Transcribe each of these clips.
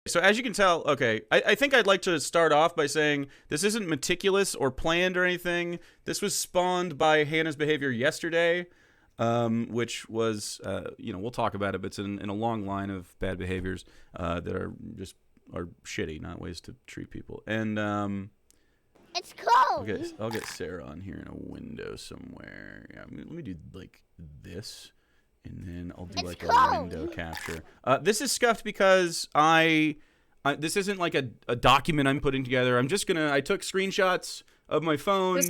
So as you can tell, okay, I think I'd like to start off by saying this isn't meticulous or planned or anything. This was spawned by Hannah's behavior yesterday, which was, we'll talk about it, but it's in a long line of bad behaviors that are shitty, not ways to treat people. And It's cold. I'll get Sarah on here in a window somewhere. Yeah, let me do like this. And then I'll do like a window capture. This is scuffed because this isn't like a document I'm putting together. I took screenshots of my phone.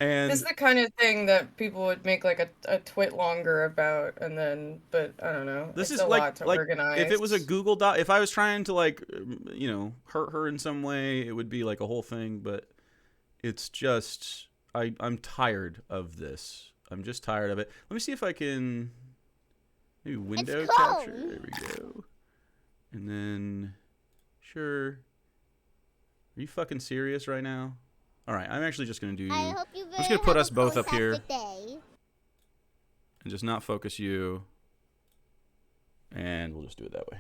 This is the kind of thing that people would make like a twit longer about, but I don't know. This it's is a lot to organize. If it was a Google Doc, if I was trying to hurt her in some way, it would be like a whole thing. But it's just I'm tired of this. I'm just tired of it. Let me see if I can maybe window capture. There we go. And then, sure. Are you fucking serious right now? All right, I'm actually just gonna do. I'm just gonna put us both up here, and just not focus you. And we'll just do it that way.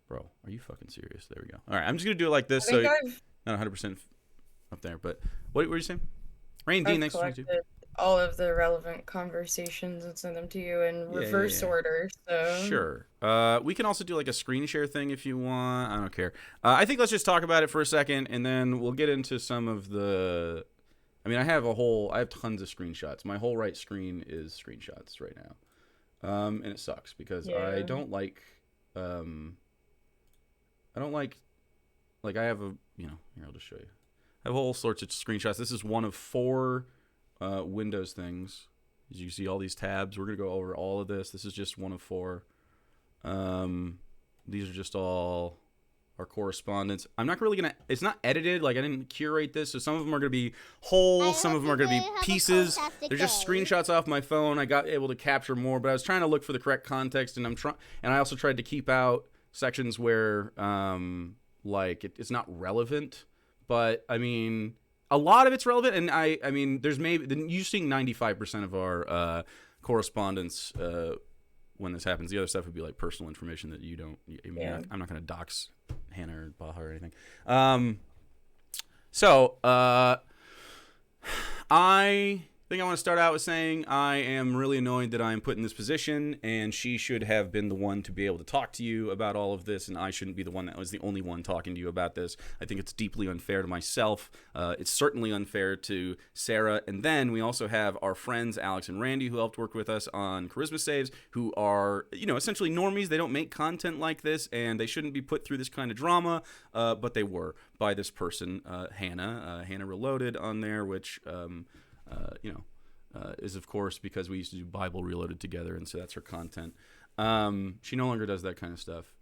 Bro, are you fucking serious? There we go. All right, I'm just gonna do it like this, so not 100% up there. But what were you saying? Rain Dean, thanks for meeting you. All of the relevant conversations and send them to you in reverse order. So sure. We can also do like a screen share thing if you want. I don't care. I think let's just talk about it for a second, and then we'll get into some of the. I mean, I have tons of screenshots. My whole right screen is screenshots right now, and it sucks because I don't like. Like I have here I'll just show you. I have all sorts of screenshots. This is one of 4 Windows things. As you see all these tabs, we're going to go over all of this. This is just one of 4. These are just all our correspondence. I'm not really going to, it's not edited. Like I didn't curate this. So some of them are going to be whole. Some of them are going to be pieces. They're just screenshots off my phone. I got able to capture more, but I was trying to look for the correct context. And I also tried to keep out sections where, it's not relevant. But I mean, a lot of it's relevant, and I mean, you're seeing 95% of our correspondence when this happens. The other stuff would be like personal information that you don't. I'm not going to dox Hannah or Baha or anything. I think I want to start out with saying I am really annoyed that I am put in this position, and she should have been the one to be able to talk to you about all of this, and I shouldn't be the one that was the only one talking to you about this. I think it's deeply unfair to myself. It's certainly unfair to Sarah, and then we also have our friends Alex and Randy who helped work with us on Charisma Saves, who are essentially normies. They don't make content like this, and they shouldn't be put through this kind of drama, but they were by this person, Hannah Reloaded on there, which is of course because we used to do Bible Reloaded together, and so that's her content. She no longer does that kind of stuff.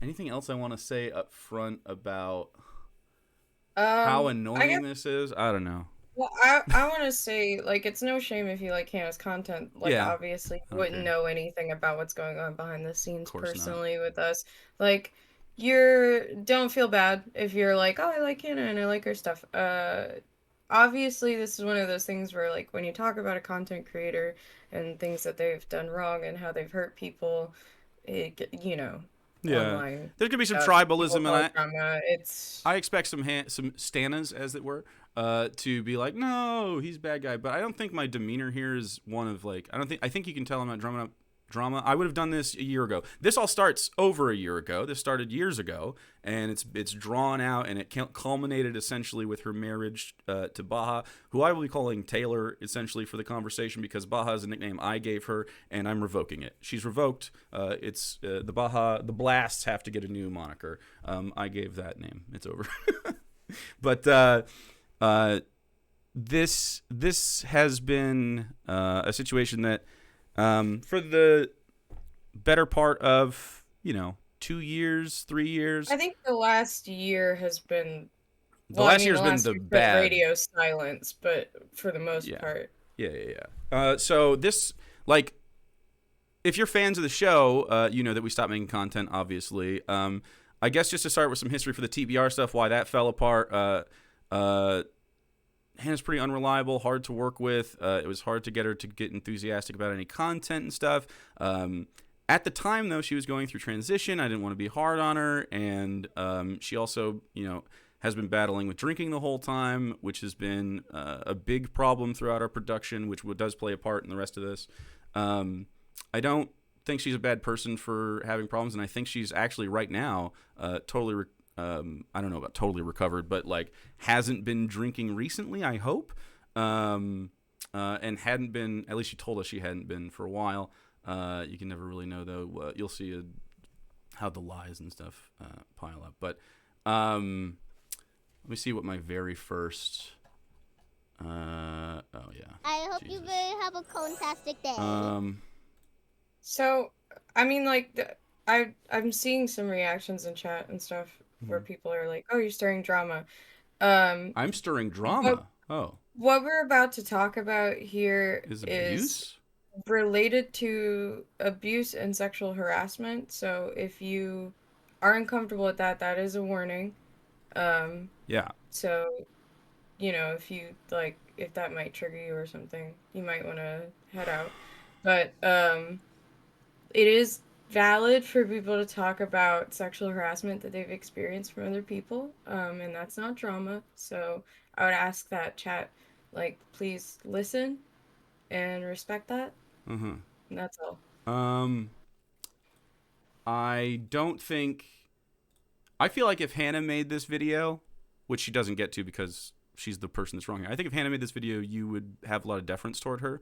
Anything else I want to say up front about how annoying this is? I don't know. Well, I want to say, like, it's no shame if you like Hannah's content. Like, obviously, you wouldn't know anything about what's going on behind the scenes personally with us. Like, don't feel bad if you're like, oh, I like Hannah and I like her stuff. Obviously, this is one of those things where, like, when you talk about a content creator and things that they've done wrong and how they've hurt people, online, there could be some tribalism, and I expect some stanas, as it were, to be like, no, he's a bad guy. But I don't think my demeanor here is one of like, I think you can tell I'm not drumming up drama. I would have done this a year ago. This all starts over a year ago. This started years ago, and it's drawn out, and it culminated essentially with her marriage to Baha, who I will be calling Taylor essentially for the conversation because Baha is a nickname I gave her, and I'm revoking it. She's revoked. It's the Blasts have to get a new moniker. I gave that name. It's over. But this has been a situation that for the better part of 2 years, 3 years. I think the last year has been the last year's been the bad radio silence, but for the most part. So this, like, if you're fans of the show, you know that we stopped making content, obviously. I guess just to start with some history for the TBR stuff, why that fell apart. Hannah's pretty unreliable, hard to work with. It was hard to get her to get enthusiastic about any content and stuff. At the time, though, she was going through transition. I didn't want to be hard on her, and she also, has been battling with drinking the whole time, which has been a big problem throughout our production, which does play a part in the rest of this. I don't think she's a bad person for having problems, and I think she's actually right now totally I don't know about totally recovered, but like hasn't been drinking recently, I hope, and hadn't been, at least she told us she hadn't been for a while. You can never really know, though. You'll see how the lies and stuff pile up. But let me see what my very first... oh, yeah. I hope you will have a fantastic day. So, I mean, like, I'm seeing some reactions in chat and stuff where people are like, "Oh, you're stirring drama." I'm stirring drama. What we're about to talk about here is abuse related to abuse and sexual harassment. So, if you are uncomfortable with that, that is a warning. Yeah. So, if you like, if that might trigger you or something, you might want to head out. But it is valid for people to talk about sexual harassment that they've experienced from other people, and that's not drama. So I would ask that chat, like, please listen and respect that. And that's all. I don't think... I feel like if Hannah made this video, which she doesn't get to because she's the person that's wrong here, I think if Hannah made this video, you would have a lot of deference toward her.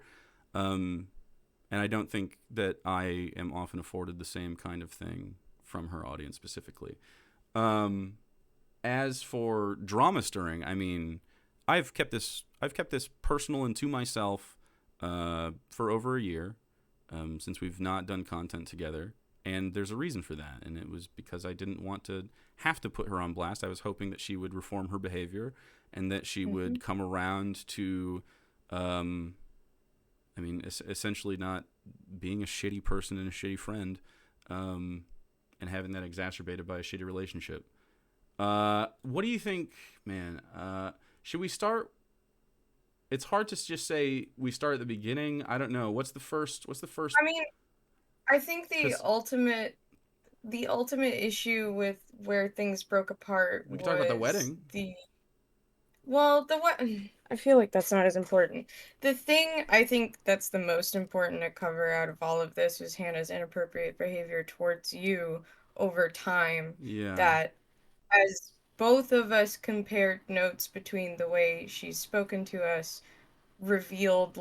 And I don't think that I am often afforded the same kind of thing from her audience specifically. As for drama stirring, I mean, I've kept this personal and to myself for over a year, since we've not done content together. And there's a reason for that. And it was because I didn't want to have to put her on blast. I was hoping that she would reform her behavior and that she would come around to, essentially not being a shitty person and a shitty friend, and having that exacerbated by a shitty relationship. What do you think, man? Should we start? It's hard to just say we start at the beginning. I don't know. What's the first? I mean, I think the ultimate issue with where things broke apart we can talk about the wedding. I feel like that's not as important. The thing I think that's the most important to cover out of all of this was Hannah's inappropriate behavior towards you over time. Yeah. That, as both of us compared notes between the way she's spoken to us, revealed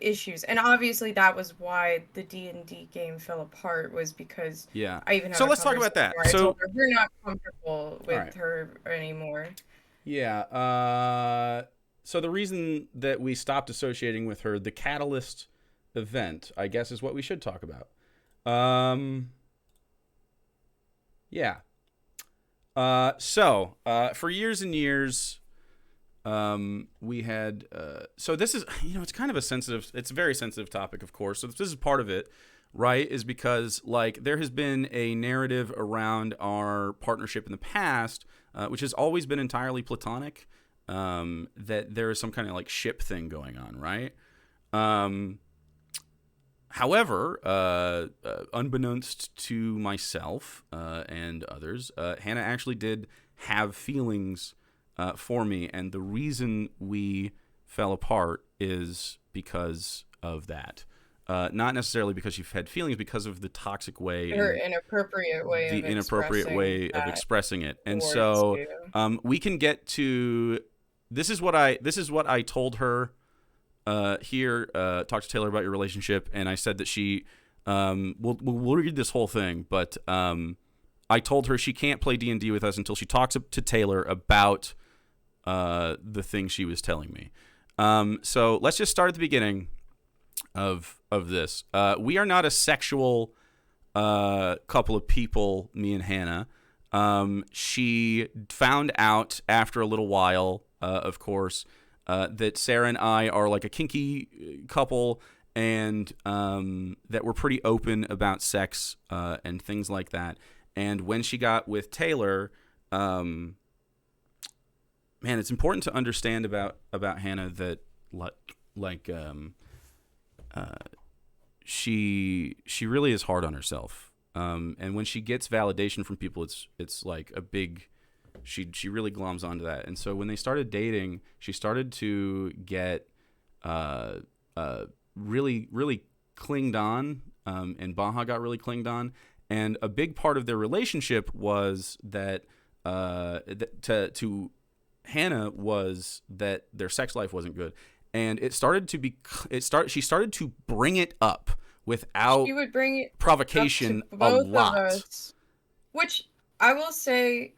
issues. And obviously that was why the D&D game fell apart, was because I even so let's talk about that. I told her, we're not comfortable with her anymore. Yeah. So the reason that we stopped associating with her, the catalyst event, I guess, is what we should talk about. Yeah. So for years and years, we had, so this is, it's kind of it's a very sensitive topic, of course. So this is part of it, right? Is because there has been a narrative around our partnership in the past, which has always been entirely platonic, that there is some kind of ship thing going on, right? However, unbeknownst to myself and others, Hannah actually did have feelings for me, and the reason we fell apart is because of that. Not necessarily because she had feelings, because of the toxic way, her inappropriate way of expressing it. And so we can get to this is what I told her here. Talk to Taylor about your relationship, and I said that she we'll read this whole thing, but I told her she can't play D&D with us until she talks to Taylor about the thing she was telling me. So let's just start at the beginning of this. We are not a sexual couple of people, me and Hannah. She found out after a little while, of course, that Sarah and I are a kinky couple, and that we're pretty open about sex and things like that. And when she got with Taylor, man, it's important to understand about Hannah that she really is hard on herself. And when she gets validation from people, it's like a big, she really gloms onto that. And so when they started dating, she started to get really, really clinged on, and Baha got really clinged on. And a big part of their relationship was that to Hannah was that their sex life wasn't good. And she started to bring it up without she would bring it provocation up to both a lot. Of us, which I will say,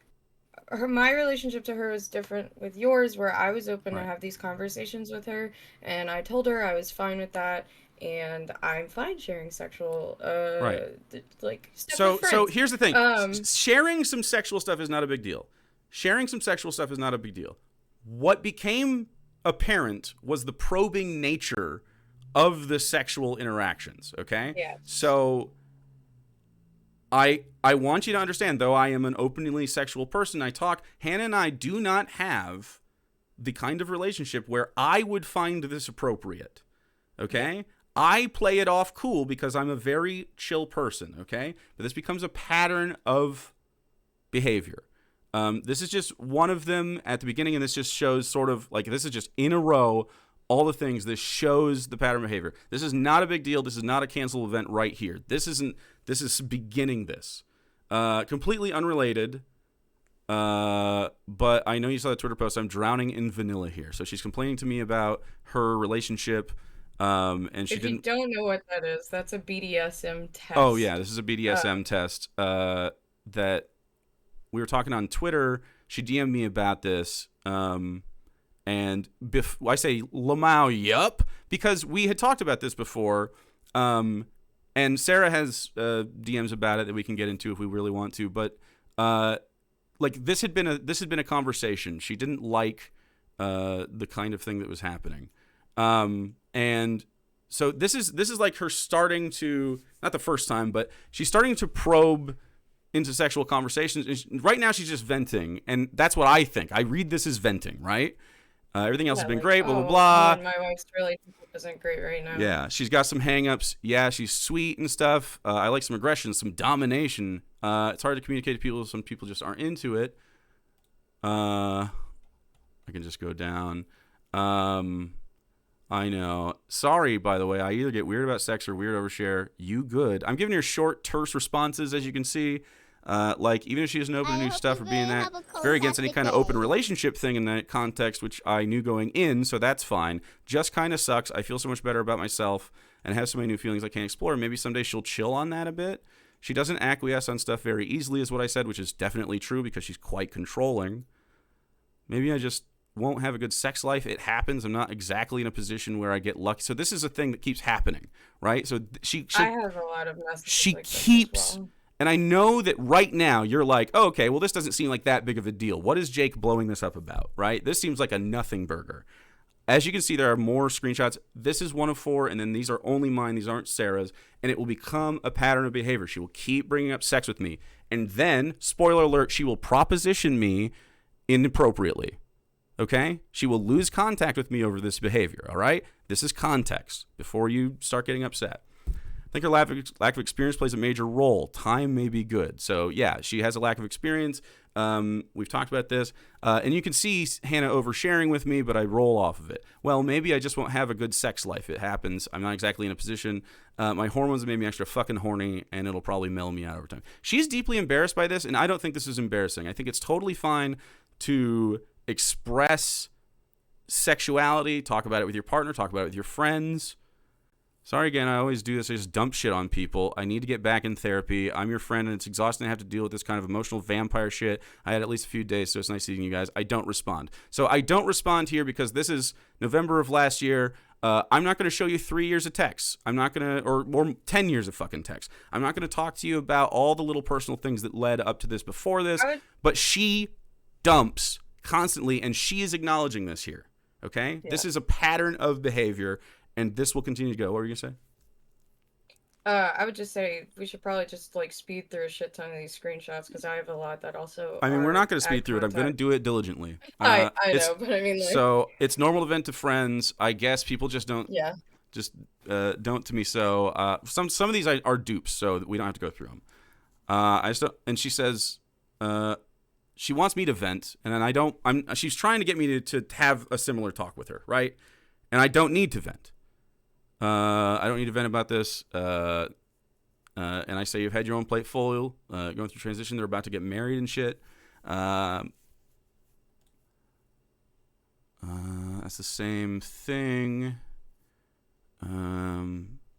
my relationship to her was different with yours, where I was open to have these conversations with her, and I told her I was fine with that, and I'm fine sharing sexual like stuff with friends. So here's the thing. Sharing some sexual stuff is not a big deal. What became apparent was the probing nature of the sexual interactions, okay? Yeah. So I want you to understand, though I am an openly sexual person, Hannah and I do not have the kind of relationship where I would find this appropriate, okay? I play it off cool because I'm a very chill person, okay? But this becomes a pattern of behavior. This is just one of them at the beginning, and this just shows sort of like, this is just in a row, all the things. This shows the pattern of behavior. This is not a big deal. This is not a cancel event right here. This is beginning this. Completely unrelated, but I know you saw the Twitter post. I'm drowning in vanilla here. So she's complaining to me about her relationship. And she didn't. If you don't know what that is, that's a BDSM test. Oh yeah, this is a BDSM test. That we were talking on Twitter. She DM'd me about this. And I say Lamau, yup, because we had talked about this before. And Sarah has DMs about it that we can get into if we really want to. But like this had been a conversation. She didn't like the kind of thing that was happening. And so this is like her starting to, not the first time, but she's starting to probe into sexual conversations. Right now she's just venting, and that's what I think. I read this as venting, right? Everything else has been great, blah, blah, blah. My wife's relationship isn't great right now. Yeah, she's got some hang-ups. Yeah, she's sweet and stuff. I like some aggression, some domination. It's hard to communicate to people. Some people just aren't into it. I can just go down. I know. Sorry, by the way. I either get weird about sex or weird overshare. You good. I'm giving her short, terse responses, as you can see. Like, even if she doesn't open to new stuff or being that, it's very against any kind of open relationship thing in that context, which I knew going in, so that's fine. Just kind of sucks. I feel so much better about myself and have so many new feelings I can't explore. Maybe someday she'll chill on that a bit. She doesn't acquiesce on stuff very easily, is what I said, which is definitely true because she's quite controlling. Maybe I just won't have a good sex life. It happens. I'm not exactly in a position where I get lucky. So this is a thing that keeps happening, right? So I have a lot of messages. She like keeps, and I know that right now you're like, oh, okay, well, this doesn't seem like that big of a deal. What is Jake blowing this up about, right? This seems like a nothing burger. As you can see, there are more screenshots. This is one of 4, and then these are only mine. These aren't Sarah's, and it will become a pattern of behavior. She will keep bringing up sex with me, and then, spoiler alert, she will proposition me inappropriately. Okay? She will lose contact with me over this behavior, all right? This is context before you start getting upset. I think her lack of experience plays a major role. Time may be good. So, yeah, she has a lack of experience. We've talked about this. And you can see Hannah oversharing with me, but I roll off of it. Well, maybe I just won't have a good sex life. It happens. I'm not exactly in a position. My hormones have made me extra fucking horny, and it'll probably mellow me out over time. She's deeply embarrassed by this, and I don't think this is embarrassing. I think it's totally fine to express sexuality, talk about it with your partner, talk about it with your friends. Sorry again, I always do this. I just dump shit on people. I need to get back in therapy. I'm your friend, and it's exhausting to have to deal with this kind of emotional vampire shit. I had at least a few days, so it's nice seeing you guys. I don't respond. So I don't respond here because this is November of last year. I'm not going to show you 3 years of texts. I'm not going to, or 10 years of fucking texts. I'm not going to talk to you about all the little personal things that led up to this before this. But she dumps constantly, and she is acknowledging this here. Okay? Yeah. This is a pattern of behavior, and this will continue to go. What were you going to say? I would just say we should probably just like speed through a shit ton of these screenshots because I have a lot that also I mean, we're not are going to speed at through it. I'm going to contact. do it diligently. I know, but I mean like So it's normal to vent to friends. I guess people just don't yeah. don't to me. So some of these are dupes, so we don't have to go through them. I just don't, and she says she wants me to vent, and then I don't. She's trying to get me to have a similar talk with her, right? And I don't need to vent. I don't need to vent about this. And I say, you've had your own plate full, going through transition. They're about to get married and shit. That's the same thing.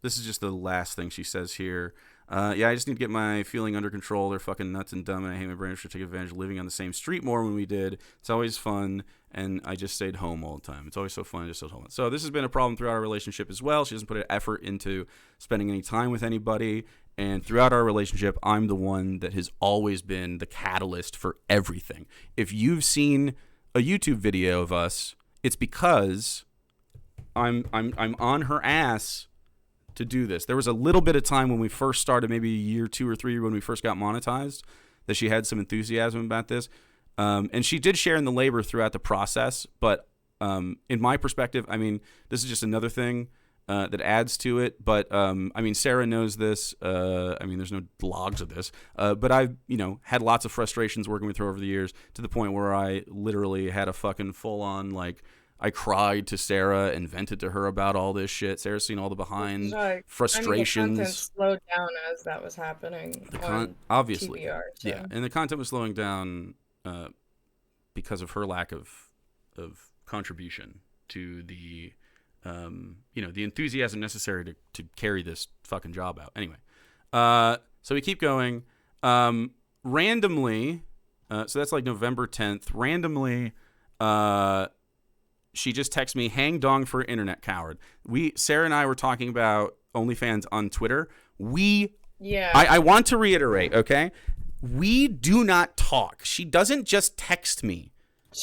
This is just the last thing she says here. Yeah, I just need to get my feeling under control. They're fucking nuts and dumb, and I hate my brain should take advantage of living on the same street more when we did. It's always fun, and I just stayed home all the time. It's always so fun, I just stayed home. So this has been a problem throughout our relationship as well. She doesn't put an effort into spending any time with anybody, and throughout our relationship, I'm the one that has always been the catalyst for everything. If you've seen a YouTube video of us, it's because I'm on her ass to do this. There was a little bit of time when we first started, maybe a year, 2 or 3, when we first got monetized, that she had some enthusiasm about this. And she did share in the labor throughout the process. But in my perspective, I mean, this is just another thing that adds to it. But I mean, Sarah knows this. I mean, there's no logs of this. But I've, had lots of frustrations working with her over the years, to the point where I literally had a fucking full on, like, I cried to Sarah and vented to her about all this shit. Sarah's seen all the behind frustrations. I mean, the content slowed down as that was happening. Obviously, TBR, so. Yeah, and the content was slowing down because of her lack of contribution to the the enthusiasm necessary to carry this fucking job out. Anyway, so we keep going. Randomly, so that's like November 10th. Randomly, she just texted me, "Hang dong for internet coward." Sarah and I were talking about OnlyFans on Twitter. I want to reiterate, okay? We do not talk. She doesn't just text me.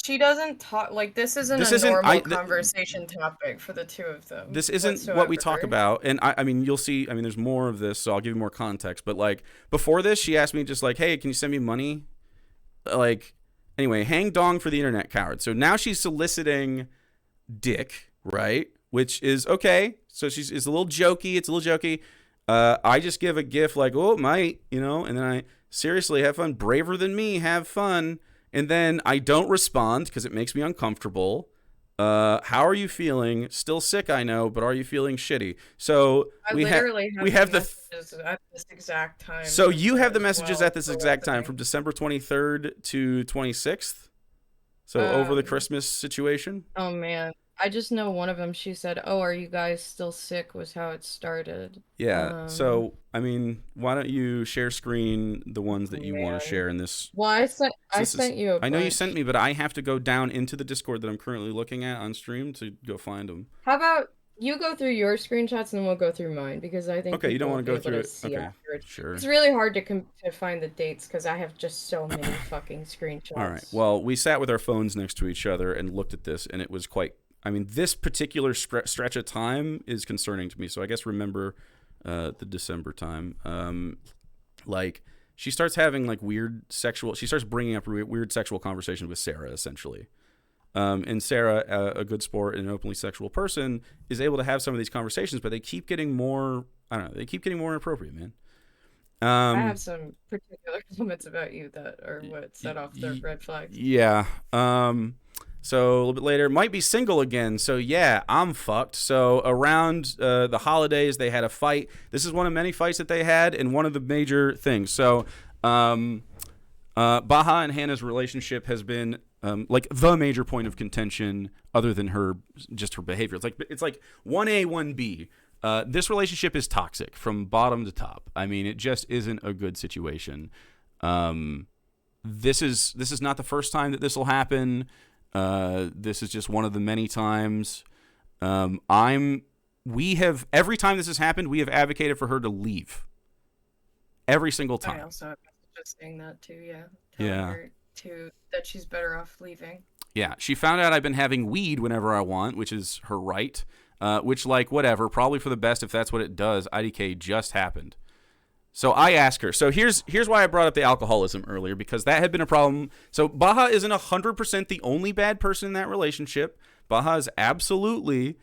She doesn't talk, like, this isn't a normal conversation topic for the two of them. This isn't whatsoever. What we talk about. And I mean, you'll see, I mean, there's more of this, so I'll give you more context. But like, before this, she asked me just like, "Hey, can you send me money?" Like, anyway, hang dong for the internet coward. So now she's soliciting dick, right? Which is okay. So it's a little jokey. It's a little jokey. I just give a gif like, "Oh, mate," and then I seriously have fun. Braver than me, have fun. And then I don't respond because it makes me uncomfortable. How are you feeling? Still sick, I know, but are you feeling shitty? So we have the messages at this exact time. So you have the messages at this exact time from December 23rd to 26th. So over the Christmas situation. Oh man, I just know one of them. She said, "Oh, are you guys still sick?" was how it started. Yeah. So I mean, why don't you share screen the ones that you want to share in this? Well, I sent you. I know you sent me, but I have to go down into the Discord that I'm currently looking at on stream to go find them. How about you go through your screenshots and then we'll go through mine, because I think you don't want to go through it. Okay, afterwards. Sure. It's really hard to find the dates because I have just so many fucking screenshots. All right. Well, we sat with our phones next to each other and looked at this, and it was quite. I mean, this particular stretch of time is concerning to me. So I guess remember the December time. Like, she starts having like she starts bringing up weird sexual conversations with Sarah, essentially. And Sarah, a good sport and an openly sexual person, is able to have some of these conversations, but they keep getting more, I don't know, they keep getting more inappropriate, man. I have some particular comments about you that are what set off the red flags. Yeah. So a little bit later, might be single again. So yeah, I'm fucked. So around the holidays, they had a fight. This is one of many fights that they had, and one of the major things. So Baha and Hannah's relationship has been like the major point of contention, other than her behavior. It's like 1A, 1B. This relationship is toxic from bottom to top. I mean, it just isn't a good situation. This is not the first time that this will happen. This is just one of the many times. We have, every time this has happened, we have advocated for her to leave. Every single time. I also have just saying that too, yeah. Telling her that she's better off leaving. Yeah, she found out I've been having weed whenever I want, which is her right. which, like, whatever, probably for the best if that's what it does. IDK just happened. So I ask her. So here's why I brought up the alcoholism earlier, because that had been a problem. So Baha isn't 100% the only bad person in that relationship. Baha is absolutely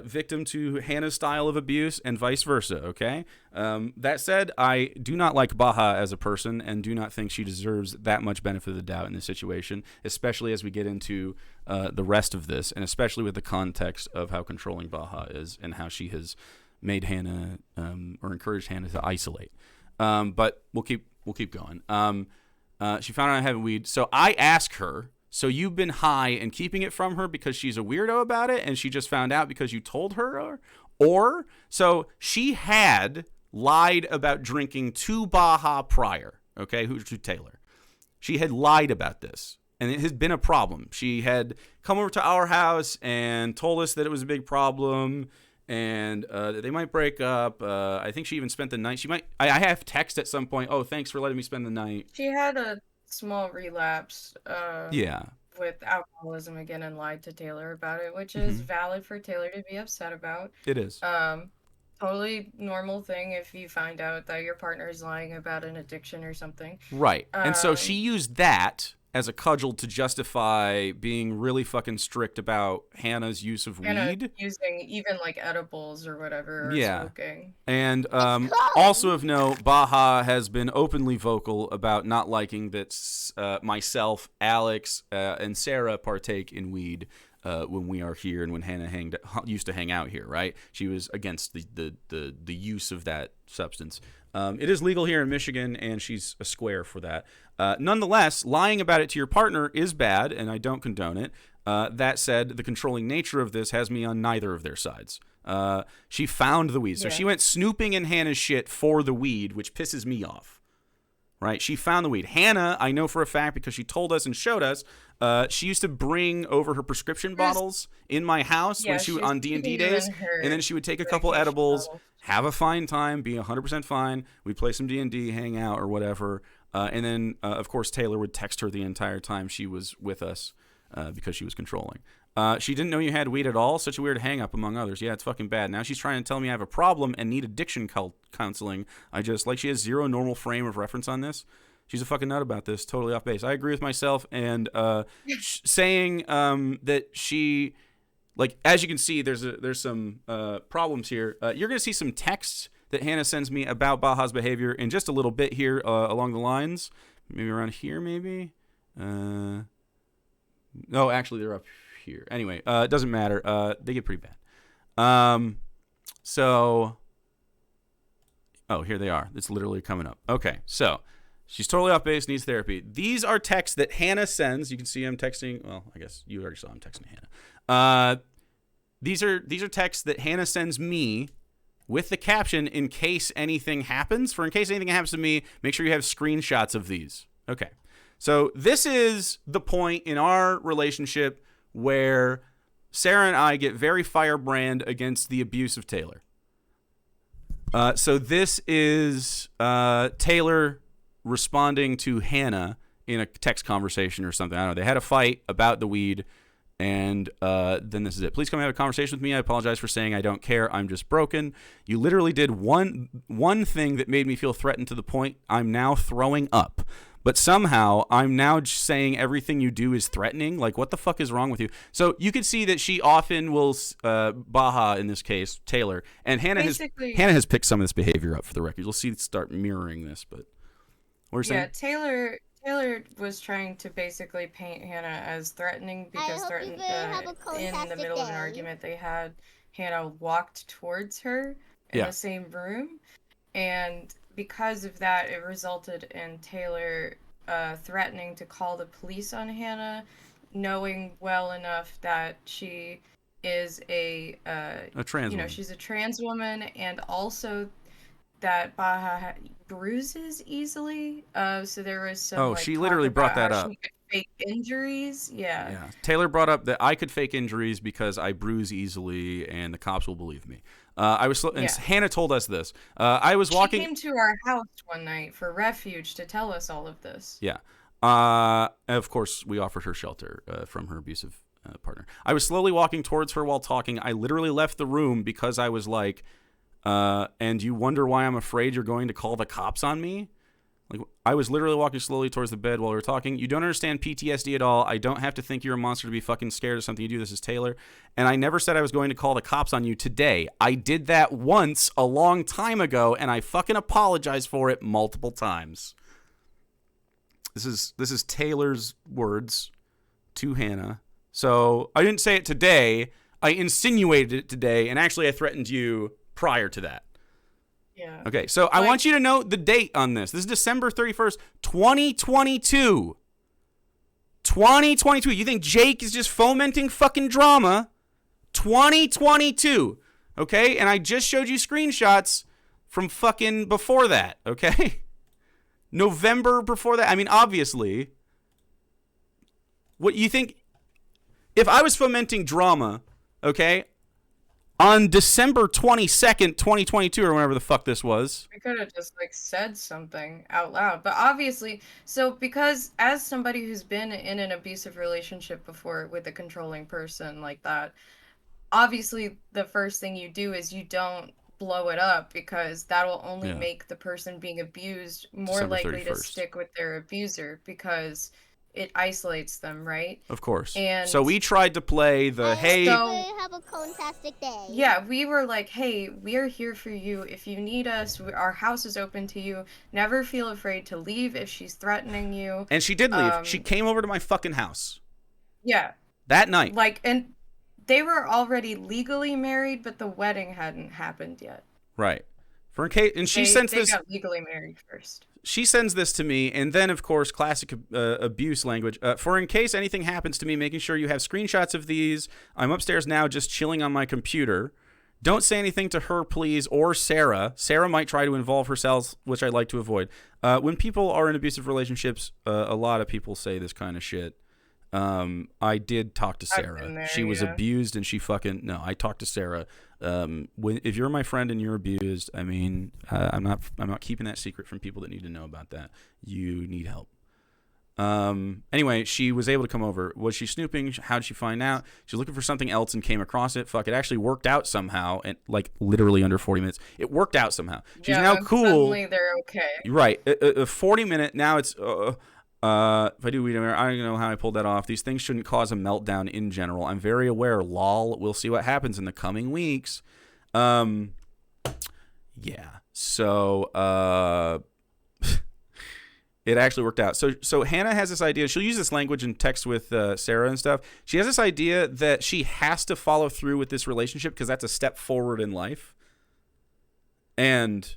victim to Hannah's style of abuse and vice versa, okay? That said, I do not like Baha as a person and do not think she deserves that much benefit of the doubt in this situation, especially as we get into the rest of this, and especially with the context of how controlling Baha is and how she has made Hannah or encouraged Hannah to isolate. But we'll keep going. She found out I have weed. So I ask her, so you've been high and keeping it from her because she's a weirdo about it and she just found out because you told her? Or so she had lied about drinking to Baha prior, okay, to Taylor. She had lied about this, and it has been a problem. She had come over to our house and told us that it was a big problem and that they might break up. I think she even spent the night. I have text at some point, oh, thanks for letting me spend the night. She had a small relapse with alcoholism again and lied to Taylor about it, which is valid for Taylor to be upset about. It is. Totally normal thing if you find out that your partner is lying about an addiction or something. Right. And so she used that as a cudgel to justify being really fucking strict about Hannah's use of weed. Using even like edibles or whatever, or smoking. And also of note, Baha has been openly vocal about not liking that myself, Alex, and Sarah partake in weed when we are here and when Hannah used to hang out here, right? She was against the use of that substance. It is legal here in Michigan, and she's a square for that. Nonetheless, lying about it to your partner is bad, and I don't condone it. That said, the controlling nature of this has me on neither of their sides. She found the weed. So she went snooping in Hannah's shit for the weed, which pisses me off. Right? She found the weed. Hannah, I know for a fact because she told us and showed us, she used to bring over her prescription bottles in my house when she was on D&D days, and then she would take a couple edibles, have a fine time, be 100% fine. We'd play some D&D, hang out, or whatever. And then, of course, Taylor would text her the entire time she was with us because she was controlling. She didn't know you had weed at all. Such a weird hang-up, among others. Yeah, it's fucking bad. Now she's trying to tell me I have a problem and need addiction counseling. She has zero normal frame of reference on this. She's a fucking nut about this. Totally off base. I agree with myself. And saying that she... Like, as you can see, there's some problems here. You're going to see some texts that Hannah sends me about Baha's behavior in just a little bit here along the lines. Maybe around here, maybe? No, actually, they're up here. Anyway, it doesn't matter. They get pretty bad. Oh, here they are. It's literally coming up. Okay, so she's totally off base, needs therapy. These are texts that Hannah sends. You can see I'm texting. Well, I guess you already saw I'm texting Hannah. These are texts that Hannah sends me with the caption, in case anything happens. In case anything happens to me, make sure you have screenshots of these. Okay. So this is the point in our relationship where Sarah and I get very firebrand against the abuse of Taylor. So this is Taylor responding to Hannah in a text conversation or something. I don't know. They had a fight about the weed, and then this is it. Please come have a conversation with me. I apologize for saying I don't care. I'm just broken. You literally did one thing that made me feel threatened to the point I'm now throwing up. But somehow I'm now saying everything you do is threatening. Like, what the fuck is wrong with you? So you can see that she often will, Baha in this case, Taylor, and Hannah has picked some of this behavior up for the record. You'll see start mirroring this, but what are you saying? Yeah, Taylor was trying to basically paint Hannah as threatening because in the middle of an argument they had, Hannah walked towards her in the same room, and because of that, it resulted in Taylor threatening to call the police on Hannah, knowing well enough that she is a trans woman. She's a trans woman, and also that Baha bruises easily. So there was some. She literally brought that up. She could fake injuries. Yeah. Taylor brought up that I could fake injuries because I bruise easily, and the cops will believe me. And Hannah told us this. I was walking. She came to our house one night for refuge to tell us all of this. Yeah. Of course, we offered her shelter from her abusive partner. I was slowly walking towards her while talking. I literally left the room because I was like, and you wonder why I'm afraid you're going to call the cops on me? Like, I was literally walking slowly towards the bed while we were talking. You don't understand PTSD at all. I don't have to think you're a monster to be fucking scared of something you do. This is Taylor. And I never said I was going to call the cops on you today. I did that once a long time ago, and I fucking apologize for it multiple times. This is Taylor's words to Hannah. So I didn't say it today. I insinuated it today, and actually I threatened you prior to that. Yeah. Okay, so I want you to know the date on this. This is December 31st, 2022. 2022. You think Jake is just fomenting fucking drama? 2022. Okay? And I just showed you screenshots from fucking before that, okay? November before that. I mean, obviously. What you think? If I was fomenting drama, okay, on December 22nd, 2022, or whenever the fuck this was. We could have just, said something out loud. But obviously, so because as somebody who's been in an abusive relationship before with a controlling person like that, obviously the first thing you do is you don't blow it up, because that will only make the person being abused more December likely 31st. To stick with their abuser, because it isolates them, right? Of course. And so we tried to play the hey. So have a fantastic day. Yeah, we were like, hey, we are here for you. If you need us, our house is open to you. Never feel afraid to leave if she's threatening you. And she did leave. She came over to my fucking house. Yeah. That night. And they were already legally married, but the wedding hadn't happened yet. Right. And she sends this. They got legally married first. She sends this to me, and then, of course, classic abuse language. For in case anything happens to me, making sure you have screenshots of these. I'm upstairs now just chilling on my computer. Don't say anything to her, please, or Sarah. Sarah might try to involve herself, which I'd like to avoid. When people are in abusive relationships, a lot of people say this kind of shit. I did talk to Sarah. She was abused, and she fucking... No, I talked to Sarah. If you're my friend and you're abused, I mean, I'm not keeping that secret from people that need to know about that. You need help. Anyway, she was able to come over. Was she snooping? How did she find out? She was looking for something else and came across it. Fuck, it actually worked out somehow, and literally under 40 minutes. It worked out somehow. She's now cool. Suddenly they're okay. Right. A 40-minute, now it's... if I do weed, I don't know how I pulled that off. These things shouldn't cause a meltdown in general. I'm very aware. Lol. We'll see what happens in the coming weeks. Yeah. So, it actually worked out. So Hannah has this idea. She'll use this language in text with Sarah and stuff. She has this idea that she has to follow through with this relationship because that's a step forward in life. And...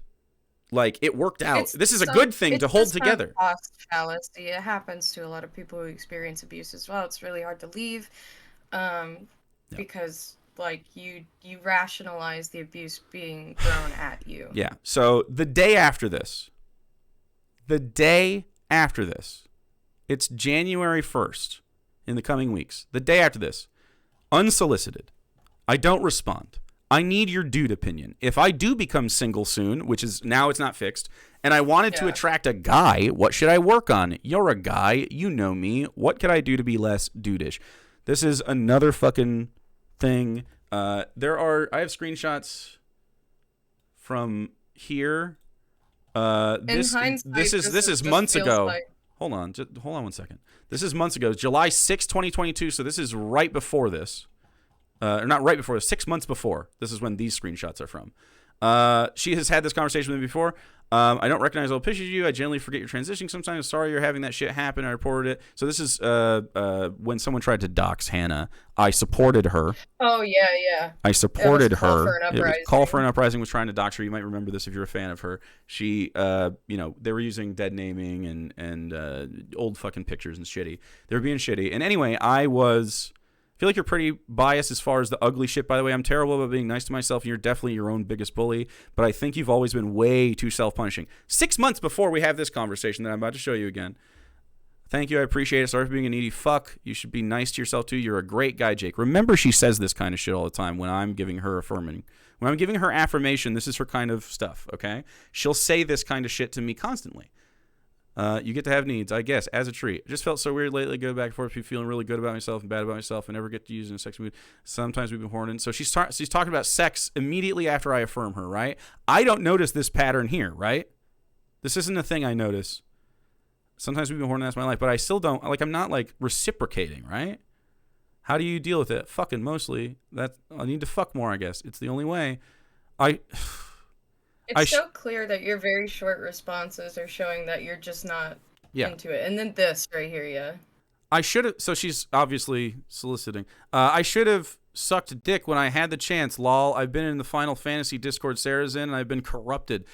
it worked out. This is a good thing to hold together. Lost fallacy. It happens to a lot of people who experience abuse as well. It's really hard to leave, because you rationalize the abuse being thrown at you. Yeah. So the day after this, it's January 1st in the coming weeks. The day after this, unsolicited, I don't respond. I need your dude opinion. If I do become single soon, which is now it's not fixed, and I wanted to attract a guy, what should I work on? You're a guy. You know me. What could I do to be less dudish? This is another fucking thing. I have screenshots from here. This is months ago. Hold on 1 second. This is months ago. July 6, 2022. So this is right before this. Or not right before, 6 months before. This is when these screenshots are from. She has had this conversation with me before. I don't recognize old pictures of you. I generally forget your transitioning sometimes. Sorry you're having that shit happen. I reported it. So this is when someone tried to dox Hannah. I supported her. Oh, yeah. I supported her. Call for an Uprising was trying to dox her. You might remember this if you're a fan of her. She, they were using dead naming and old fucking pictures and shitty. They were being shitty. And anyway, I feel like you're pretty biased as far as the ugly shit. By the way, I'm terrible about being nice to myself, and you're definitely your own biggest bully, but I think you've always been way too self-punishing. 6 months before we have this conversation that I'm about to show you again. Thank you, I appreciate it. Sorry for being a needy fuck. You should be nice to yourself, too. You're a great guy, Jake. Remember, she says this kind of shit all the time when I'm giving her affirming. When I'm giving her affirmation, this is her kind of stuff, okay? She'll say this kind of shit to me constantly. You get to have needs, I guess, as a treat. It just felt so weird lately. Go back and forth, feeling really good about myself and bad about myself. I never get to use in a sex mood. Sometimes we've been horning. So she's talking about sex immediately after I affirm her, right? I don't notice this pattern here, right? This isn't a thing I notice. Sometimes we've been horning. That's my life, but I still don't like. I'm not like reciprocating, right? How do you deal with it? Fucking mostly. That I need to fuck more. I guess it's the only way. It's so clear that your very short responses are showing that you're just not into it. And then this right here, yeah. I should have. So she's obviously soliciting. I should have sucked dick when I had the chance. Lol. I've been in the Final Fantasy Discord Sarah's in, and I've been corrupted.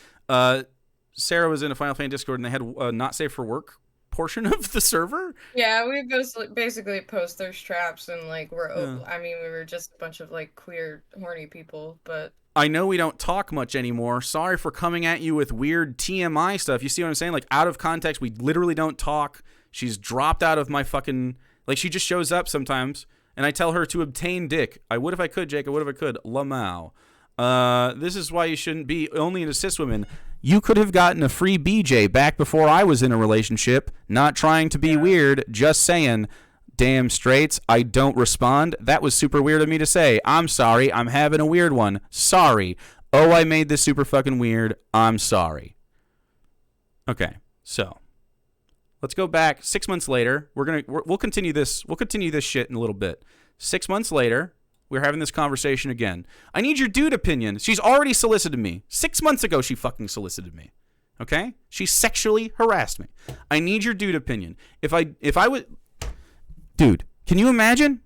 Sarah was in a Final Fantasy Discord, and they had a not safe for work portion of the server. Yeah, we basically post thirst traps, and like I mean, we were just a bunch of like queer, horny people, but. I know we don't talk much anymore. Sorry for coming at you with weird TMI stuff. You see what I'm saying? Like, out of context, we literally don't talk. She's dropped out of my fucking... Like, she just shows up sometimes, and I tell her to obtain dick. I would if I could, Jake. I would if I could. Lamau. This is why you shouldn't be only into cis women. You could have gotten a free BJ back before I was in a relationship. Not trying to be weird, just saying... Damn straights, I don't respond. That was super weird of me to say. I'm sorry, I'm having a weird one. Sorry. Oh, I made this super fucking weird. I'm sorry. Okay, so let's go back 6 months later. We'll continue this. We'll continue this shit in a little bit. 6 months later, we're having this conversation again. I need your dude opinion. She's already solicited me. 6 months ago, she fucking solicited me. Okay? She sexually harassed me. I need your dude opinion. If I would... Dude, can you imagine?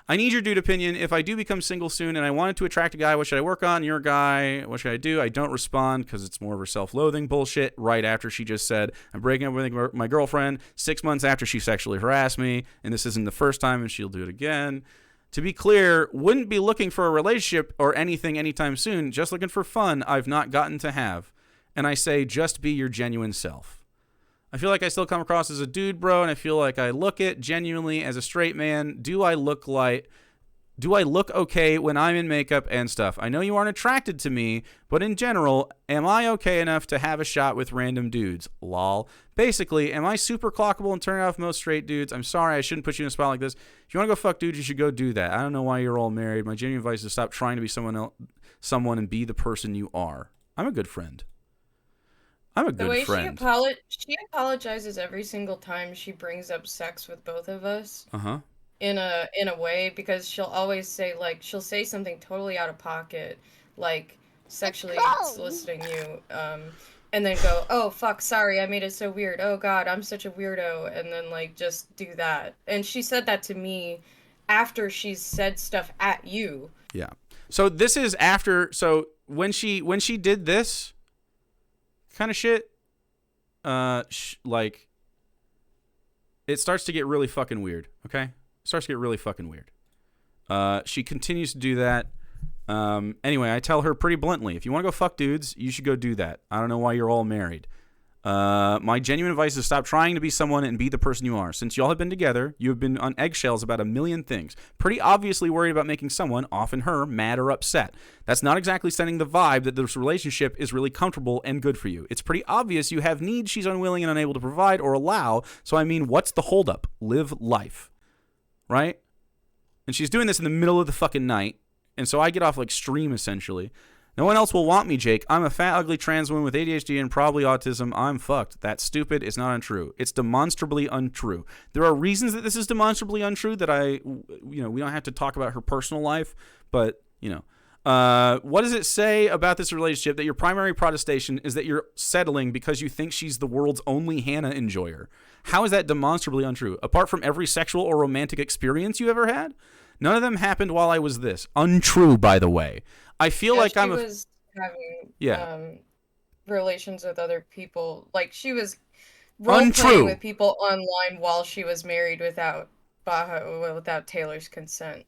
I need your dude opinion. If I do become single soon and I wanted to attract a guy, what should I work on? You're a guy. What should I do? I don't respond because it's more of her self-loathing bullshit right after she just said, I'm breaking up with my girlfriend 6 months after she sexually harassed me, and this isn't the first time and she'll do it again. To be clear, wouldn't be looking for a relationship or anything anytime soon, just looking for fun I've not gotten to have. And I say, just be your genuine self. I feel like I still come across as a dude, bro, and I feel like I look it genuinely as a straight man. Do I look okay when I'm in makeup and stuff? I know you aren't attracted to me, but in general, am I okay enough to have a shot with random dudes? Lol. Basically, am I super clockable and turn off most straight dudes? I'm sorry, I shouldn't put you in a spot like this. If you want to go fuck dudes, you should go do that. I don't know why you're all married. My genuine advice is stop trying to be someone and be the person you are. I'm a good friend. I'm a good friend. She apologizes every single time she brings up sex with both of us. Uh-huh. In a way, because she'll always say, like, she'll say something totally out of pocket, like sexually soliciting you, and then go, oh fuck, sorry, I made it so weird. Oh god, I'm such a weirdo, and then like just do that. And she said that to me after she's said stuff at you. Yeah. So this is after. So when she did this kind of shit, like, it starts to get really fucking weird. Okay, it starts to get really fucking weird. She continues to do that. Anyway, I tell her pretty bluntly, if you want to go fuck dudes, you should go do that. I don't know why you're all married. My genuine advice is stop trying to be someone and be the person you are. Since y'all have been together, you have been on eggshells about a million things. Pretty obviously worried about making someone, often her, mad or upset. That's not exactly sending the vibe that this relationship is really comfortable and good for you. It's pretty obvious you have needs she's unwilling and unable to provide or allow. So I mean, what's the holdup? Live life. Right? And she's doing this in the middle of the fucking night. And so I get off like stream, essentially. No one else will want me, Jake. I'm a fat, ugly trans woman with ADHD and probably autism. I'm fucked. That's stupid. It's not untrue. It's demonstrably untrue. There are reasons that this is demonstrably untrue that we don't have to talk about her personal life, but, what does it say about this relationship that your primary protestation is that you're settling because you think she's the world's only Hannah enjoyer? How is that demonstrably untrue? Apart from every sexual or romantic experience you ever had? None of them happened while I was this. Untrue, by the way. I feel like she was having relations with other people. Like, she was role-playing with people online while she was married without Taylor's consent.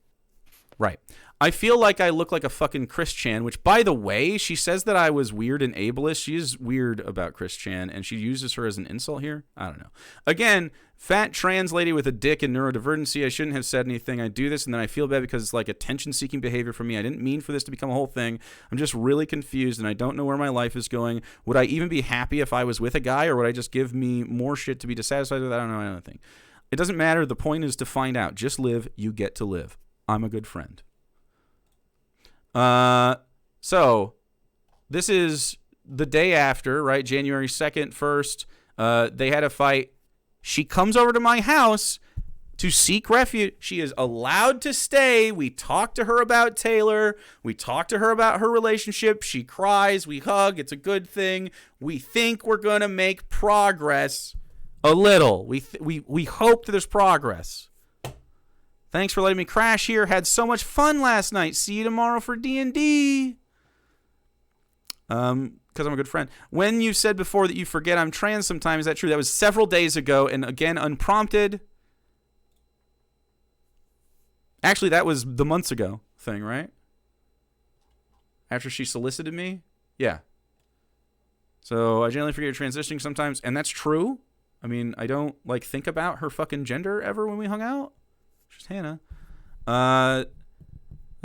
Right. I feel like I look like a fucking Chris Chan, which, by the way, she says that I was weird and ableist. She is weird about Chris Chan, and she uses her as an insult here. I don't know. Again, fat trans lady with a dick and neurodivergency. I shouldn't have said anything. I do this, and then I feel bad because it's like attention-seeking behavior for me. I didn't mean for this to become a whole thing. I'm just really confused, and I don't know where my life is going. Would I even be happy if I was with a guy, or would I just give me more shit to be dissatisfied with? I don't know. I don't think. It doesn't matter. The point is to find out. Just live. You get to live. I'm a good friend. So this is the day after, right? January 2nd, 1st. They had a fight. She comes over to my house to seek refuge. She is allowed to stay. We talk to her about Taylor. We talk to her about her relationship. She cries. We hug. It's a good thing. We think we're going to make progress a little. We hope that there's progress. Thanks for letting me crash here. Had so much fun last night. See you tomorrow for D&D. Because I'm a good friend. When you said before that you forget I'm trans sometimes, is that true? That was several days ago, and again, unprompted. Actually, that was the months ago thing, right? After she solicited me? Yeah. So I generally forget you're transitioning sometimes, and that's true. I mean, I don't, like, think about her fucking gender ever when we hung out. Just Hannah. That's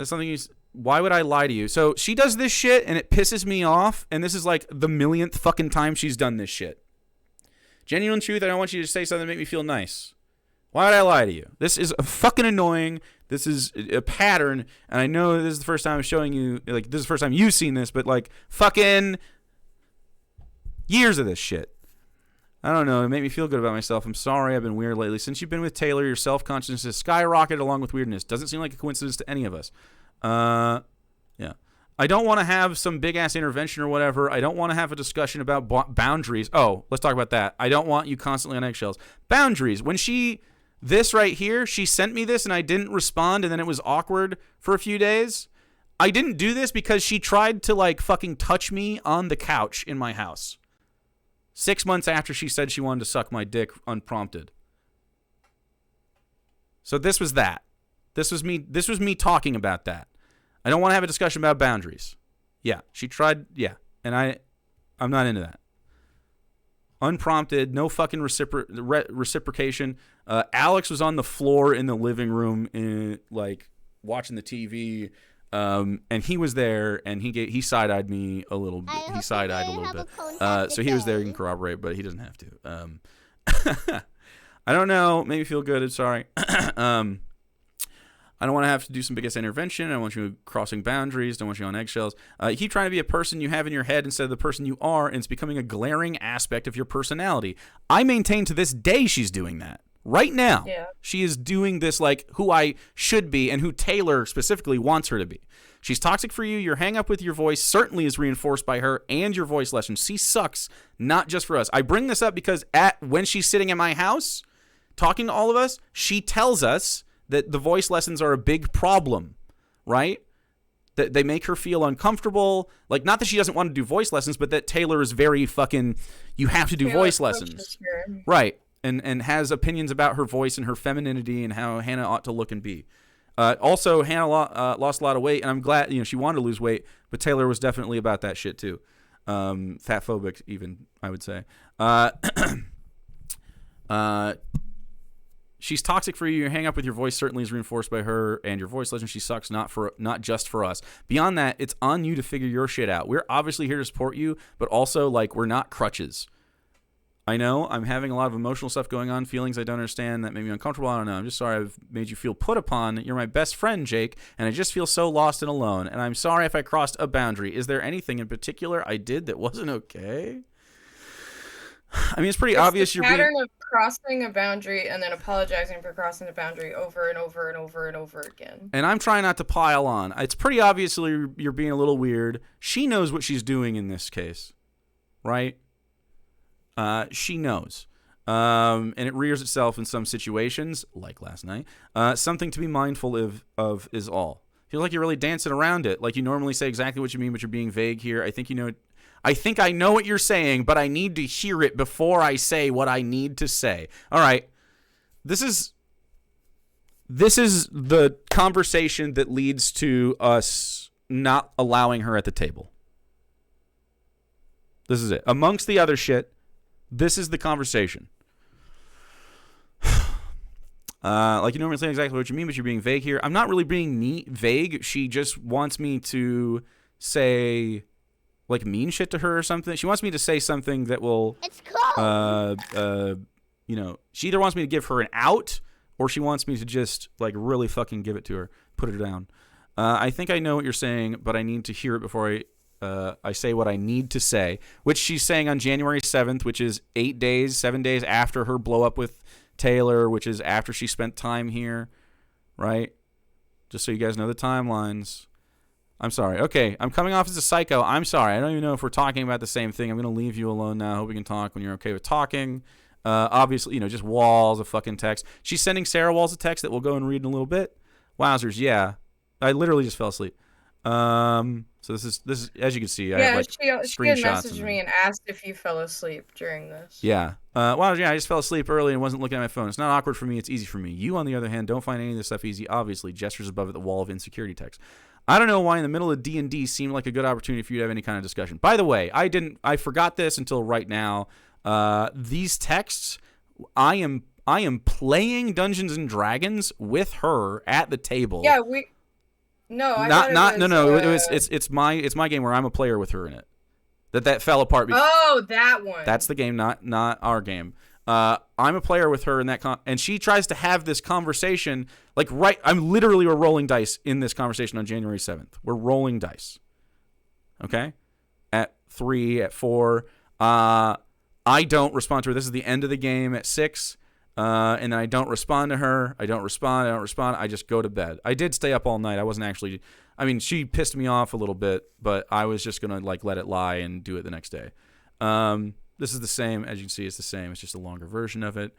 something why would I lie to you? So she does this shit and it pisses me off. And this is like the millionth fucking time she's done this shit. Genuine truth. I don't want you to say something to make me feel nice. Why would I lie to you? This is fucking annoying. This is a pattern. And I know this is the first time I'm showing you, like, this is the first time you've seen this, but like fucking years of this shit. I don't know. It made me feel good about myself. I'm sorry I've been weird lately. Since you've been with Taylor, your self-consciousness has skyrocketed along with weirdness. Doesn't seem like a coincidence to any of us. Yeah. I don't want to have some big-ass intervention or whatever. I don't want to have a discussion about boundaries. Oh, let's talk about that. I don't want you constantly on eggshells. Boundaries. When this right here, she sent me this and I didn't respond and then it was awkward for a few days. I didn't do this because she tried to, like, fucking touch me on the couch in my house. 6 months after she said she wanted to suck my dick unprompted. So this was that. This was me talking about that. I don't want to have a discussion about boundaries. Yeah, she tried. Yeah, and I'm not into that. Unprompted, no fucking reciprocation. Alex was on the floor in the living room, like watching the TV. And he was there, and he side-eyed me a little bit. He side-eyed a little bit. So he was there. You can corroborate, but he doesn't have to. I don't know. Made me feel good. I'm sorry. I don't want to have to do some big-ass intervention. I don't want you crossing boundaries. Don't want you on eggshells. You keep trying to be a person you have in your head instead of the person you are, and it's becoming a glaring aspect of your personality. I maintain to this day she's doing that. Right now, yeah. She is doing this like who I should be and who Taylor specifically wants her to be. She's toxic for you. Your hang up with your voice certainly is reinforced by her and your voice lessons. She sucks, not just for us. I bring this up because when she's sitting at my house talking to all of us, she tells us that the voice lessons are a big problem, right? That they make her feel uncomfortable. Like, not that she doesn't want to do voice lessons, but that Taylor is very fucking, you have to do voice lessons. Right. And has opinions about her voice and her femininity and how Hannah ought to look and be. Also, Hannah lost a lot of weight, and I'm glad, she wanted to lose weight, but Taylor was definitely about that shit too. Fat phobic, even, I would say. She's toxic for you. Your hang up with your voice certainly is reinforced by her and your voice lesson. She sucks, not just for us. Beyond that, it's on you to figure your shit out. We're obviously here to support you, but also, like, we're not crutches. I know I'm having a lot of emotional stuff going on, feelings I don't understand that made me uncomfortable. I don't know. I'm just sorry I've made you feel put upon. You're my best friend, Jake, and I just feel so lost and alone. And I'm sorry if I crossed a boundary. Is there anything in particular I did that wasn't okay? I mean, it's pretty obvious you're being... pattern of crossing a boundary and then apologizing for crossing the boundary over and over and over and over again. And I'm trying not to pile on. It's pretty obviously you're being a little weird. She knows what she's doing in this case, right? She knows. And it rears itself in some situations, like last night. Something to be mindful of is all. Feels like you're really dancing around it. Like you normally say exactly what you mean, but you're being vague here. I think I know what you're saying, but I need to hear it before I say what I need to say. All right. This is This is the conversation that leads to us not allowing her at the table. This is it. Amongst the other shit, this is the conversation. Like, you don't really say exactly what you mean, but you're being vague here. I'm not really being vague. She just wants me to say, like, mean shit to her or something. She wants me to say something that will... It's cold! You know, she either wants me to give her an out, or she wants me to just, like, really fucking give it to her. Put her down. I think I know what you're saying, but I need to hear it before I say what I need to say. Which she's saying on January 7th, which is 7 days after her blow up with Taylor, which is after she spent time here, right? Just so you guys know the timelines. I'm sorry. Okay, I'm coming off as a psycho. I'm sorry. I don't even know if we're talking about the same thing. I'm going to leave you alone now. I hope we can talk when you're okay with talking. Obviously, you know, just walls of fucking text. She's sending Sarah walls of text that we'll go and read in a little bit. Wowzers, yeah. I literally just fell asleep. So this is as you can see, I have like she had screenshots. Messaged me and asked if you fell asleep during this. Yeah. Well, yeah, I just fell asleep early and wasn't looking at my phone. It's not awkward for me. It's easy for me. You, on the other hand, don't find any of this stuff easy. Obviously, gestures above it, the wall of insecurity text. I don't know why in the middle of D&D seemed like a good opportunity for you to have any kind of discussion. By the way, I forgot this until right now. These texts, I am playing Dungeons and Dragons with her at the table. Yeah, It's my game where I'm a player with her in it. That fell apart. That one. That's the game, not our game. I'm a player with her in that and she tries to have this conversation I'm literally we're rolling dice in this conversation on January 7th. We're rolling dice. Okay? At 3, at 4. I don't respond to her. This is the end of the game at 6. And then I don't respond to her. I don't respond. I just go to bed. I did stay up all night. I wasn't actually... I mean, she pissed me off a little bit, but I was just going to let it lie and do it the next day. This is the same. As you can see, it's the same. It's just a longer version of it.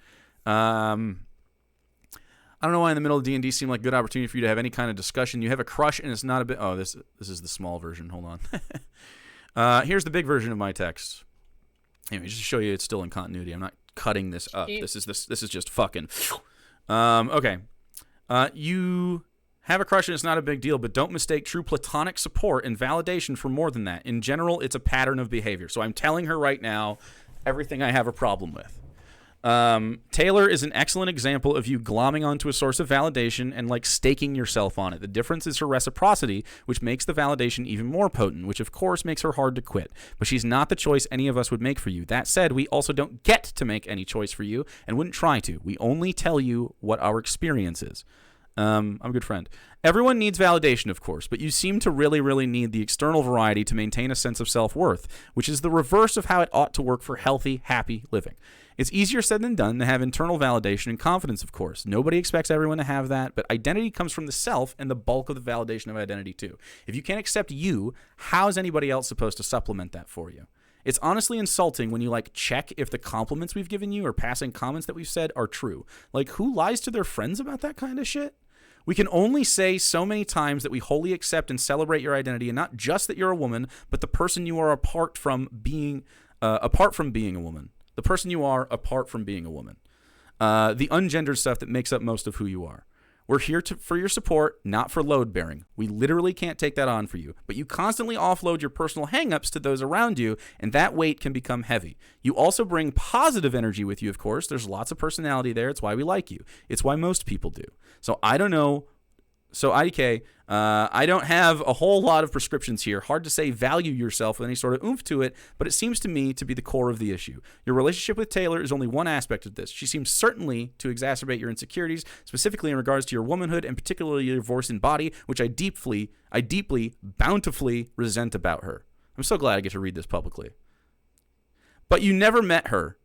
I don't know why in the middle of D&D seemed like a good opportunity for you to have any kind of discussion. You have a crush and it's not a bit... Oh, this is the small version. Hold on. Here's the big version of my text. Anyway, just to show you it's still in continuity. I'm not cutting this up. This is just fucking... Okay. You have a crush and it's not a big deal, but don't mistake true platonic support and validation for more than that. In general, it's a pattern of behavior. So I'm telling her right now everything I have a problem with. Taylor is an excellent example of you glomming onto a source of validation and staking yourself on it. The difference is her reciprocity, which makes the validation even more potent, which of course makes her hard to quit. But she's not the choice any of us would make for you. That said, we also don't get to make any choice for you and wouldn't try to. We only tell you what our experience is. I'm a good friend. Everyone needs validation, of course, but you seem to really, really need the external variety to maintain a sense of self-worth, which is the reverse of how it ought to work for healthy, happy living. It's easier said than done to have internal validation and confidence, of course. Nobody expects everyone to have that, but identity comes from the self and the bulk of the validation of identity, too. If you can't accept you, how is anybody else supposed to supplement that for you? It's honestly insulting when you, check if the compliments we've given you or passing comments that we've said are true. Who lies to their friends about that kind of shit? We can only say so many times that we wholly accept and celebrate your identity, and not just that you're a woman, but the person you are apart from being a woman. The person you are apart from being a woman. The ungendered stuff that makes up most of who you are. We're here for your support, not for load bearing. We literally can't take that on for you, but you constantly offload your personal hangups to those around you, and that weight can become heavy. You also bring positive energy with you, of course. There's lots of personality there. It's why we like you. It's why most people do. So I don't know. So IDK, I don't have a whole lot of prescriptions here. Hard to say value yourself with any sort of oomph to it, but it seems to me to be the core of the issue. Your relationship with Taylor is only one aspect of this. She seems certainly to exacerbate your insecurities, specifically in regards to your womanhood and particularly your voice and body, which I deeply, bountifully resent about her. I'm so glad I get to read this publicly. But you never met her.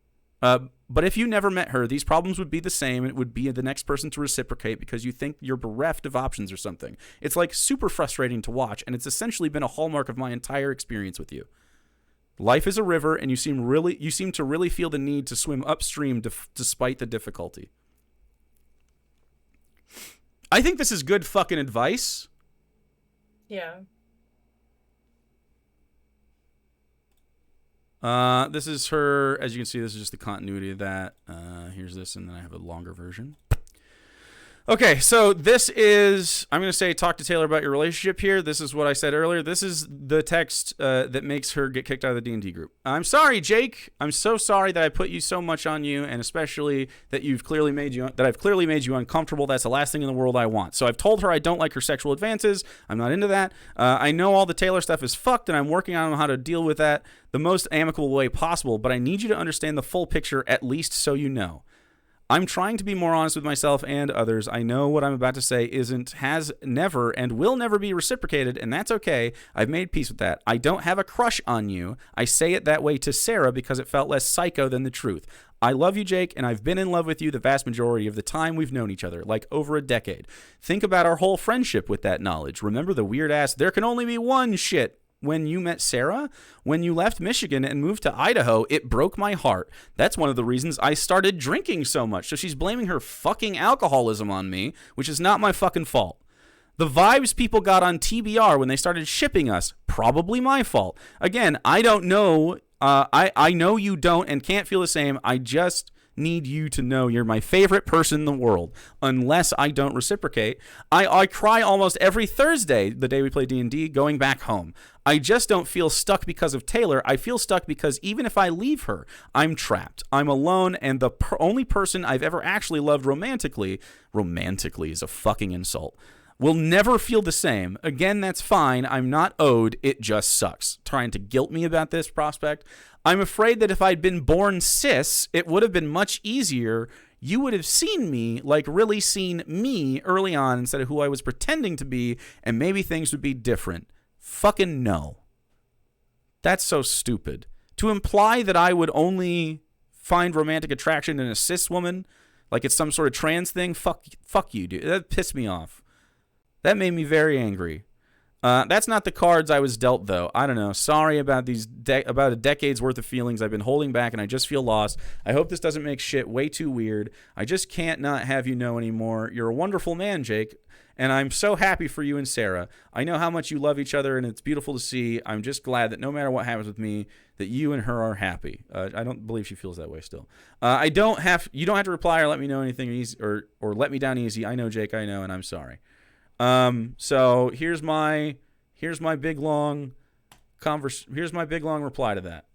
But if you never met her, these problems would be the same, and it would be the next person to reciprocate because you think you're bereft of options or something. It's super frustrating to watch, and it's essentially been a hallmark of my entire experience with you. Life is a river, and you seem to really feel the need to swim upstream despite the difficulty. I think this is good fucking advice. Yeah. This is her, as you can see, this is just the continuity of that. Here's this, and then I have a longer version. Okay, so this is, I'm going to say, talk to Taylor about your relationship here. This is what I said earlier. This is the text that makes her get kicked out of the D&D group. I'm sorry, Jake. I'm so sorry that I put you so much on you, and especially that I've clearly made you uncomfortable. That's the last thing in the world I want. So I've told her I don't like her sexual advances. I'm not into that. I know all the Taylor stuff is fucked, and I'm working on how to deal with that the most amicable way possible, but I need you to understand the full picture, at least so you know. I'm trying to be more honest with myself and others. I know what I'm about to say has never and will never be reciprocated, and that's okay. I've made peace with that. I don't have a crush on you. I say it that way to Sarah because it felt less psycho than the truth. I love you, Jake, and I've been in love with you the vast majority of the time we've known each other, like over a decade. Think about our whole friendship with that knowledge. Remember the weird-ass, there can only be one shit when you met Sarah? When you left Michigan and moved to Idaho, it broke my heart. That's one of the reasons I started drinking so much. So she's blaming her fucking alcoholism on me, which is not my fucking fault. The vibes people got on TBR when they started shipping us, probably my fault. Again, I don't know. I know you don't and can't feel the same. I just need you to know you're my favorite person in the world. Unless I don't reciprocate, I cry almost every Thursday, the day we play D&D, going back home. I just don't feel stuck because of Taylor. I feel stuck because even if I leave her, I'm trapped. I'm alone, and the only person I've ever actually loved romantically is a fucking insult, will never feel the same. Again, that's fine. I'm not owed. It just sucks. Trying to guilt me about this prospect. I'm afraid that if I'd been born cis, it would have been much easier. You would have seen me, like really seen me early on instead of who I was pretending to be, and maybe things would be different. Fucking no. That's so stupid. To imply that I would only find romantic attraction in a cis woman, like it's some sort of trans thing, fuck you, dude. That pissed me off. That made me very angry. That's not the cards I was dealt, though. I don't know. Sorry about about a decade's worth of feelings I've been holding back, and I just feel lost. I hope this doesn't make shit way too weird. I just can't not have you know anymore. You're a wonderful man, Jake, and I'm so happy for you and Sarah. I know how much you love each other, and it's beautiful to see. I'm just glad that no matter what happens with me, that you and her are happy. I don't believe she feels that way still. You don't have to reply or let me know anything easy, or let me down easy. I know, Jake, I know, and I'm sorry. So here's my big long reply to that.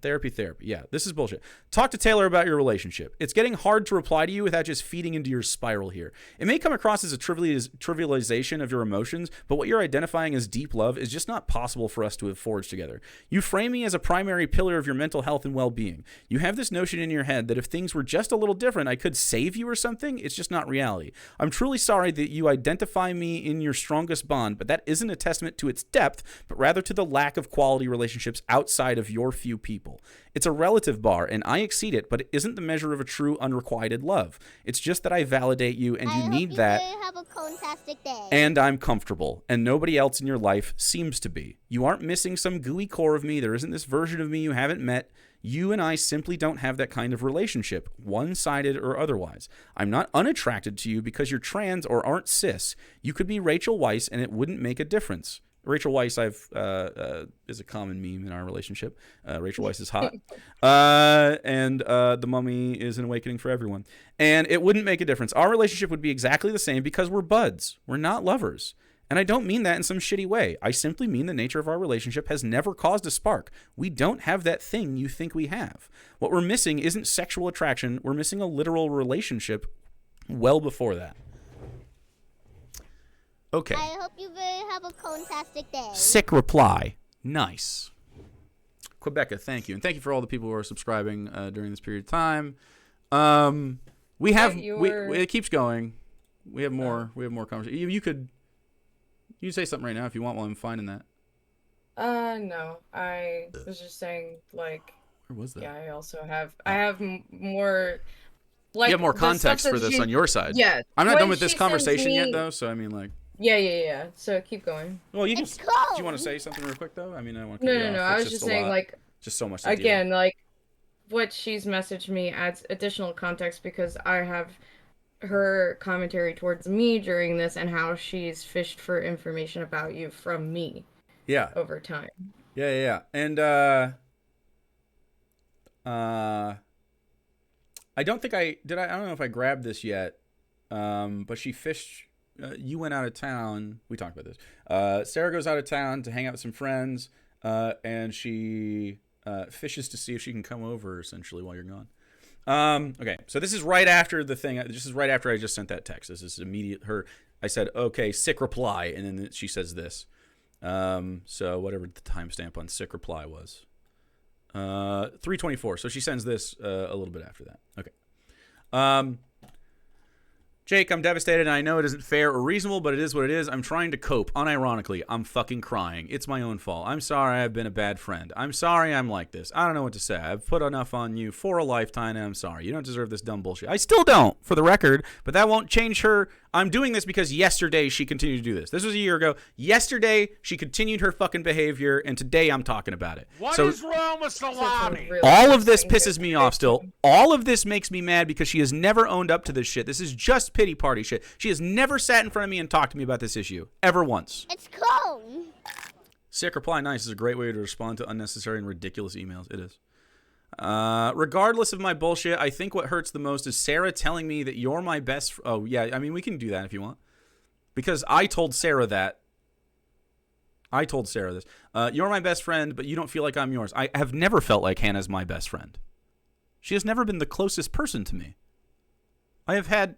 Therapy. Yeah, this is bullshit. Talk to Taylor about your relationship. It's getting hard to reply to you without just feeding into your spiral here. It may come across as a trivialization of your emotions, but what you're identifying as deep love is just not possible for us to have forged together. You frame me as a primary pillar of your mental health and well-being. You have this notion in your head that if things were just a little different, I could save you or something. It's just not reality. I'm truly sorry that you identify me in your strongest bond, but that isn't a testament to its depth, but rather to the lack of quality relationships outside of your few people. It's a relative bar, and I exceed it, but it isn't the measure of a true unrequited love. It's just that I validate you, and you need that. Have a fantastic day. And I'm comfortable, and nobody else in your life seems to be. You aren't missing some gooey core of me. There isn't this version of me you haven't met. You and I simply don't have that kind of relationship, one-sided or otherwise. I'm not unattracted to you because you're trans or aren't cis. You could be Rachel Weisz, and it wouldn't make a difference. Rachel Weisz is a common meme in our relationship. Rachel Weisz is hot. And The Mummy is an awakening for everyone. And it wouldn't make a difference. Our relationship would be exactly the same because we're buds. We're not lovers. And I don't mean that in some shitty way. I simply mean the nature of our relationship has never caused a spark. We don't have that thing you think we have. What we're missing isn't sexual attraction. We're missing a literal relationship well before that. Okay. I hope you have a fantastic day. Sick reply. Nice. Quebeca, thank you. And thank you for all the people who are subscribing during this period of time. It keeps going. We have more conversation. You could say something right now if you want while I'm finding that. No. I was just saying, like, where was that? Yeah, I have more, like, you have more context for this on your side. Yeah. I'm not done with this conversation yet, though, so I mean, like. Yeah. So keep going. Well, you can. Do you want to say something real quick though? I mean, I want to. No. I was just saying, like, just so much. Again, like, what she's messaged me adds additional context because I have her commentary towards me during this and how she's fished for information about you from me. Yeah. Over time. Yeah. And I don't think I don't know if I grabbed this yet. But she fished. You went out of town. We talked about this. Sarah goes out of town to hang out with some friends, and she fishes to see if she can come over, essentially, while you're gone. Okay, so this is right after the thing. This is right after I just sent that text. This is immediate. I said, okay, sick reply, and then she says this. So whatever the timestamp on sick reply was. 3:24. So she sends this a little bit after that. Okay. Jake, I'm devastated, and I know it isn't fair or reasonable, but it is what it is. I'm trying to cope. Unironically, I'm fucking crying. It's my own fault. I'm sorry I've been a bad friend. I'm sorry I'm like this. I don't know what to say. I've put enough on you for a lifetime, and I'm sorry. You don't deserve this dumb bullshit. I still don't, for the record, but that won't change her. I'm doing this because yesterday she continued to do this. This was a year ago. Yesterday, she continued her fucking behavior, and today I'm talking about it. What is wrong with salami? All of this pisses me off still. All of this makes me mad because she has never owned up to this shit. This is just pity party shit. She has never sat in front of me and talked to me about this issue. Ever once. It's cold. Sick reply nice is a great way to respond to unnecessary and ridiculous emails. It is. Regardless of my bullshit, I think what hurts the most is Sarah telling me that you're my best. Oh, yeah. I mean, we can do that if you want. Because I told Sarah that. I told Sarah this. You're my best friend, but you don't feel like I'm yours. I have never felt like Hannah's my best friend. She has never been the closest person to me. I have had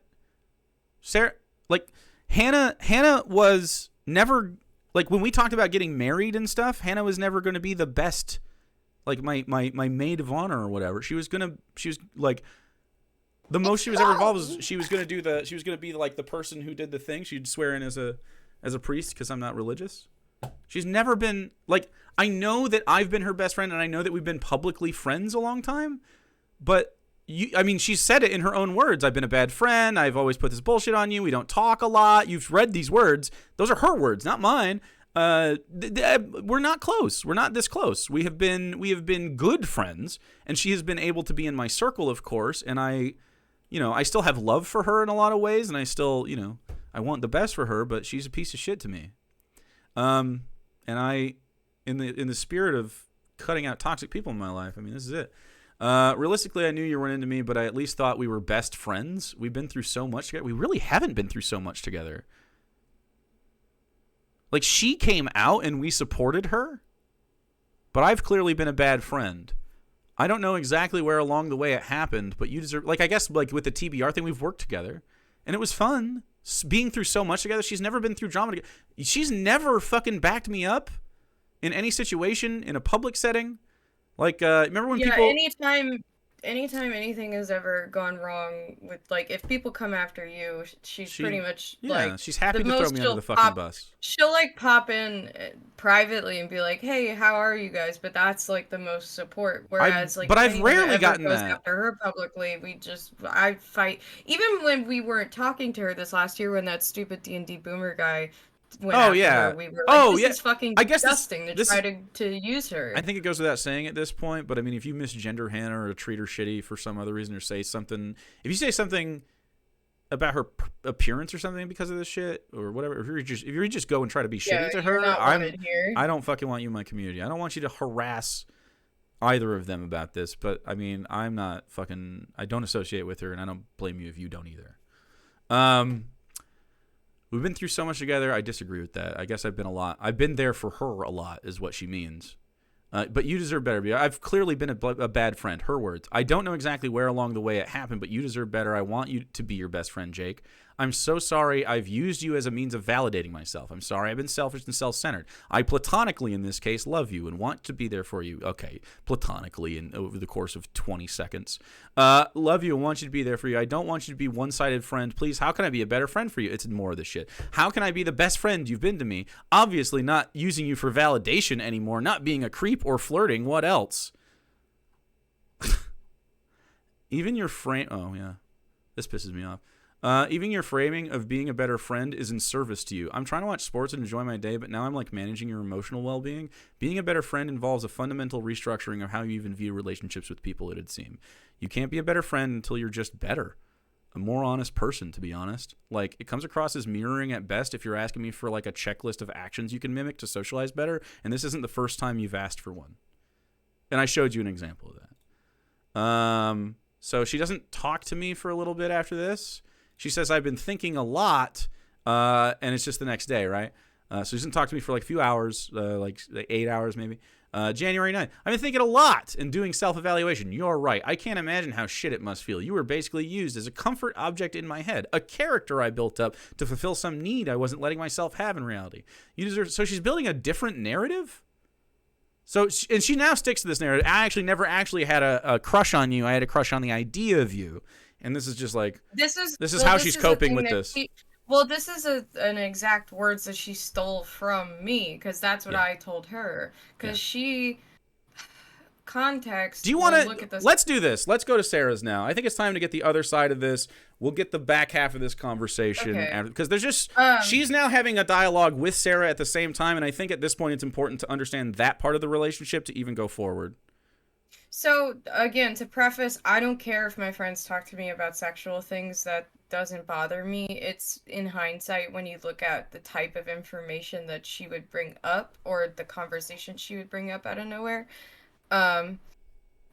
Sarah, like, Hannah was never, like, when we talked about getting married and stuff, Hannah was never going to be the best, like, my maid of honor or whatever. She was like, the most she was ever involved was she was going to be like the person who did the thing. She'd swear in as a priest because I'm not religious. She's never been, like, I know that I've been her best friend and I know that we've been publicly friends a long time, but I mean, she said it in her own words. I've been a bad friend. I've always put this bullshit on you. We don't talk a lot. You've read these words. Those are her words, not mine. We're not close. We're not this close. We have been good friends, and she has been able to be in my circle, of course. And I still have love for her in a lot of ways, and I still, I want the best for her. But she's a piece of shit to me. And I, in the spirit of cutting out toxic people in my life, I mean, this is it. Realistically, I knew you weren't into me, but I at least thought we were best friends. We've been through so much together. We really haven't been through so much together. Like, she came out and we supported her, but I've clearly been a bad friend. I don't know exactly where along the way it happened, but you deserve, like, I guess, like, with the TBR thing, we've worked together, and it was fun being through so much together. She's never been through drama together. She's never fucking backed me up in any situation, in a public setting. Like, remember when people... anytime anything has ever gone wrong with, like, if people come after you, she's pretty much, like... she's happy to throw me under the fucking bus. She'll, like, pop in privately and be like, hey, how are you guys? But that's, like, the most support. Whereas, but I've rarely gotten goes that. After her publicly, I fight. Even when we weren't talking to her this last year, when that stupid D&D boomer guy... We were like, this is fucking disgusting to try to use her. I think it goes without saying at this point, but I mean, if you misgender Hannah or treat her shitty for some other reason, or say something, if you say something about her appearance or something because of this shit or whatever, if you just go and try to be shitty to her, I don't fucking want you in my community. I don't want you to harass either of them about this, but I mean, I don't associate with her, and I don't blame you if you don't either. We've been through so much together. I disagree with that. I guess I've been there for her a lot is what she means. But you deserve better. I've clearly been a bad friend. Her words. I don't know exactly where along the way it happened, but you deserve better. I want you to be your best friend, Jake. I'm so sorry I've used you as a means of validating myself. I'm sorry I've been selfish and self-centered. I platonically, in this case, love you and want to be there for you. Okay, platonically over the course of 20 seconds. Love you and want you to be there for you. I don't want you to be one-sided friend. Please, how can I be a better friend for you? It's more of this shit. How can I be the best friend you've been to me? Obviously not using you for validation anymore, not being a creep or flirting. What else? Even your frame... Oh, yeah. This pisses me off. Even your framing of being a better friend is in service to you. I'm trying to watch sports and enjoy my day, but now I'm like managing your emotional well-being. Being a better friend involves a fundamental restructuring of how you even view relationships with people, it'd seem. You can't be a better friend until you're just better. A more honest person, to be honest. Like, it comes across as mirroring at best if you're asking me for like a checklist of actions you can mimic to socialize better, and this isn't the first time you've asked for one. And I showed you an example of that. So she doesn't talk to me for a little bit after this. She says, I've been thinking a lot, and it's just the next day, right? So she doesn't talk to me for like a few hours, like 8 hours maybe. January 9th. I've been thinking a lot and doing self-evaluation. You're right. I can't imagine how shit it must feel. You were basically used as a comfort object in my head, a character I built up to fulfill some need I wasn't letting myself have in reality. So she's building a different narrative? And she now sticks to this narrative. I actually never actually had a crush on you. I had a crush on the idea of you. And this is just like, this is how she's coping with this. This is an exact words that she stole from me, because that's what I told her. Because she, context. Do you want to, let's do this. Let's go to Sarah's now. I think it's time to get the other side of this. We'll get the back half of this conversation. Because there's just, she's now having a dialogue with Sarah at the same time. And I think at this point it's important to understand that part of the relationship to even go forward. So, again, to preface, I don't care if my friends talk to me about sexual things. That doesn't bother me. It's in hindsight when you look at the type of information that she would bring up or the conversation she would bring up out of nowhere.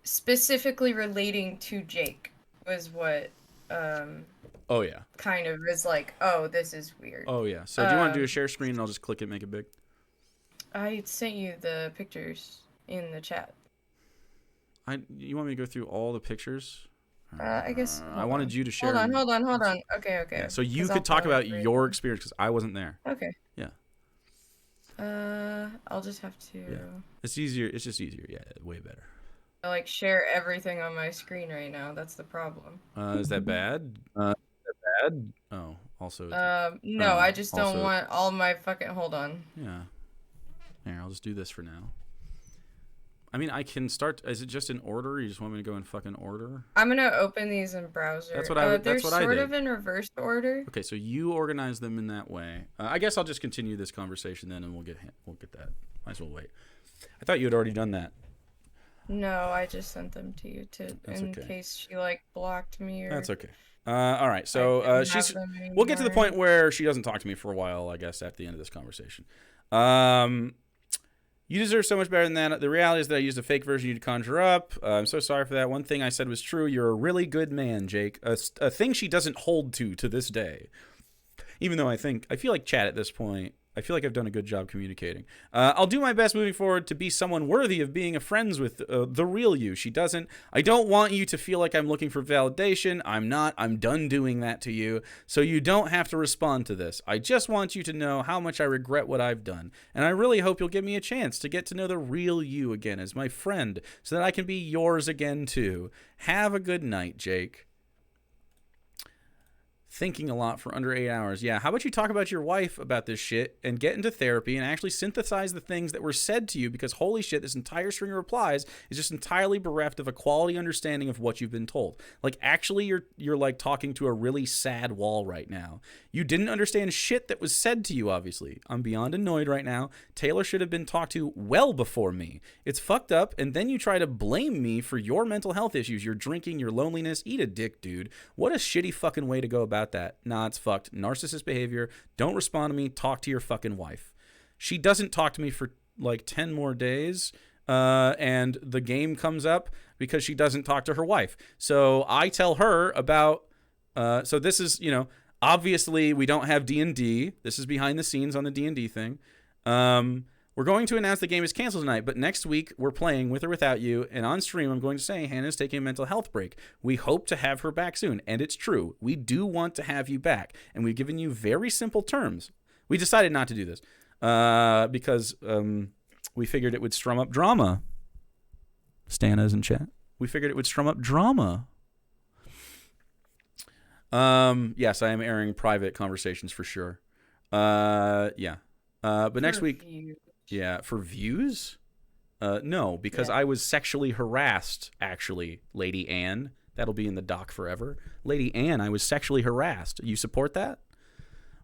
Specifically relating to Jake was what kind of is like, oh, this is weird. Oh, yeah. So do you want to do a share screen and I'll just click it, make it big? I sent you the pictures in the chat. You want me to go through all the pictures? I guess. I wanted you to share. Hold on. Okay. Yeah, so you could talk about your experience because I wasn't there. Okay. Yeah. I'll just have to. Yeah. It's easier. It's just easier. Yeah, way better. I like share everything on my screen right now. That's the problem. Is that bad? Oh, also. No, I just don't want all my fucking. Hold on. Yeah. Here, I'll just do this for now. I mean, I can start. Is it just in order? You just want me to go in fucking order? I'm gonna open these in browser. That's what I did. They're sort of in reverse order. Okay, so you organize them in that way. I guess I'll just continue this conversation then, and we'll get that. Might as well wait. I thought you had already done that. No, I just sent them to you in case she like blocked me. Or That's okay. All right, so we'll get to the point where she doesn't talk to me for a while. I guess at the end of this conversation. You deserve so much better than that. The reality is that I used a fake version you to conjure up. I'm so sorry for that. One thing I said was true. You're a really good man, Jake. A thing she doesn't hold to this day. Even though I feel like chat at this point. I feel like I've done a good job communicating. I'll do my best moving forward to be someone worthy of being friends with the real you. She doesn't. I don't want you to feel like I'm looking for validation. I'm not. I'm done doing that to you. So you don't have to respond to this. I just want you to know how much I regret what I've done. And I really hope you'll give me a chance to get to know the real you again as my friend so that I can be yours again too. Have a good night, Jake. Thinking a lot for under 8 hours. Yeah, how about you talk about your wife about this shit and get into therapy and actually synthesize the things that were said to you, because holy shit, this entire string of replies is just entirely bereft of a quality understanding of what you've been told. Like, actually, you're like talking to a really sad wall right now. You didn't understand shit that was said to you, obviously. I'm beyond annoyed right now. Taylor should have been talked to well before me. It's fucked up, and then you try to blame me for your mental health issues, your drinking, your loneliness. Eat a dick, dude. What a shitty fucking way to go about that. Nah, it's fucked. Narcissist behavior. Don't respond to me. Talk to your fucking wife. She doesn't talk to me for like 10 more days, and the game comes up because she doesn't talk to her wife. So I tell her about, so this is, obviously we don't have D&D. This is behind the scenes on the D&D thing. We're going to announce the game is canceled tonight, but next week we're playing with or without you, and on stream I'm going to say Hannah's taking a mental health break. We hope to have her back soon, and it's true. We do want to have you back, and we've given you very simple terms. We decided not to do this because we figured it would strum up drama. Stana's in chat. We figured it would strum up drama. Yes, I am airing private conversations for sure. Yeah. But next week... Yeah, for views? No, because I was sexually harassed, actually, Lady Anne. That'll be in the doc forever. Lady Anne, I was sexually harassed. You support that?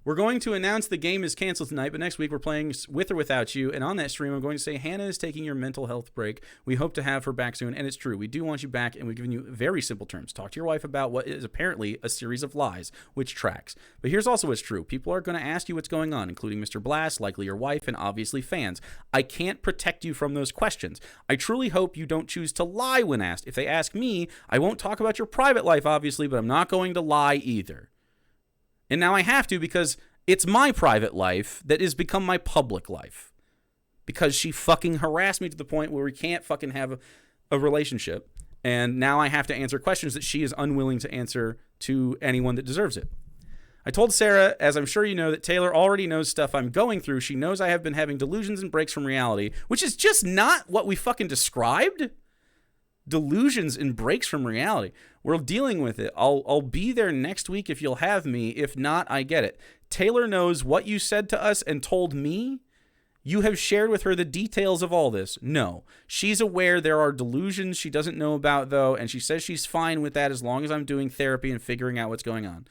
We're going to announce the game is canceled tonight, but next week we're playing with or without you. And on that stream, I'm going to say Hannah is taking your mental health break. We hope to have her back soon. And it's true. We do want you back, and we've given you very simple terms. Talk to your wife about what is apparently a series of lies, which tracks. But here's also what's true. People are going to ask you what's going on, including Mr. Blast, likely your wife, and obviously fans. I can't protect you from those questions. I truly hope you don't choose to lie when asked. If they ask me, I won't talk about your private life, obviously, but I'm not going to lie either. And now I have to because it's my private life that has become my public life. Because she fucking harassed me to the point where we can't fucking have a relationship. And now I have to answer questions that she is unwilling to answer to anyone that deserves it. I told Sarah, as I'm sure you know, that Taylor already knows stuff I'm going through. She knows I have been having delusions and breaks from reality, which is just not what we fucking described. Delusions and breaks from reality. We're dealing with it. I'll be there next week if you'll have me. If not, I get it. Taylor knows what you said to us and told me. You have shared with her the details of all this. No. She's aware there are delusions she doesn't know about, though, and she says she's fine with that as long as I'm doing therapy and figuring out what's going on.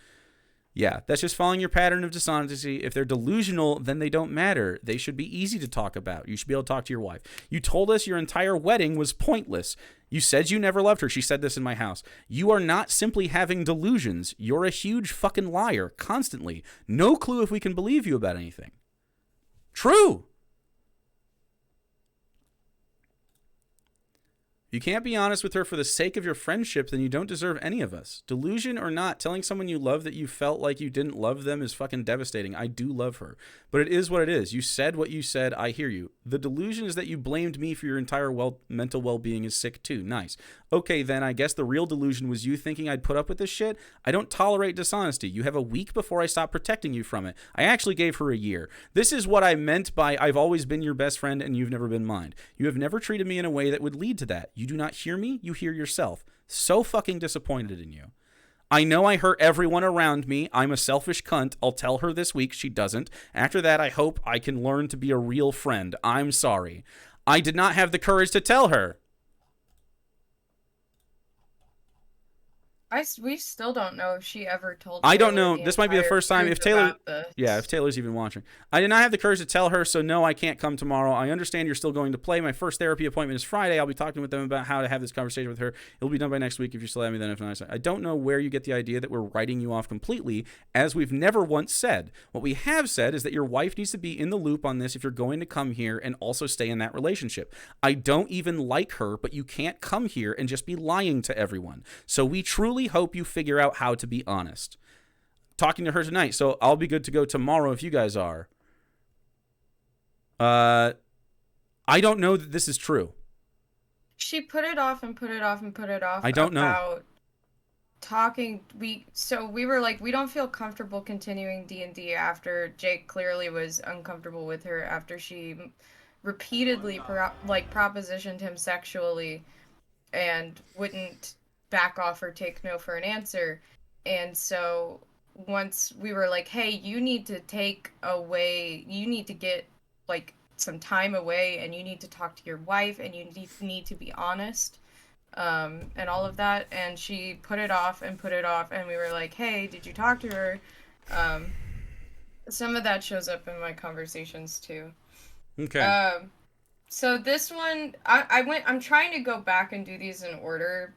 Yeah, that's just following your pattern of dishonesty. If they're delusional, then they don't matter. They should be easy to talk about. You should be able to talk to your wife. You told us your entire wedding was pointless. You said you never loved her. She said this in my house. You are not simply having delusions. You're a huge fucking liar, constantly. No clue if we can believe you about anything. True. You can't be honest with her for the sake of your friendship, then you don't deserve any of us. Delusion or not, telling someone you love that you felt like you didn't love them is fucking devastating. I do love her. But it is what it is. You said what you said. I hear you. The delusion is that you blamed me for your entire mental well-being is sick too. Nice. Okay, then I guess the real delusion was you thinking I'd put up with this shit? I don't tolerate dishonesty. You have a week before I stop protecting you from it. I actually gave her a year. This is what I meant by I've always been your best friend and you've never been mine. You have never treated me in a way that would lead to that. You do not hear me, you hear yourself. So fucking disappointed in you. I know I hurt everyone around me. I'm a selfish cunt. I'll tell her this week. She doesn't. After that, I hope I can learn to be a real friend. I'm sorry. I did not have the courage to tell her. We still don't know if she ever told. I don't know. This might be the first time if Taylor. Yeah, if Taylor's even watching. I did not have the courage to tell her, so no, I can't come tomorrow. I understand you're still going to play. My first therapy appointment is Friday. I'll be talking with them about how to have this conversation with her. It'll be done by next week if you still have me then. If not, I don't know where you get the idea that we're writing you off completely, as we've never once said. What we have said is that your wife needs to be in the loop on this if you're going to come here and also stay in that relationship. I don't even like her, but you can't come here and just be lying to everyone. So we truly hope you figure out how to be honest. Talking to her tonight, so I'll be good to go tomorrow if you guys are. I don't know that this is true. She put it off and put it off and put it off. I don't know. Talking, we were like, we don't feel comfortable continuing D&D after Jake clearly was uncomfortable with her after she repeatedly propositioned him sexually and wouldn't back off or take no for an answer. And so once we were like, hey, you need to get like some time away and you need to talk to your wife and you need to be honest, and all of that. And she put it off and put it off, and we were like, hey, did you talk to her? Some of that shows up in my conversations too. Okay. So this one, I'm trying to go back and do these in order.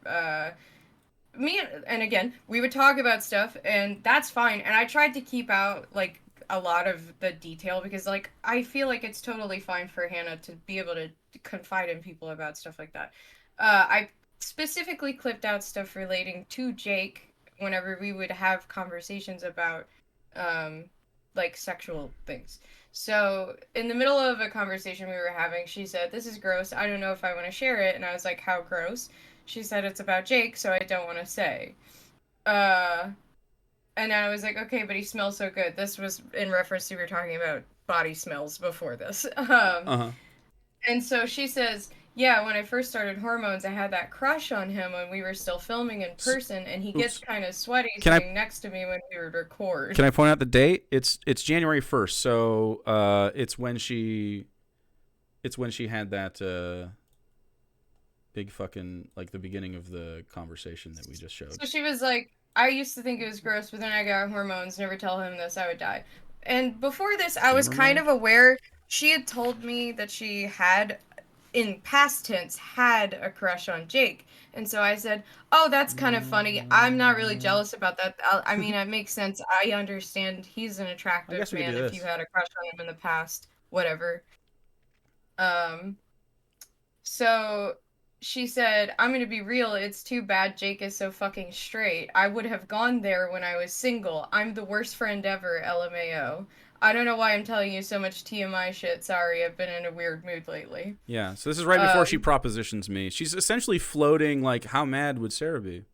And again, we would talk about stuff, and that's fine. And I tried to keep out, like, a lot of the detail, because, like, I feel like it's totally fine for Hannah to be able to confide in people about stuff like that. I specifically clipped out stuff relating to Jake whenever we would have conversations about, like, sexual things. So, in the middle of a conversation we were having, she said, this is gross, I don't know if I want to share it, and I was like, how gross? She said, it's about Jake, so I don't want to say. And I was like, okay, but he smells so good. This was in reference to, we were talking about body smells before this. And so she says, yeah, when I first started hormones, I had that crush on him when we were still filming in person, and he gets kind of sweaty sitting next to me when we would record. Can I point out the date? It's January 1st, so it's when she had that big fucking, like, the beginning of the conversation that we just showed. So she was like, I used to think it was gross, but then I got hormones, never tell him this, I would die. And before this, I was kind of aware. She had told me that she had, in past tense, had a crush on Jake. And so I said, oh, that's kind of funny. I'm not really jealous about that. I mean, it makes sense. I understand he's an attractive man if you had a crush on him in the past. Whatever. So she said, I'm gonna be real, it's too bad Jake is so fucking straight. I would have gone there when I was single. I'm the worst friend ever, LMAO. I don't know why I'm telling you so much TMI shit. Sorry, I've been in a weird mood lately. Yeah, so this is right before she propositions me. She's essentially floating, like, how mad would Sarah be?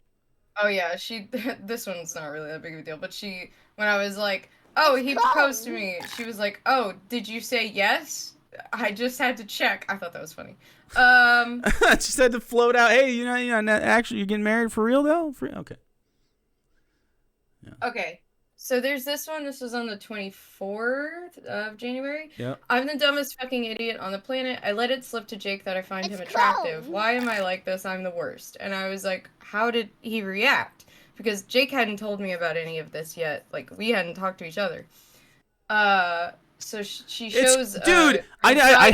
Oh yeah, this one's not really that big of a deal, but when I was like, oh, he proposed to me, she was like, oh, did you say yes? I just had to check. I thought that was funny. She said to float out. Hey, actually, you're getting married for real though. Okay. Yeah. Okay. So there's this one. This was on the 24th of January. Yeah. I'm the dumbest fucking idiot on the planet. I let it slip to Jake that I find him attractive. Why am I like this? I'm the worst. And I was like, how did he react? Because Jake hadn't told me about any of this yet. Like, we hadn't talked to each other. So she shows. Dude, I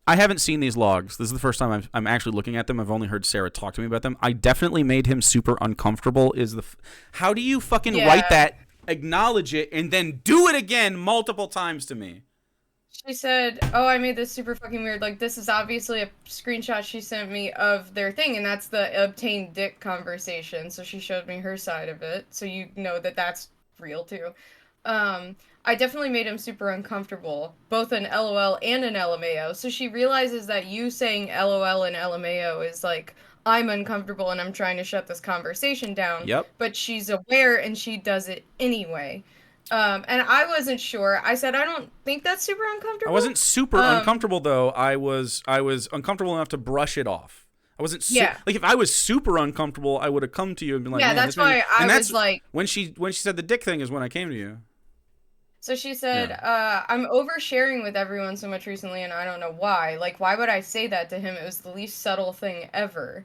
haven't seen these logs. This is the first time I'm actually looking at them. I've only heard Sarah talk to me about them. I definitely made him super uncomfortable. How do you fucking write that, acknowledge it, and then do it again multiple times to me? She said, oh, I made this super fucking weird. Like, this is obviously a screenshot she sent me of their thing, and that's the obtained dick conversation. So she showed me her side of it, so you know that that's real too. I definitely made him super uncomfortable, both an LOL and an LMAO. So she realizes that you saying LOL and LMAO is like, I'm uncomfortable and I'm trying to shut this conversation down. Yep. But she's aware and she does it anyway. And I wasn't sure. I said, I don't think that's super uncomfortable. I wasn't super uncomfortable though. I was uncomfortable enough to brush it off. I wasn't like, if I was super uncomfortable, I would have come to you and been like, yeah, that's why I was like, when she said the dick thing is when I came to you. So she said, I'm oversharing with everyone so much recently, and I don't know why. Like, why would I say that to him? It was the least subtle thing ever.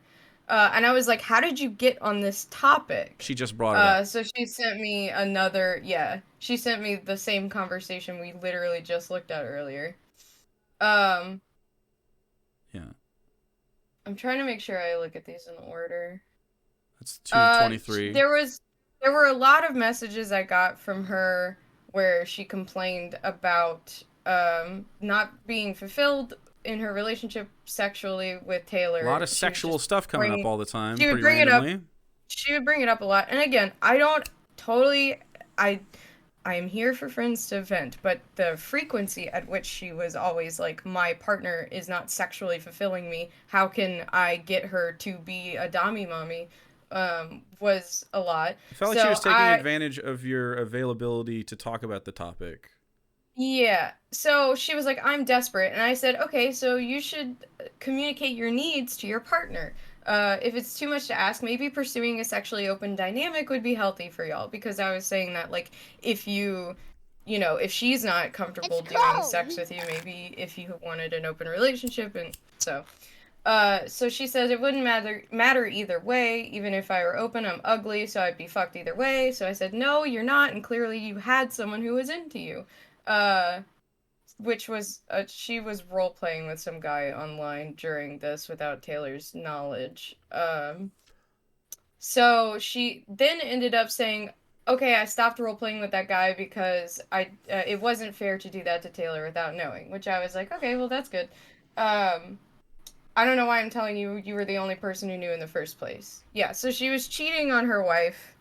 And I was like, how did you get on this topic? She just brought it up. So she sent me she sent me the same conversation we literally just looked at earlier. Yeah. I'm trying to make sure I look at these in order. That's 223. There were a lot of messages I got from her where she complained about not being fulfilled in her relationship sexually with Taylor. A lot of sexual stuff coming up all the time. She would bring it up. She would bring it up a lot. And again, I am here for friends to vent, but the frequency at which she was always like, my partner is not sexually fulfilling me. How can I get her to be a dommy mommy? Was a lot. I felt like she was taking advantage of your availability to talk about the topic. Yeah. So she was like, I'm desperate. And I said, okay, so you should communicate your needs to your partner. If it's too much to ask, maybe pursuing a sexually open dynamic would be healthy for y'all. Because I was saying that, like, if if she's not comfortable doing sex with you, maybe if you wanted an open relationship. And so she says it wouldn't matter either way. Even if I were open, I'm ugly, so I'd be fucked either way. So I said, no, you're not, and clearly you had someone who was into you. Which was, she was role-playing with some guy online during this without Taylor's knowledge. So she then ended up saying, okay, I stopped role-playing with that guy because it wasn't fair to do that to Taylor without knowing, which I was like, okay, well, that's good. I don't know why I'm telling you, you were the only person who knew in the first place. Yeah, so she was cheating on her wife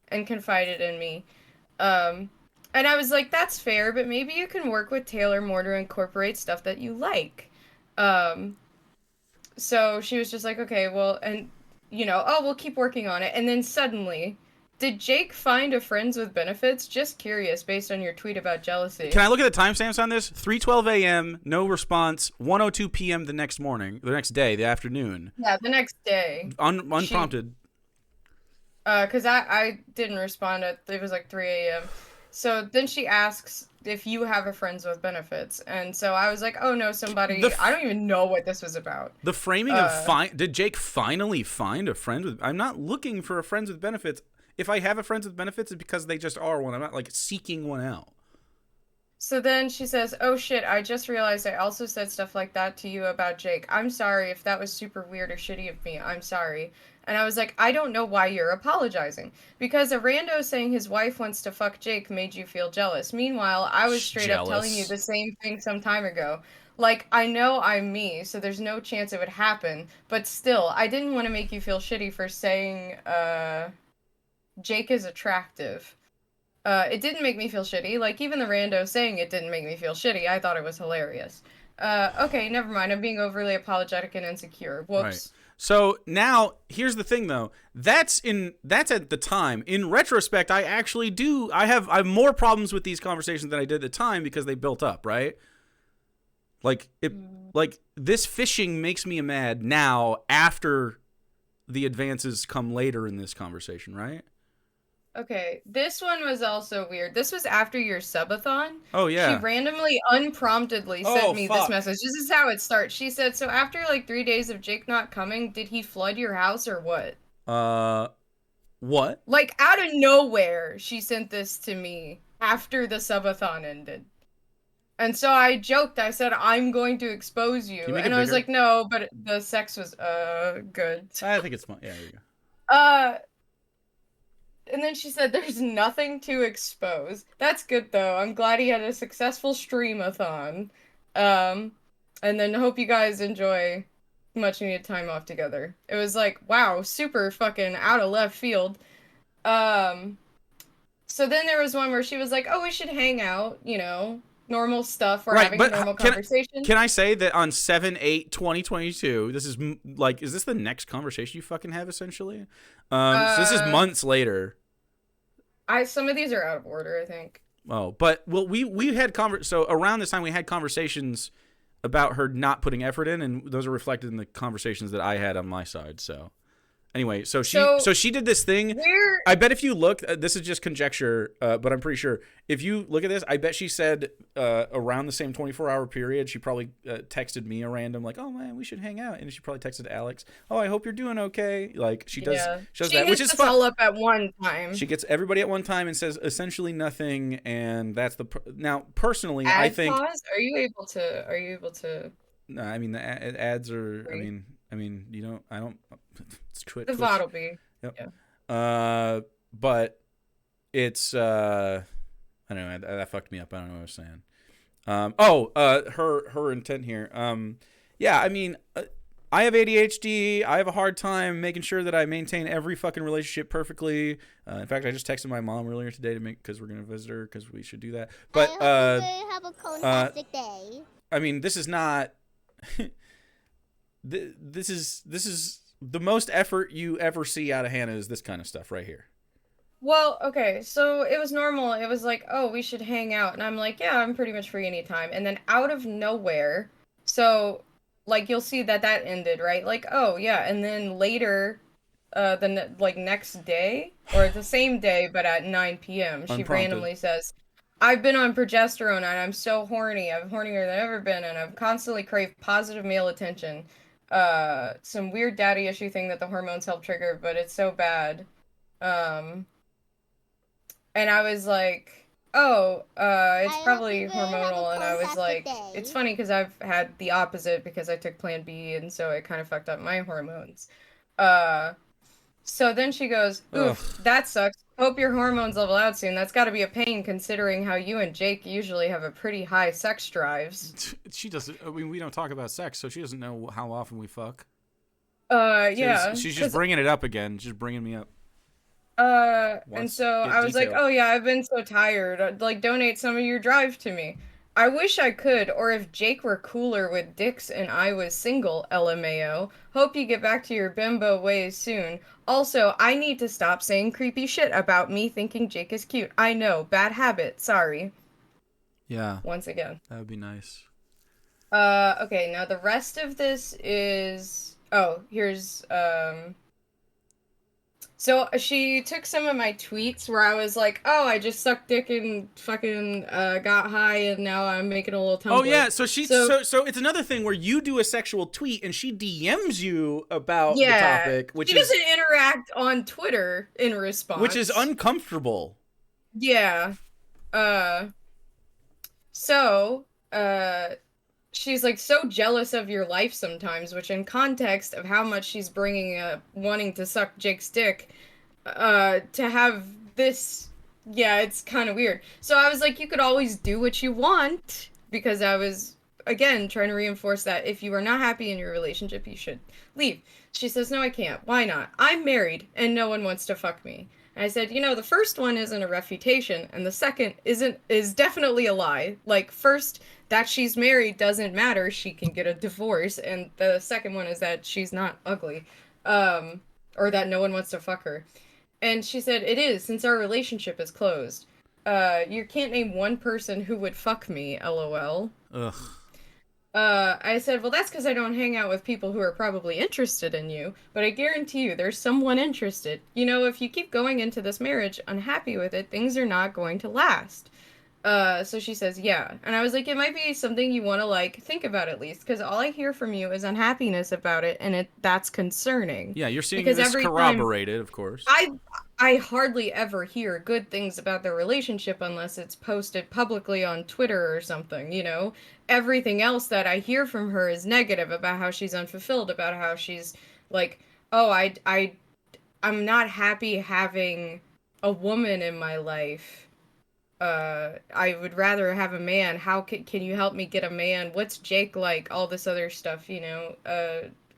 and confided in me. And I was like, that's fair, but maybe you can work with Taylor more to incorporate stuff that you like. So she was just like, okay, well, and, we'll keep working on it. And then suddenly, did Jake find a friends with benefits? Just curious, based on your tweet about jealousy. Can I look at the timestamps on this? 3:12 a.m., no response. 1:02 p.m. the next day, the afternoon. Yeah, the next day. Unprompted. Because I didn't respond it was like 3 a.m. So then she asks if you have a friends with benefits. And so I was like, oh no, somebody, I don't even know what this was about. The framing of did Jake finally find a friend with, I'm not looking for a friends with benefits. If I have a friends with benefits, it's because they just are one. I'm not like seeking one out. So then she says, oh shit, I just realized I also said stuff like that to you about Jake. I'm sorry if that was super weird or shitty of me. I'm sorry. And I was like, I don't know why you're apologizing. Because a rando saying his wife wants to fuck Jake made you feel jealous. Meanwhile, I was straight up telling you the same thing some time ago. Like, I know I'm me, so there's no chance it would happen, but still, I didn't want to make you feel shitty for saying, Jake is attractive. It didn't make me feel shitty. Like, even the rando saying it didn't make me feel shitty. I thought it was hilarious. Okay, never mind. I'm being overly apologetic and insecure. Whoops. Right. So now, here's the thing, though. That's at the time. In retrospect, I actually do. I have more problems with these conversations than I did at the time because they built up, right? Like this fishing makes me mad now after the advances come later in this conversation, right? Okay, this one was also weird. This was after your subathon. Oh, yeah. She randomly, unpromptedly sent me this message. This is how it starts. She said, so after like 3 days of Jake not coming, did he flood your house or what? What? Like, out of nowhere, she sent this to me after the subathon ended. And so I joked. I said, I'm going to expose you. And I was like, no, but the sex was, good. I think it's fine. Yeah, there you go. And then she said, there's nothing to expose. That's good, though. I'm glad he had a successful stream-a-thon. And then hope you guys enjoy much needed time off together. It was like, wow, super fucking out of left field. So then there was one where she was like, oh, we should hang out, you know, normal stuff. We're having a normal conversation. Can I say that on 7/8/2022, this is like, is this the next conversation you fucking have, essentially? So this is months later. Some of these are out of order, I think. Oh, but well, we had so around this time we had conversations about her not putting effort in, and those are reflected in the conversations that I had on my side. So anyway, so she did this thing. I bet if you look, this is just conjecture, but I'm pretty sure if you look at this, I bet she said around the same 24-hour period, she probably texted me a random like, "Oh man, we should hang out," and she probably texted Alex, "Oh, I hope you're doing okay." Like she does, she does that, which is fun. All up at one time. She gets everybody at one time and says essentially nothing, and that's now personally, I think. Pause? Are you able to? No, I mean the ads are. Free. I mean, you don't. I don't. It's Twitch. The VOD will be. Yep. Yeah. But it's. I don't know. That fucked me up. I don't know what I was saying. Her intent here. Yeah. I mean, I have ADHD. I have a hard time making sure that I maintain every fucking relationship perfectly. In fact, I just texted my mom earlier today because we're gonna visit her because we should do that. But I hope you have a fantastic day. I mean, this is not. This is the most effort you ever see out of Hannah is this kind of stuff right here. Well, okay, so it was normal. It was like, oh, we should hang out. And I'm like, yeah, I'm pretty much free anytime. And then out of nowhere, so, like, you'll see that ended, right? Like, oh, yeah. And then later, next day, or the same day, but at 9 p.m., she randomly says, I've been on progesterone, and I'm so horny. I'm hornier than I've ever been, and I've constantly craved positive male attention. Some weird daddy issue thing that the hormones help trigger, but it's so bad. And I was like, oh, it's probably hormonal, and I was like, it's funny because I've had the opposite because I took Plan B, and so it kind of fucked up my hormones. So then she goes, oof, that sucks. Hope your hormones level out soon. That's got to be a pain considering how you and Jake usually have a pretty high sex drives. She doesn't, I mean, we don't talk about sex, so she doesn't know how often we fuck. Yeah. She's just bringing it up again. She's bringing me up. And so I was like, oh yeah, I've been so tired. Like, donate some of your drive to me. I wish I could, or if Jake were cooler with dicks and I was single, LMAO. Hope you get back to your bimbo ways soon. Also, I need to stop saying creepy shit about me thinking Jake is cute. I know, bad habit, sorry. Yeah. Once again. That would be nice. Okay, now the rest of this is... Oh, here's, So she took some of my tweets where I was like, oh, I just sucked dick and fucking got high and now I'm making a little Tumblr. Oh, yeah. So so it's another thing where you do a sexual tweet and she DMs you about the topic. Which she doesn't interact on Twitter in response. Which is uncomfortable. Yeah. She's like so jealous of your life sometimes, which in context of how much she's bringing up wanting to suck Jake's dick, to have this, yeah, it's kind of weird. So I was like, you could always do what you want, because I was again, trying to reinforce that if you are not happy in your relationship, you should leave. She says, no, I can't. Why not? I'm married and no one wants to fuck me. And I said, the first one isn't a refutation, and the second is definitely a lie. Like, first, that she's married doesn't matter. She can get a divorce. And the second one is that she's not ugly, or that no one wants to fuck her. And she said, it is, since our relationship is closed. You can't name one person who would fuck me, LOL. Ugh. I said, well, that's because I don't hang out with people who are probably interested in you, but I guarantee you there's someone interested. If you keep going into this marriage unhappy with it, things are not going to last. So she says, yeah. And I was like, it might be something you want to, think about at least, because all I hear from you is unhappiness about it, and that's concerning. Yeah, you're seeing this corroborated, of course. I hardly ever hear good things about their relationship unless it's posted publicly on Twitter or something, Everything else that I hear from her is negative about how she's unfulfilled, about how she's like, oh, I'm not happy having a woman in my life. I would rather have a man. How can you help me get a man? What's Jake like? All this other stuff,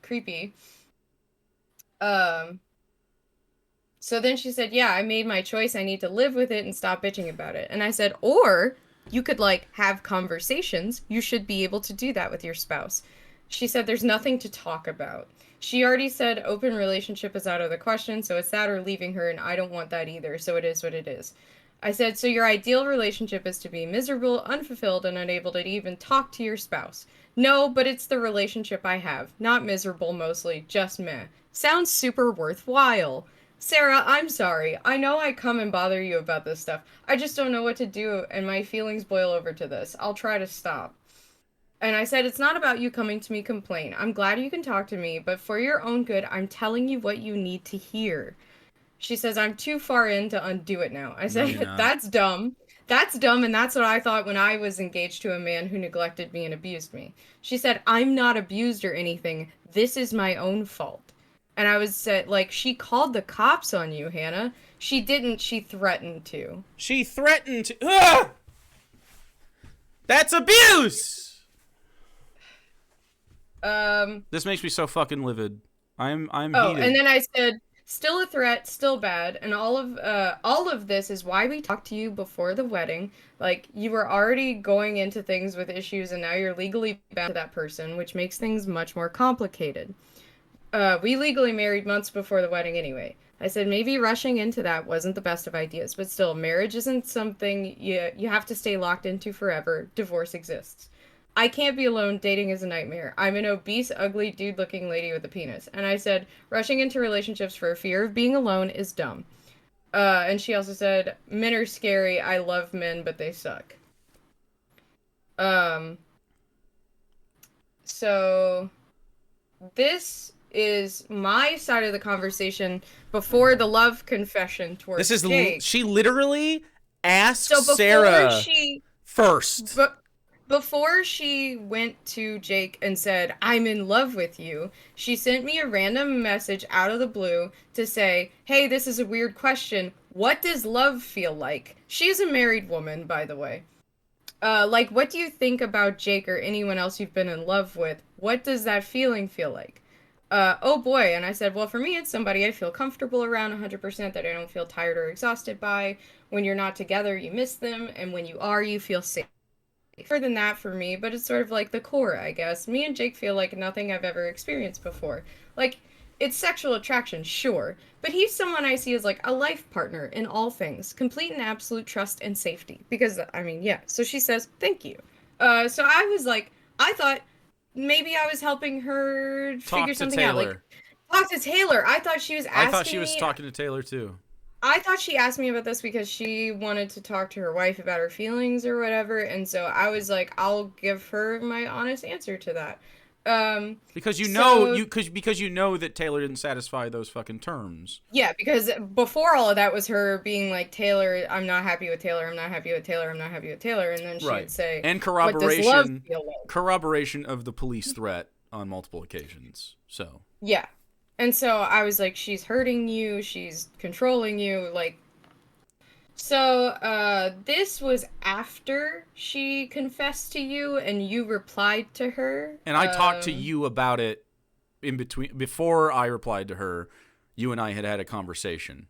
creepy. So then she said, yeah, I made my choice. I need to live with it and stop bitching about it. And I said, or you could have conversations. You should be able to do that with your spouse. She said, there's nothing to talk about. She already said open relationship is out of the question. So it's that or leaving her. And I don't want that either. So it is what it is. I said, so your ideal relationship is to be miserable, unfulfilled, and unable to even talk to your spouse. No, but it's the relationship I have. Not miserable, mostly. Just meh. Sounds super worthwhile. Sarah, I'm sorry. I know I come and bother you about this stuff. I just don't know what to do, and my feelings boil over to this. I'll try to stop. And I said, it's not about you coming to me complain. I'm glad you can talk to me, but for your own good, I'm telling you what you need to hear. She says, I'm too far in to undo it now. I said, that's dumb. That's dumb, and that's what I thought when I was engaged to a man who neglected me and abused me. She said, I'm not abused or anything. This is my own fault. And I was said, she called the cops on you, Hannah. She didn't. She threatened to. She threatened to. Ugh! That's abuse! This makes me so fucking livid. I'm heated. And then I said, still a threat, still bad, and all of this is why we talked to you before the wedding. You were already going into things with issues, and now you're legally bound to that person, which makes things much more complicated. We legally married months before the wedding anyway. I said maybe rushing into that wasn't the best of ideas, but still, marriage isn't something you have to stay locked into forever. Divorce exists. I can't be alone. Dating is a nightmare. I'm an obese, ugly, dude-looking lady with a penis. And I said, rushing into relationships for fear of being alone is dumb. And she also said, men are scary. I love men, but they suck. So this is my side of the conversation before the love confession towards Jake. She literally asked Sarah first. Before she went to Jake and said, I'm in love with you, she sent me a random message out of the blue to say, hey, this is a weird question. What does love feel like? She's a married woman, by the way. What do you think about Jake or anyone else you've been in love with? What does that feeling feel like? Oh boy. And I said, well, for me, it's somebody I feel comfortable around 100%, that I don't feel tired or exhausted by. When you're not together, you miss them. And when you are, you feel safe. More than that for me, but it's sort of like the core, I guess. Me and Jake feel like nothing I've ever experienced before. It's sexual attraction, sure, but he's someone I see as a life partner in all things, complete and absolute trust and safety. Because, yeah. So she says, thank you. So I was I thought maybe I was helping her figure something out. Talk to Taylor. I thought she was asking I thought she was talking to Taylor, too. I thought she asked me about this because she wanted to talk to her wife about her feelings or whatever, and so I was like, I'll give her my honest answer to that. Because you know that Taylor didn't satisfy those fucking terms. Yeah, because before all of that was her being like, Taylor, I'm not happy with Taylor, I'm not happy with Taylor, I'm not happy with Taylor, and then she would say, and corroboration, what does love feel like? Corroboration of the police threat on multiple occasions. So yeah. And so I was like, she's hurting you, she's controlling you, So, this was after she confessed to you and you replied to her. And I talked to you about it in between. Before I replied to her, you and I had a conversation.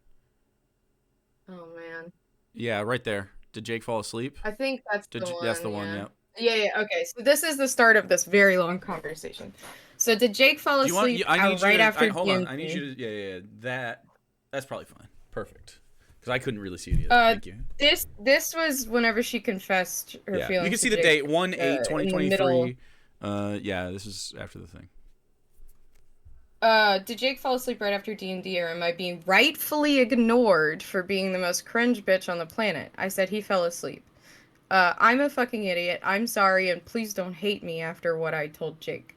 Oh, man. Yeah, right there. Did Jake fall asleep? I think that's the one. That's the one, yeah. yeah. Yeah, okay. So this is the start of this very long conversation. So did Jake fall asleep right after Hold on. I need you to... Yeah. That's probably fine. Perfect. Because I couldn't really see it either. Thank you. This was whenever she confessed her feelings. You can see the date, 1/8/2023. Yeah, this is after the thing. Did Jake fall asleep right after D&D, or am I being rightfully ignored for being the most cringe bitch on the planet? I said he fell asleep. I'm a fucking idiot. I'm sorry, and please don't hate me after what I told Jake.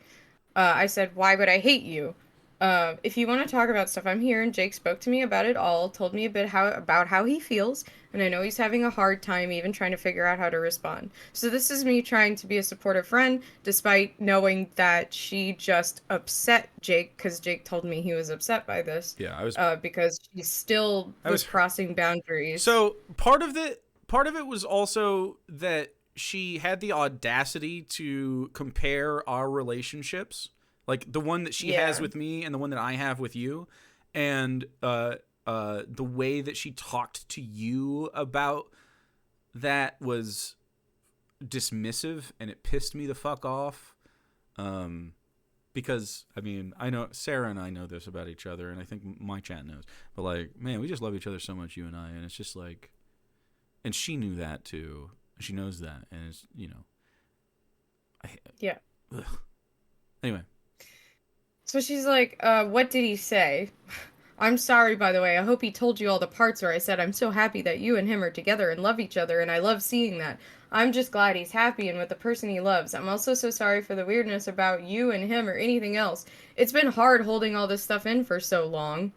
I said, why would I hate you? If you want to talk about stuff, I'm here, and Jake spoke to me about it all, told me a bit about how he feels, and I know he's having a hard time even trying to figure out how to respond. So this is me trying to be a supportive friend, despite knowing that she just upset Jake, because Jake told me he was upset by this. Yeah, I was... because she still was crossing boundaries. So part of it was also that she had the audacity to compare our relationships, like the one that she has with me and the one that I have with you, and the way that she talked to you about that was dismissive, and it pissed me the fuck off. Because, I mean, I know Sarah and I know this about each other, and I think my chat knows, but like, man, we just love each other so much, you and I, and it's just like, and she knew that too. She knows that, and it's, you know. Yeah. Ugh. Anyway. So she's like, what did he say? I'm sorry, by the way. I hope he told you all the parts where I said I'm so happy that you and him are together and love each other, and I love seeing that. I'm just glad he's happy and with the person he loves. I'm also so sorry for the weirdness about you and him or anything else. It's been hard holding all this stuff in for so long.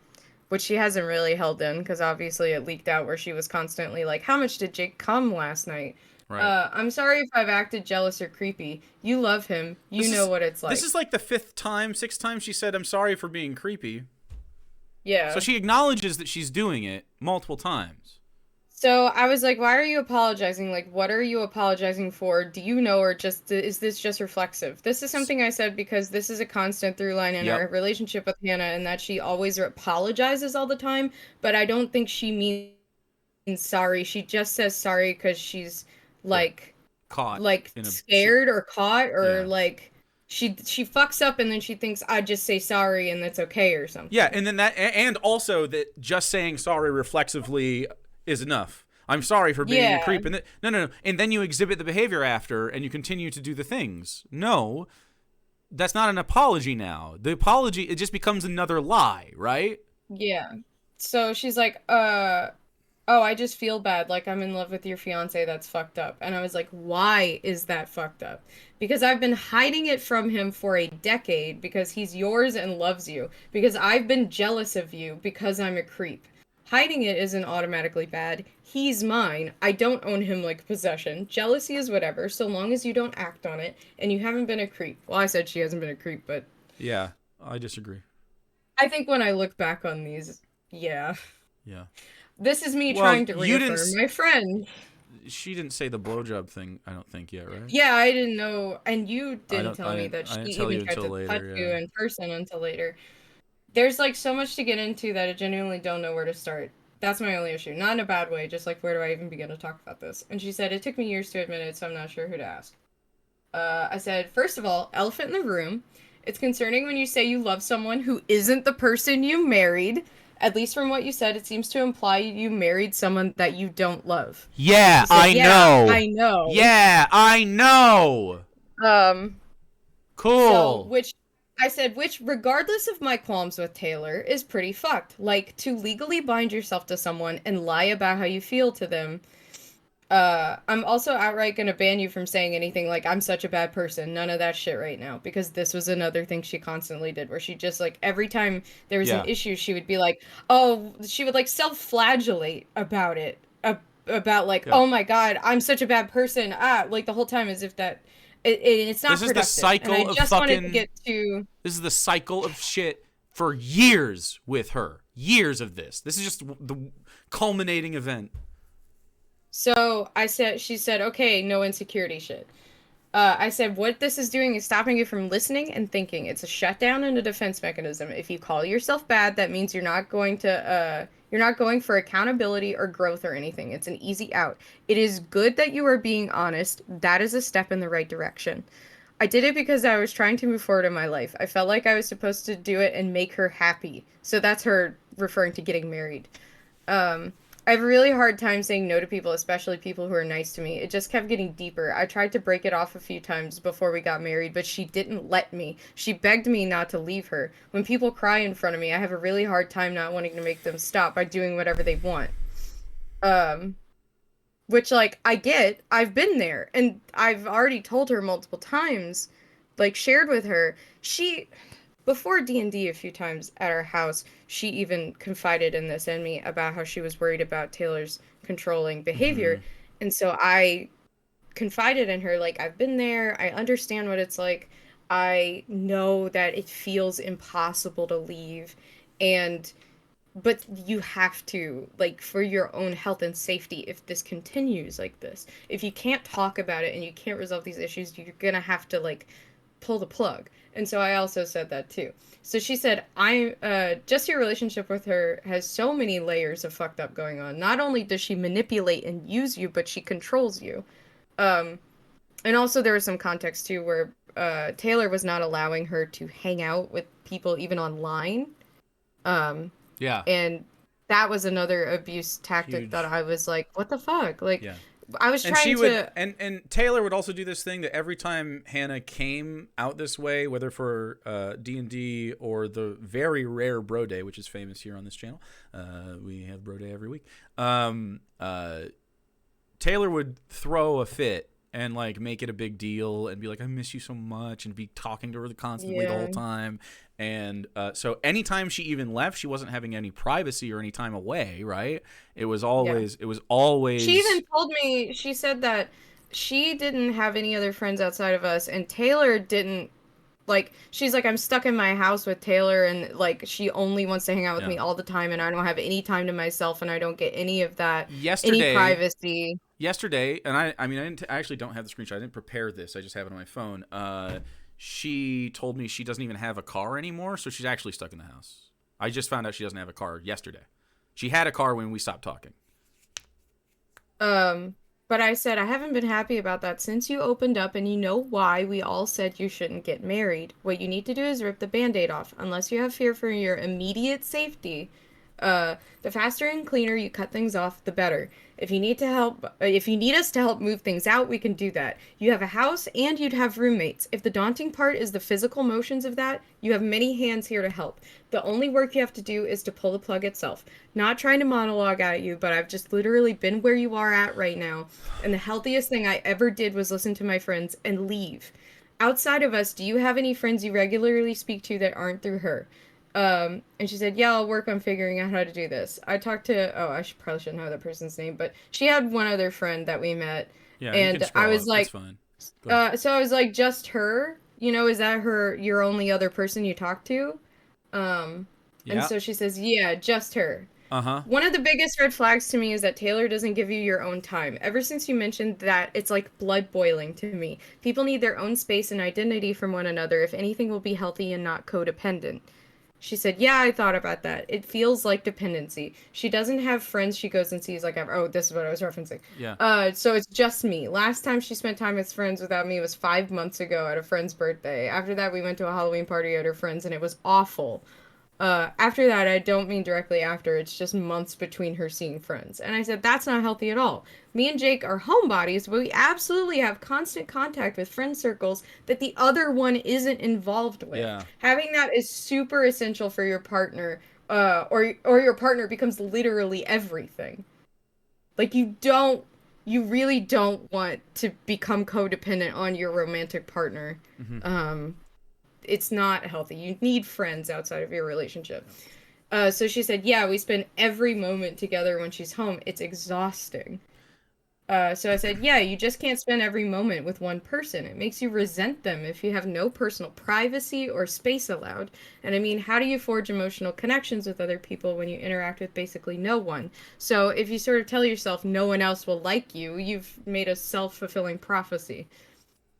Which she hasn't really held in, because obviously it leaked out where she was constantly like, how much did Jake come last night? Right. I'm sorry if I've acted jealous or creepy. You love him. You know what it's like. This is like the 6th time she said, I'm sorry for being creepy. Yeah. So she acknowledges that she's doing it multiple times. So I was like, why are you apologizing? Like, what are you apologizing for? Do you know, or just is this just reflexive? This is something I said because this is a constant through line in our relationship with Hannah, and that she always apologizes all the time, but I don't think she means sorry. She just says sorry because she's like caught, like scared or caught, or like she fucks up and then she thinks I just say sorry and that's okay or something. Yeah, and then and also that just saying sorry reflexively is enough. I'm sorry for being a creep. And no. And then you exhibit the behavior after and you continue to do the things. No, that's not an apology now. The apology, it just becomes another lie, right? Yeah. So she's like, oh, I just feel bad. Like, I'm in love with your fiance. That's fucked up. And I was like, why is that fucked up? Because I've been hiding it from him for a decade because he's yours and loves you. Because I've been jealous of you because I'm a creep. Hiding it isn't automatically bad. He's mine. I don't own him like possession. Jealousy is whatever, so long as you don't act on it and you haven't been a creep. Well, I said she hasn't been a creep, but... Yeah, I disagree. I think when I look back on these, yeah. Yeah. This is me trying to reaffirm my friend. She didn't say the blowjob thing, I don't think, yet, right? Yeah, I didn't know. And you didn't tell me that she even tried to touch you in person until later. There's, like, so much to get into that I genuinely don't know where to start. That's my only issue. Not in a bad way, just, like, where do I even begin to talk about this? And she said, it took me years to admit it, so I'm not sure who to ask. I said, first of all, elephant in the room. It's concerning when you say you love someone who isn't the person you married. At least from what you said, it seems to imply you married someone that you don't love. Yeah, said, I know. I know. Yeah, I know. Cool. So, which, regardless of my qualms with Taylor, is pretty fucked. Like, to legally bind yourself to someone and lie about how you feel to them. I'm also outright gonna ban you from saying anything like, I'm such a bad person. None of that shit right now. Because this was another thing she constantly did, where she just, like, every time there was an issue, she would be like, she would, like, self-flagellate about it. About, like, oh my god, I'm such a bad person. Like, the whole time as if that... It's not productive. This is the cycle and I just wanted to get to... This is the cycle of shit for years with her. Years of this. This is just the culminating event. So she said, okay, no insecurity shit. I said, what this is doing is stopping you from listening and thinking. It's a shutdown and a defense mechanism. If you call yourself bad, that means you're not going for accountability or growth or anything. It's an easy out. It is good that you are being honest. That is a step in the right direction. I did it because I was trying to move forward in my life. I felt like I was supposed to do it and make her happy. So that's her referring to getting married. I have a really hard time saying no to people, especially people who are nice to me. It just kept getting deeper. I tried to break it off a few times before we got married, but she didn't let me. She begged me not to leave her. When people cry in front of me, I have a really hard time not wanting to make them stop by doing whatever they want. Which, like, I get. I've been there, and I've already told her multiple times, like, shared with her. Before D&D a few times at our house, she even confided in this in me about how she was worried about Taylor's controlling behavior. And so I confided in her, like, I've been there. I understand what it's like. I know that it feels impossible to leave. But you have to, like, for your own health and safety, if this continues like this. If you can't talk about it and you can't resolve these issues, you're gonna have to, like, pull the plug. And so I also said that too. So she said, just your relationship with her has so many layers of fucked up going on. Not only does she manipulate and use you, but she controls you. And also there was some context too where Taylor was not allowing her to hang out with people even online. Yeah. And that was another abuse tactic that I was like, what the fuck? Like, yeah. I was trying and Taylor would also do this thing that every time Hannah came out this way, whether for D&D or the very rare Bro Day, which is famous here on this channel, we have Bro Day every week. Taylor would throw a fit and like make it a big deal and be like, I miss you so much, and be talking to her constantly the whole time. And so anytime she even left, she wasn't having any privacy or any time away, right? It was always She even told me, she said that she didn't have any other friends outside of us, and Taylor didn't, like, she's like, I'm stuck in my house with Taylor, and like she only wants to hang out with me all the time, and I don't have any time to myself, and I don't get any of that, any privacy. Yesterday, and I actually don't have the screenshot. I didn't prepare this. I just have it on my phone. She told me she doesn't even have a car anymore, so she's actually stuck in the house. I just found out she doesn't have a car yesterday. She had a car when we stopped talking. But I said, I haven't been happy about that since you opened up, and you know why we all said you shouldn't get married. What you need to do is rip the Band-Aid off. Unless you have fear for your immediate safety, the faster and cleaner you cut things off, the better. If you need us to help move things out, we can do that. You have a house and you'd have roommates. If the daunting part is the physical motions of that, you have many hands here to help. The only work you have to do is to pull the plug itself. Not trying to monologue at you, but I've just literally been where you are at right now. And the healthiest thing I ever did was listen to my friends and leave. Outside of us, do you have any friends you regularly speak to that aren't through her? And she said, yeah, I'll work on figuring out how to do this. I talked to, probably shouldn't know that person's name, but she had one other friend that we met. Yeah, and I was like, so I was like, just her? You know, is that your only other person you talk to? And so she says, yeah, just her. One of the biggest red flags to me is that Taylor doesn't give you your own time. Ever since you mentioned that, it's like blood boiling to me. People need their own space and identity from one another if anything will be healthy and not codependent. She said, yeah, I thought about that. It feels like dependency. She doesn't have friends she goes and sees like ever. Oh, this is what I was referencing. Yeah. So it's just me. Last time she spent time with friends without me was 5 months ago at a friend's birthday. After that, we went to a Halloween party at her friend's, and it was awful. After that, I don't mean directly after, it's just months between her seeing friends. And I said, that's not healthy at all. Me and Jake are homebodies, but we absolutely have constant contact with friend circles that the other one isn't involved with. Yeah. Having that is super essential for your partner, or your partner becomes literally everything. Like, you really don't want to become codependent on your romantic partner. It's not healthy. You need friends outside of your relationship. So she said, yeah, we spend every moment together when she's home. It's exhausting. So I said, yeah, you just can't spend every moment with one person. It makes you resent them if you have no personal privacy or space allowed. And I mean, how do you forge emotional connections with other people when you interact with basically no one? So if you sort of tell yourself no one else will like you, you've made a self-fulfilling prophecy.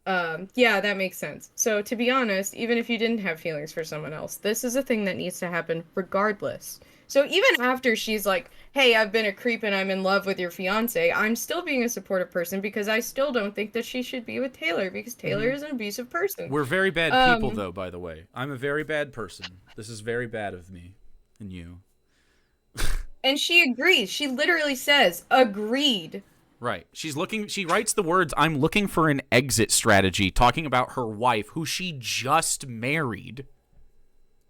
Yeah, that makes sense. So to be honest, even if you didn't have feelings for someone else, this is a thing that needs to happen regardless. So even after she's like, hey, I've been a creep and I'm in love with your fiance, I'm still being a supportive person because I still don't think that she should be with Taylor because Taylor is an abusive person. We're very bad people, though, by the way. I'm a very bad person. This is very bad of me and you. And she agrees. She literally says, agreed. Right. She writes the words, I'm looking for an exit strategy, talking about her wife, who she just married.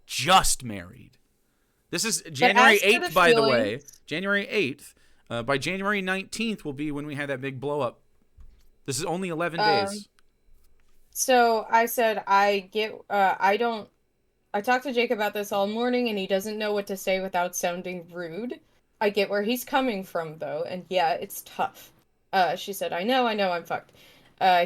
Just married. This is January 8th, by the way. January 8th. By January 19th will be when we had that big blow up. This is only 11 days. So I said, I talked to Jake about this all morning and he doesn't know what to say without sounding rude. I get where he's coming from though. And yeah, it's tough. She said, I know, I'm fucked.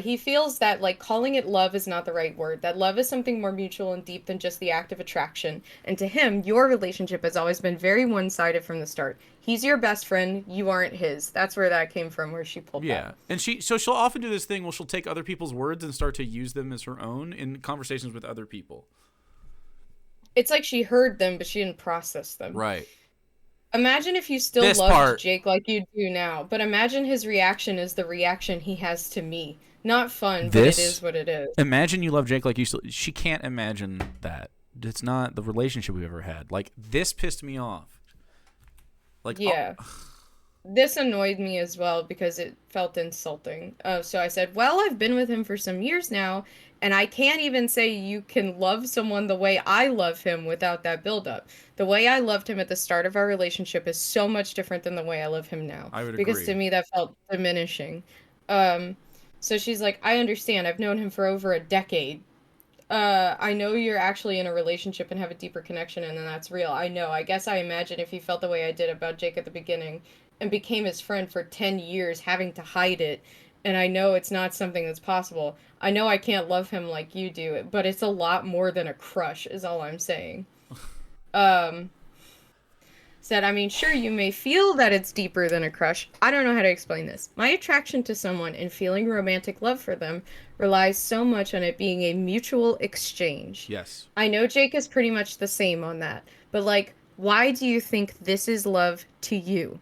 He feels that, like, calling it love is not the right word. That love is something more mutual and deep than just the act of attraction. And to him, your relationship has always been very one-sided from the start. He's your best friend. You aren't his. That's where that came from, where she pulled that. And she'll often do this thing where she'll take other people's words and start to use them as her own in conversations with other people. It's like she heard them, but she didn't process them. Right. Imagine if you still loved Jake like you do now, but imagine his reaction is the reaction he has to me. Not fun, but it is what it is. Imagine you love Jake like you still... She can't imagine that. It's not the relationship we've ever had. Like, this pissed me off. Like, yeah. This annoyed me as well because it felt insulting. So I said, well, I've been with him for some years now, and I can't even say you can love someone the way I love him without that buildup. The way I loved him at the start of our relationship is so much different than the way I love him now. I would because agree. To me, that felt diminishing. So she's like, I understand. I've known him for over a decade. I know you're actually in a relationship and have a deeper connection, and then that's real. I know. I guess I imagine if you felt the way I did about Jake at the beginning and became his friend for 10 years, having to hide it, and I know it's not something that's possible. I know I can't love him like you do, but it's a lot more than a crush, is all I'm saying. Said, I mean, sure, you may feel that it's deeper than a crush. I don't know how to explain this. My attraction to someone and feeling romantic love for them relies so much on it being a mutual exchange. Yes. I know Jake is pretty much the same on that, but, like, why do you think this is love to you?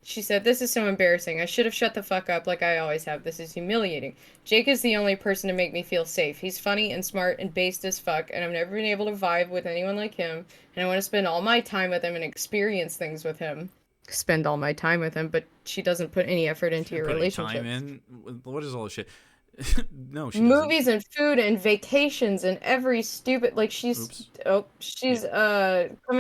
She said, this is so embarrassing. I should have shut the fuck up like I always have. This is humiliating. Jake is the only person to make me feel safe. He's funny and smart and based as fuck, and I've never been able to vibe with anyone like him, and I want to spend all my time with him and experience things with him. Spend all my time with him, but she doesn't put any effort into your relationship. What is all this shit? No, she movies doesn't. And food and vacations and every stupid, like, she's coming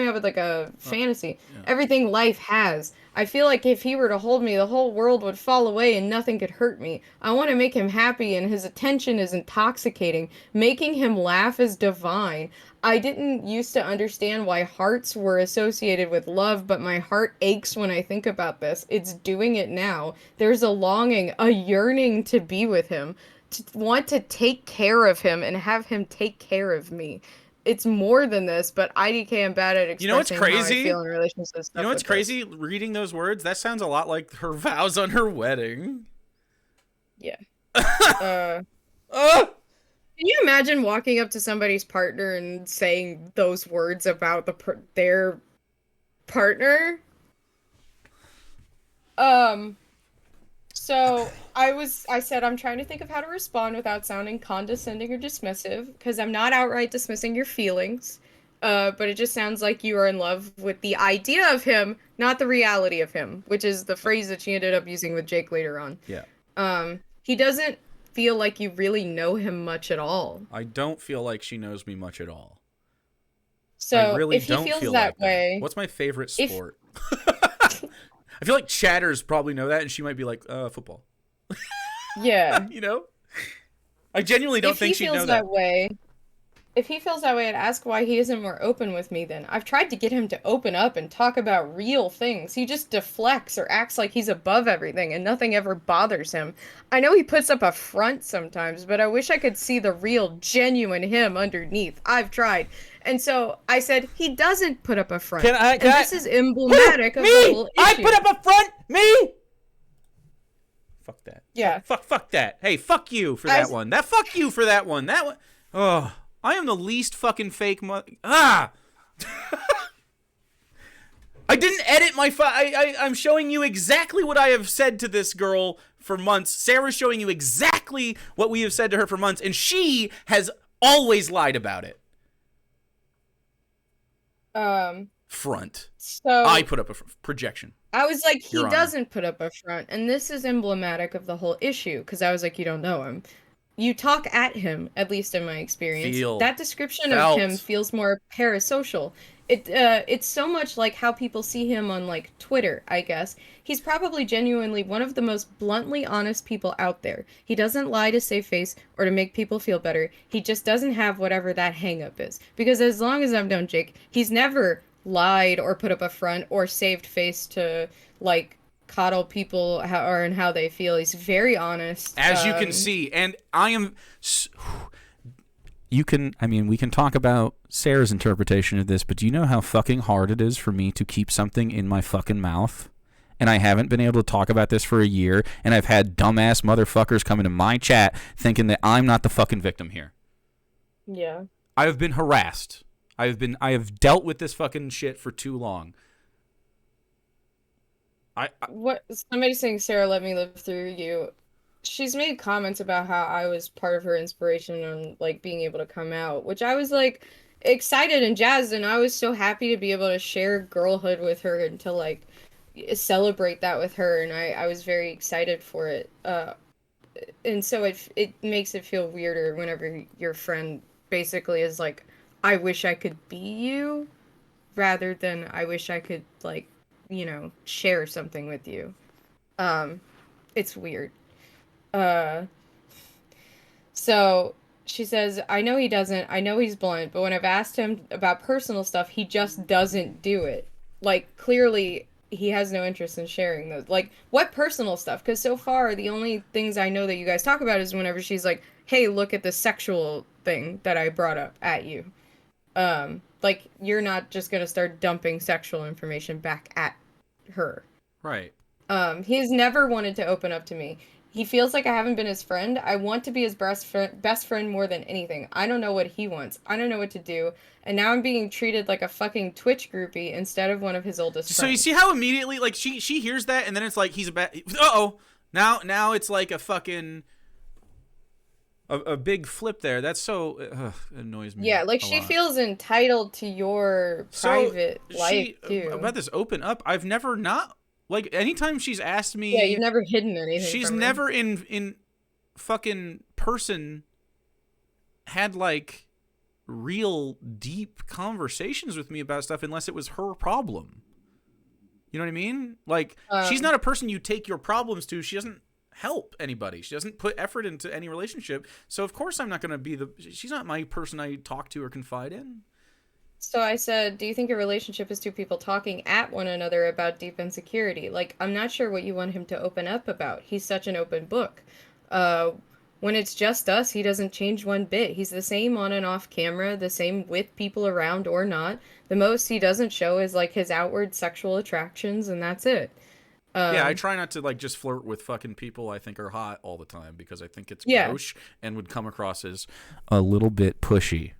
up with like a fantasy. Yeah. Everything life has. I feel like if he were to hold me, the whole world would fall away and nothing could hurt me. I want to make him happy, and his attention is intoxicating. Making him laugh is divine. I didn't used to understand why hearts were associated with love, but my heart aches when I think about this. It's doing it now. There's a longing, a yearning to be with him, to want to take care of him and have him take care of me. It's more than this, but IDK, I'm bad at expressing how I feel in relationships. You know what's crazy? Reading those words, that sounds a lot like her vows on her wedding. Yeah. Can you imagine walking up to somebody's partner and saying those words about their partner? So I said, I'm trying to think of how to respond without sounding condescending or dismissive, because I'm not outright dismissing your feelings, but it just sounds like you are in love with the idea of him, not the reality of him, which is the phrase that she ended up using with Jake later on. Yeah. He doesn't feel like you really know him much at all. I don't feel like she knows me much at all. So I really if don't he feels feel that like way, what's my favorite sport? I feel like chatters probably know that, and she might be like, football. Yeah. You know? I genuinely don't think she'd know that. If he feels that way, if he feels that way, I'd ask why he isn't more open with me then. I've tried to get him to open up and talk about real things. He just deflects or acts like he's above everything and nothing ever bothers him. I know he puts up a front sometimes, but I wish I could see the real, genuine him underneath. I've tried. And so I said, he doesn't put up a front. This is emblematic of the whole issue. I put up a front? Me? Fuck that. Yeah. Fuck that. Hey, fuck you for that one. Fuck you for that one. That one. Oh, I am the least fucking fake I didn't edit my I'm showing you exactly what I have said to this girl for months. Sarah's showing you exactly what we have said to her for months, and she has always lied about it. Front. So I put up a projection. I was like, he doesn't put up a front, and this is emblematic of the whole issue, because I was like, you don't know him. You talk at him, at least in my experience. That description of him feels more parasocial. It's so much like how people see him on, like, Twitter, I guess. He's probably genuinely one of the most bluntly honest people out there. He doesn't lie to save face or to make people feel better. He just doesn't have whatever that hang-up is. Because as long as I've known Jake, he's never lied or put up a front or saved face to, like, coddle people and how they feel. He's very honest. As you can see, and I am... we can talk about Sarah's interpretation of this, but do you know how fucking hard it is for me to keep something in my fucking mouth? And I haven't been able to talk about this for a year, and I've had dumbass motherfuckers come into my chat thinking that I'm not the fucking victim here. Yeah. I have been harassed. I have dealt with this fucking shit for too long. What somebody's saying, Sarah, let me live through you. She's made comments about how I was part of her inspiration on, like, being able to come out, which I was, like, excited and jazzed, and I was so happy to be able to share girlhood with her and to, like, celebrate that with her, and I was very excited for it. And so it makes it feel weirder whenever your friend basically is like, I wish I could be you, rather than I wish I could, like, you know, share something with you. It's weird. So she says, I know he doesn't, I know he's blunt, but when I've asked him about personal stuff, he just doesn't do it. Like, clearly he has no interest in sharing those. Like, what personal stuff? Because so far, the only things I know that you guys talk about is whenever she's like, hey, look at the sexual thing that I brought up at you. Like, you're not just gonna start dumping sexual information back at her. Right. He's never wanted to open up to me. He feels like I haven't been his friend. I want to be his best friend more than anything. I don't know what he wants. I don't know what to do. And now I'm being treated like a fucking Twitch groupie instead of one of his oldest friends. So you see how immediately, like, she hears that, and then it's like, he's a bad... Uh-oh. Now it's like a fucking... A big flip there. That's so... annoys me. Yeah, like, she feels entitled to your private life, too. About this open up, I've never not... Like, anytime she's asked me... Yeah, you've never hidden anything She's from never her. in fucking person had, like, real deep conversations with me about stuff unless it was her problem. You know what I mean? Like, she's not a person you take your problems to. She doesn't help anybody. She doesn't put effort into any relationship. So, of course, I'm not going to be she's not my person I talk to or confide in. So I said, do you think a relationship is two people talking at one another about deep insecurity? Like, I'm not sure what you want him to open up about. He's such an open book. When it's just us, he doesn't change one bit. He's the same on and off camera, the same with people around or not. The most he doesn't show is, like, his outward sexual attractions, and that's it. Yeah, I try not to, like, just flirt with fucking people I think are hot all the time, because I think it's gross and would come across as a little bit pushy,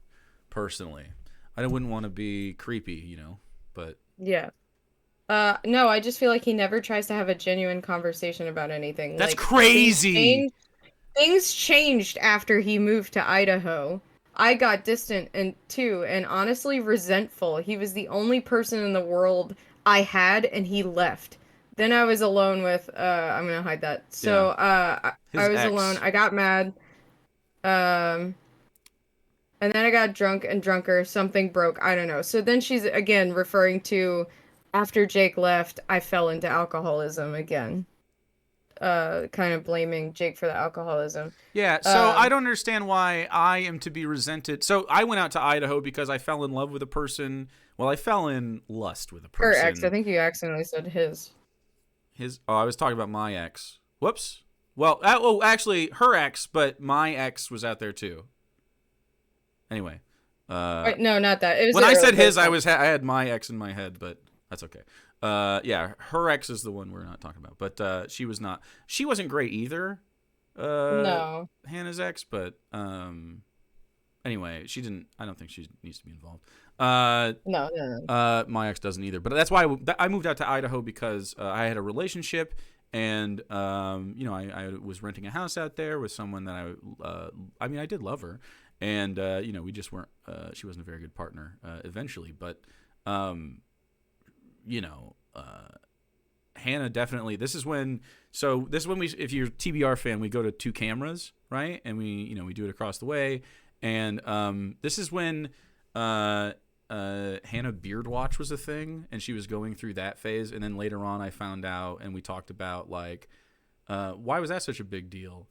personally. I wouldn't want to be creepy, you know, but... Yeah. No, I just feel like he never tries to have a genuine conversation about anything. That's like, crazy! Things changed after he moved to Idaho. I got distant too, and honestly resentful. He was the only person in the world I had, and he left. Then I was alone with, I'm gonna hide that. So, I was alone. I got mad. And then I got drunk and drunker. Something broke. I don't know. So then she's, again, referring to after Jake left, I fell into alcoholism again. kind of blaming Jake for the alcoholism. Yeah, so I don't understand why I am to be resented. So I went out to Idaho because I fell in love with a person. Well, I fell in lust with a person. Her ex. I think you accidentally said his. Oh, I was talking about my ex. Whoops. Well, actually, her ex, but my ex was out there too. Anyway. Wait, no, not that. It was when I said his, I had my ex in my head, but that's okay. Yeah, her ex is the one we're not talking about, but she wasn't great either. No. Hannah's ex, but anyway, I don't think she needs to be involved. No. My ex doesn't either, but that's why I moved out to Idaho because I had a relationship, and I was renting a house out there with someone that I did love her, and we just weren't. She wasn't a very good partner eventually, but Hannah definitely. This is when we, if you're a TBR fan, we go to 2 cameras, right? And we do it across the way. And this is when Hannah Beard Watch was a thing, and she was going through that phase. And then later on, I found out, and we talked about like why was that such a big deal?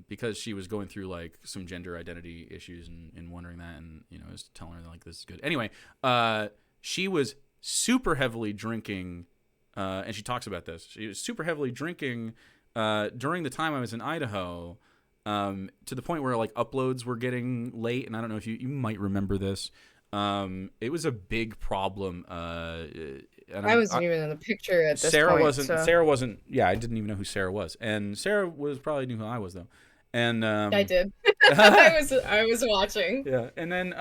Because she was going through like some gender identity issues and wondering that, and I was telling her like this is good. Anyway, she was super heavily drinking. And she talks about this. She was super heavily drinking during the time I was in Idaho, to the point where like uploads were getting late. And I don't know if you might remember this. It was a big problem. I wasn't even in the picture at this Sarah point. Sarah wasn't. Yeah, I didn't even know who Sarah was. And Sarah probably knew who I was though. And I did. I was watching. Yeah, and then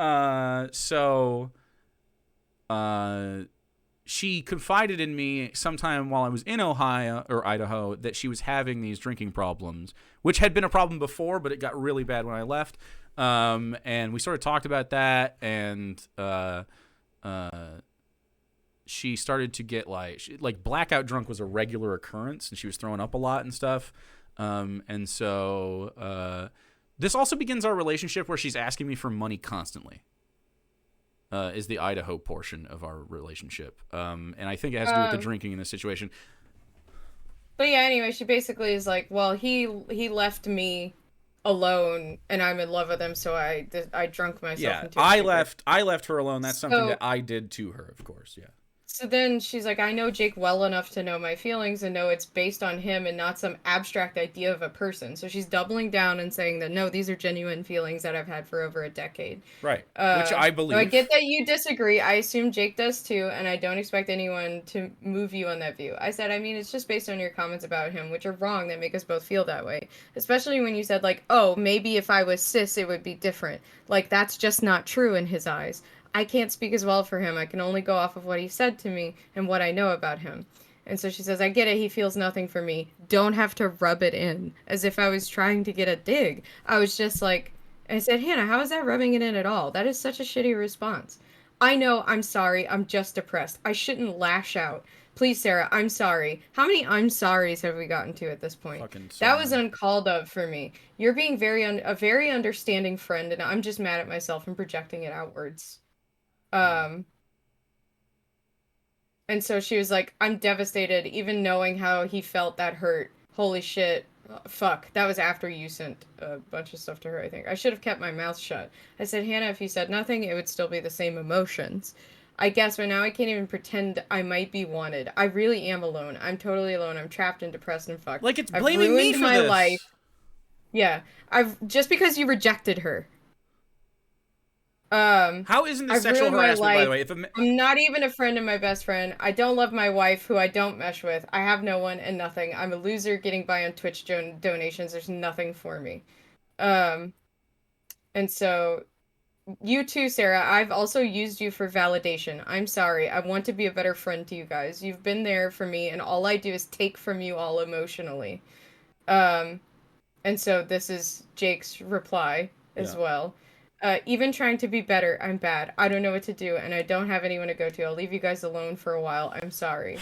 she confided in me sometime while I was in Ohio or Idaho that she was having these drinking problems, which had been a problem before, but it got really bad when I left. And we sort of talked about that, and she started to get like blackout drunk was a regular occurrence, and she was throwing up a lot and stuff. And so this also begins our relationship where she's asking me for money constantly. Is the Idaho portion of our relationship. And I think it has to do with the drinking in this situation. But yeah, anyway, she basically is like, well, he left me alone and I'm in love with him, so I drunk myself into I left her alone. That's something that I did to her, of course, yeah. So then she's like, I know Jake well enough to know my feelings and know it's based on him and not some abstract idea of a person. So she's doubling down and saying that, no, these are genuine feelings that I've had for over a decade. Right, which I believe. So I get that you disagree. I assume Jake does too, and I don't expect anyone to move you on that view. I said, it's just based on your comments about him, which are wrong, that make us both feel that way. Especially when you said, like, oh, maybe if I was cis, it would be different. Like, that's just not true in his eyes. I can't speak as well for him. I can only go off of what he said to me and what I know about him. And so she says, I get it. He feels nothing for me. Don't have to rub it in. As if I was trying to get a dig. I was just like, I said, Hannah, how is that rubbing it in at all? That is such a shitty response. I know, I'm sorry. I'm just depressed. I shouldn't lash out. Please, Sarah, I'm sorry. How many I'm sorries have we gotten to at this point? That was uncalled of for me. You're being a very understanding friend, and I'm just mad at myself and projecting it outwards. And so she was like, I'm devastated, even knowing how he felt. That hurt. Holy shit. Fuck. That was after you sent a bunch of stuff to her, I think. I should have kept my mouth shut. I said, Hannah, if you said nothing, it would still be the same emotions. I guess, but now I can't even pretend I might be wanted. I really am alone. I'm totally alone. I'm trapped and depressed and fucked. Like, it's blaming me for my this. Life. Yeah. Just because you rejected her. How isn't this sexual harassment, by the way? I'm not even a friend of my best friend. I don't love my wife, who I don't mesh with. I have no one and nothing. I'm a loser getting by on Twitch donations. There's nothing for me. And so, you too, Sarah. I've also used you for validation. I'm sorry. I want to be a better friend to you guys. You've been there for me, and all I do is take from you all emotionally. And so this is Jake's reply as well. Even trying to be better, I'm bad. I don't know what to do, and I don't have anyone to go to. I'll leave you guys alone for a while. I'm sorry.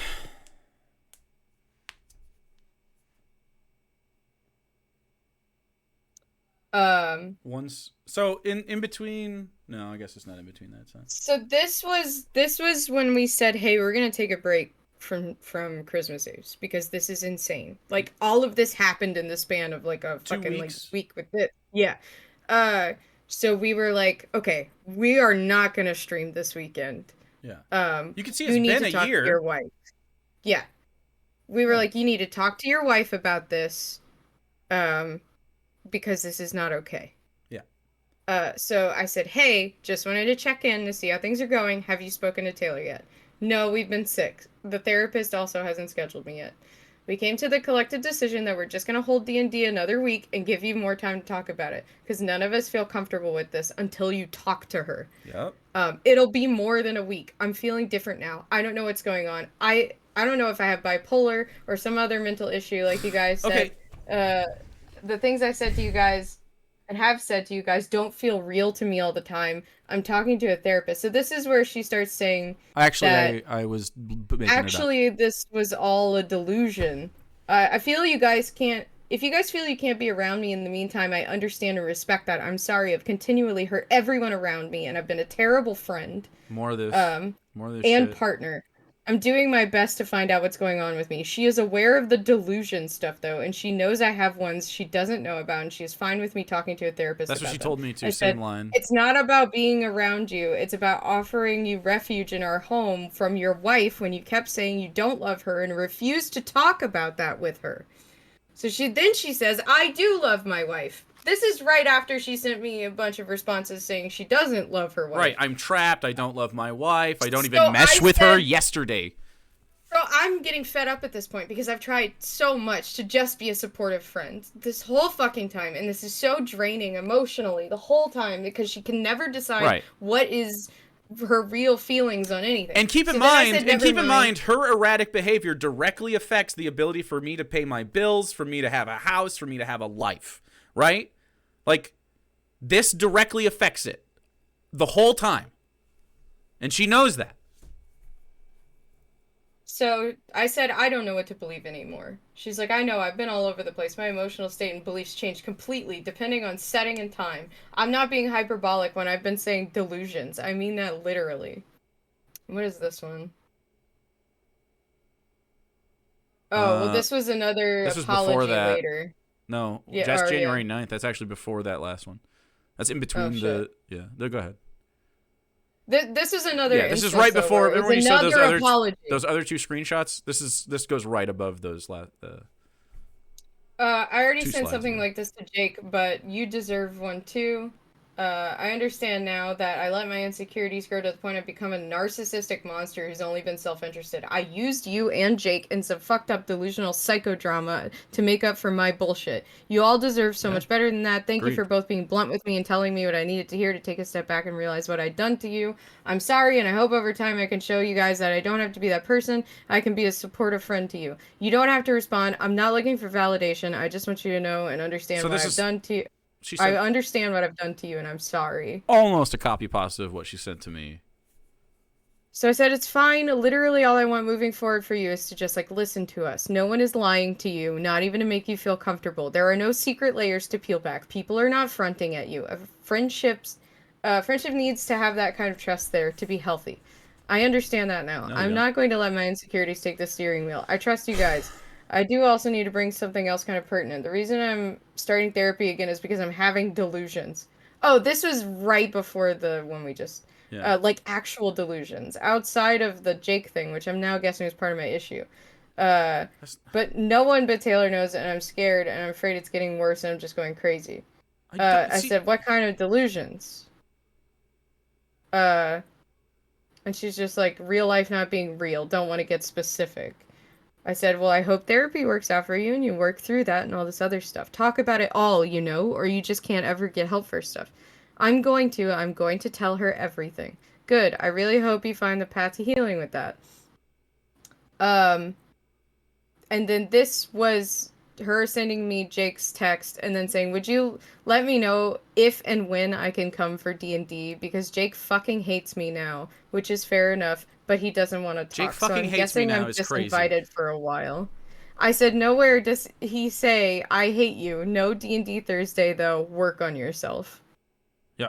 So in between. No, I guess it's not in between that time. So this was when we said, hey, we're gonna take a break from Christmas Eve because this is insane. Like all of this happened in the span of like a fucking like week with it. Yeah. So we were like, okay, we are not gonna stream this weekend. Yeah. You can see you it's need been to a talk year. to your wife. Yeah. We were like, you need to talk to your wife about this, because this is not okay. Yeah. So I said, hey, just wanted to check in to see how things are going. Have you spoken to Taylor yet? No, we've been sick. The therapist also hasn't scheduled me yet. We came to the collective decision that we're just going to hold D&D another week and give you more time to talk about it, because none of us feel comfortable with this until you talk to her. Yep. It'll be more than a week. I'm feeling different now. I don't know what's going on. I don't know if I have bipolar or some other mental issue like you guys said. Okay. The things I said to you guys and have said to you guys don't feel real to me all the time. I'm talking to a therapist. So this is where she starts saying actually I was making actually it up. This was all a delusion. I feel you guys can't, if you guys feel you can't be around me in the meantime, I understand and respect that. I'm sorry. I've continually hurt everyone around me and I've been a terrible friend. More of this and shit. Partner. I'm doing my best to find out what's going on with me. She is aware of the delusion stuff, though, and she knows I have ones she doesn't know about, and she is fine with me talking to a therapist That's about what she them. told me, too. I Same said, line. it's not about being around you. It's about offering you refuge in our home from your wife when you kept saying you don't love her and refused to talk about that with her. So she says, I do love my wife. This is right after she sent me a bunch of responses saying she doesn't love her wife. Right, I'm trapped. I don't love my wife. I don't even mesh with her yesterday. So I'm getting fed up at this point because I've tried so much to just be a supportive friend this whole fucking time. And this is so draining emotionally the whole time because she can never decide what is her real feelings on anything. And keep in mind, her erratic behavior directly affects the ability for me to pay my bills, for me to have a house, for me to have a life. Right? Like, this directly affects it the whole time. And she knows that. So I said, I don't know what to believe anymore. She's like, I know, I've been all over the place. My emotional state and beliefs change completely depending on setting and time. I'm not being hyperbolic when I've been saying delusions. I mean that literally. What is this one? Oh, well, this was another apology later. No, that's January 9th. That's actually before that last one. That's in between the... Yeah, go ahead. This is another... Yeah, this is right before... Remember when you said those other two screenshots? This goes right above those last... I already sent something like this to Jake, but you deserve one too. I understand now that I let my insecurities grow to the point I've become a narcissistic monster who's only been self-interested. I used you and Jake in some fucked up delusional psychodrama to make up for my bullshit. You all deserve so much better than that. Thank you for both being blunt with me and telling me what I needed to hear to take a step back and realize what I'd done to you. I'm sorry, and I hope over time I can show you guys that I don't have to be that person. I can be a supportive friend to you. You don't have to respond. I'm not looking for validation. I just want you to know and understand what I've done to you. I understand what I've done to you, and I'm sorry. Almost a copy pasta of what she sent to me. So I said, it's fine. Literally all I want moving forward for you is to just, listen to us. No one is lying to you, not even to make you feel comfortable. There are no secret layers to peel back. People are not fronting at you. Friendship needs to have that kind of trust there to be healthy. I understand that now. I'm not going to let my insecurities take the steering wheel. I trust you guys. I do also need to bring something else kind of pertinent. The reason I'm starting therapy again is because I'm having delusions. Oh, this was right before the one we just... actual delusions. Outside of the Jake thing, which I'm now guessing is part of my issue. But no one but Taylor knows it, and I'm scared, and I'm afraid it's getting worse, and I'm just going crazy. I said, what kind of delusions? And she's just like, real life not being real. Don't want to get specific. I said, well, I hope therapy works out for you and you work through that and all this other stuff. Talk about it all, or you just can't ever get help for stuff. I'm going to tell her everything. Good. I really hope you find the path to healing with that. And then this was her sending me Jake's text and then saying, would you let me know if and when I can come for D&D, because Jake fucking hates me now, which is fair enough, but he doesn't want to talk. Jake fucking hates me now is crazy. I'm just invited for a while. I said, nowhere does he say, I hate you. No D&D Thursday, though. Work on yourself. Yeah.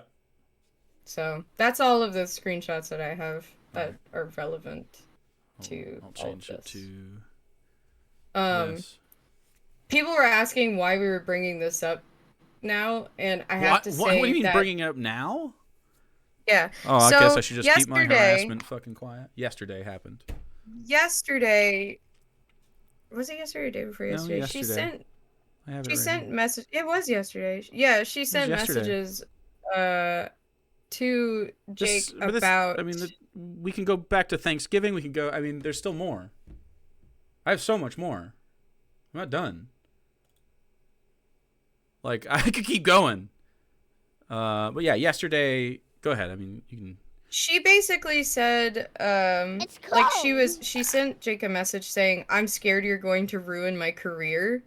So, that's all of the screenshots that I have that are relevant to I'll change all it of this. to. Yes. People were asking why we were bringing this up now, and I have to say what do you mean that, bringing it up now? Yeah. Oh, I so guess I should just keep my yesterday- harassment fucking quiet. Yesterday happened. Yesterday, was it yesterday or the day before No, yesterday? yesterday. She sent. I have it She right sent here. message. It was yesterday. Yeah, she sent yesterday. messages, to Jake about. We can go back to Thanksgiving. We can go. I mean, there's still more. I have so much more. I'm not done. Like, I could keep going. But yeah, yesterday. Go ahead. I mean, you can. She basically said, It's like cold. she sent Jake a message saying, "I'm scared you're going to ruin my career."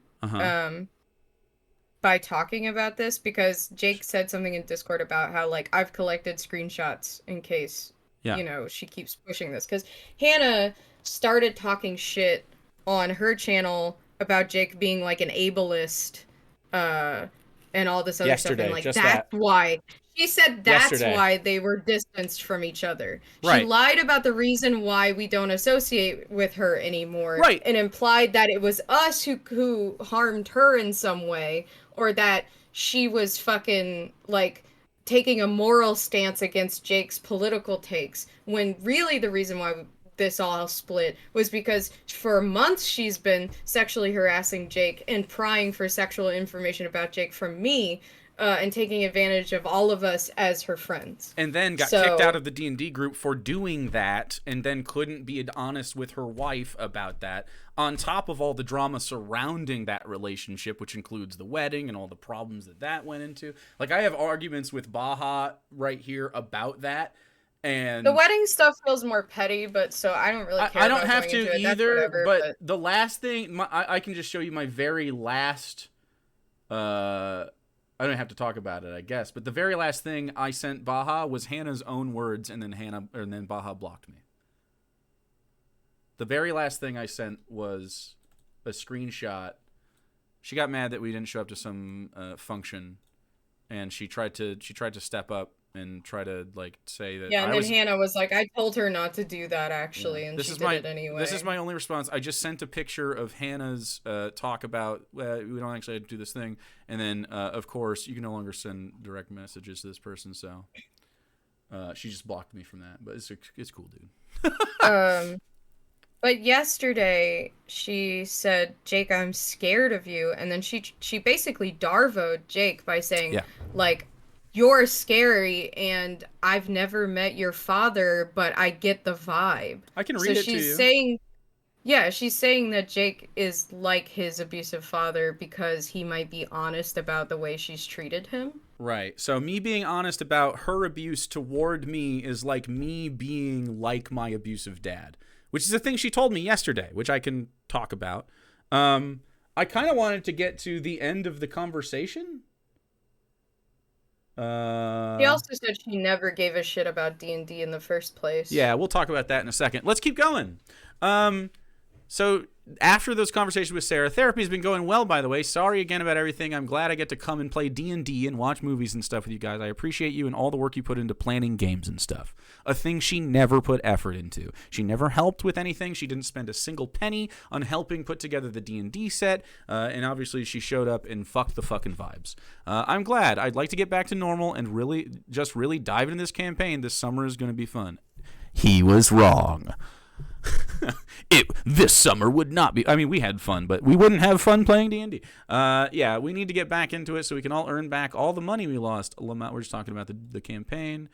By talking about this, because Jake said something in Discord about how, like, I've collected screenshots in case, you know, she keeps pushing this. Because Hannah started talking shit on her channel about Jake being, like, an ableist, and all this other stuff. And, like, that's why. She said that's why they were distanced from each other. Right. She lied about the reason why we don't associate with her anymore. Right. And implied that it was us who harmed her in some way. Or that she was fucking, like, taking a moral stance against Jake's political takes. When really the reason why this all split was because for months she's been sexually harassing Jake and prying for sexual information about Jake from me. And taking advantage of all of us as her friends. And then got kicked out of the D&D group for doing that, and then couldn't be honest with her wife about that, on top of all the drama surrounding that relationship, which includes the wedding and all the problems that went into. Like, I have arguments with Baja right here about that. And the wedding stuff feels more petty, but so I don't really care. I don't have to either, whatever, but the last thing, I can just show you my very last... I don't have to talk about it, I guess. But the very last thing I sent Baja was Hannah's own words, and then Baja blocked me. The very last thing I sent was a screenshot. She got mad that we didn't show up to some function, and she tried to step up and try to, like, say that. Yeah, and then Hannah was like, "I told her not to do that, actually," and she did it anyway. This is my only response. I just sent a picture of Hannah's talk about we don't actually have to do this thing, and then of course you can no longer send direct messages to this person, so she just blocked me from that. But it's cool, dude. But yesterday she said, "Jake, I'm scared of you," and then she basically darvoed Jake by saying, like, "You're scary, and I've never met your father, but I get the vibe." I can read it to you. She's saying that Jake is like his abusive father because he might be honest about the way she's treated him. Right. So me being honest about her abuse toward me is like me being like my abusive dad, which is a thing she told me yesterday, which I can talk about. I kind of wanted to get to the end of the conversation. He also said she never gave a shit about D&D in the first place. Yeah, we'll talk about that in a second. Let's keep going. So after those conversations with Sarah, therapy's been going well, by the way. Sorry again about everything. I'm glad I get to come and play D&D and watch movies and stuff with you guys. I appreciate you and all the work you put into planning games and stuff. A thing she never put effort into. She never helped with anything. She didn't spend a single penny on helping put together the D&D set. And obviously she showed up and fucked the fucking vibes. I'm glad. I'd like to get back to normal and really dive into this campaign. This summer is going to be fun. He was wrong. This summer would not be. I mean, we had fun, but we wouldn't have fun playing D&D. Yeah, we need to get back into it so we can all earn back all the money we lost. We're just talking about the campaign.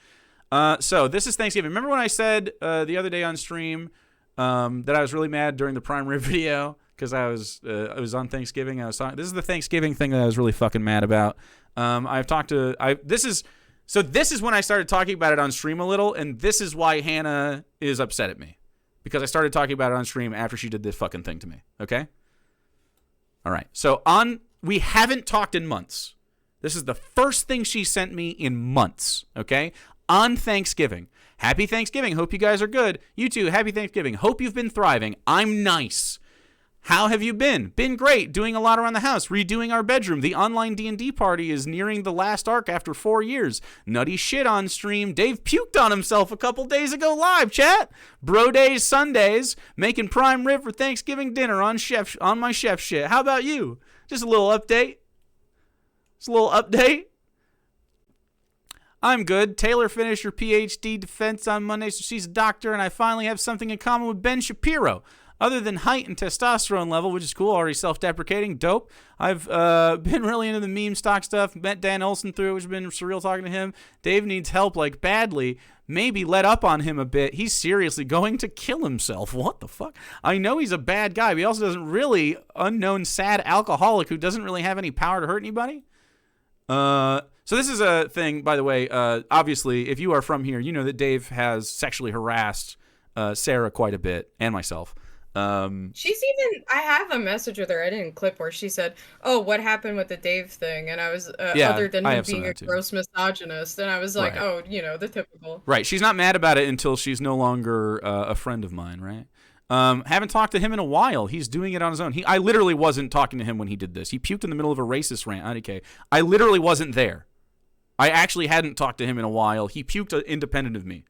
So this is Thanksgiving. Remember when I said the other day on stream that I was really mad during the Prime Rib video because I was on Thanksgiving. This is the Thanksgiving thing that I was really fucking mad about. This is when I started talking about it on stream a little, and this is why Hannah is upset at me. Because I started talking about it on stream after she did this fucking thing to me. Okay? All right. So we haven't talked in months. This is the first thing she sent me in months. Okay? On Thanksgiving. Happy Thanksgiving. Hope you guys are good. You too. Happy Thanksgiving. Hope you've been thriving. I'm nice. How have you been? Been great. Doing a lot around the house. Redoing our bedroom. The online D&D party is nearing the last arc after 4 years. Nutty shit on stream. Dave puked on himself a couple days ago live, chat. Bro days, Sundays. Making prime rib for Thanksgiving dinner on my chef shit. How about you? Just a little update. I'm good. Taylor finished her PhD defense on Monday, so she's a doctor, and I finally have something in common with Ben Shapiro. Other than height and testosterone level, which is cool, already self-deprecating, dope. I've been really into the meme stock stuff. Met Dan Olson through it, which has been surreal talking to him. Dave needs help, like, badly. Maybe let up on him a bit. He's seriously going to kill himself. What the fuck? I know he's a bad guy, but he also doesn't really unknown sad alcoholic who doesn't really have any power to hurt anybody. So this is a thing, by the way, obviously, if you are from here, you know that Dave has sexually harassed Sarah quite a bit, and myself. I have a message with her. I didn't clip where she said, "Oh, what happened with the Dave thing?" And I was, other than him being a gross misogynist, and I was like, right. Oh, the typical. Right. She's not mad about it until she's no longer a friend of mine, right? Haven't talked to him in a while. He's doing it on his own. I literally wasn't talking to him when he did this. He puked in the middle of a racist rant. IDK. I literally wasn't there. I actually hadn't talked to him in a while. He puked independent of me.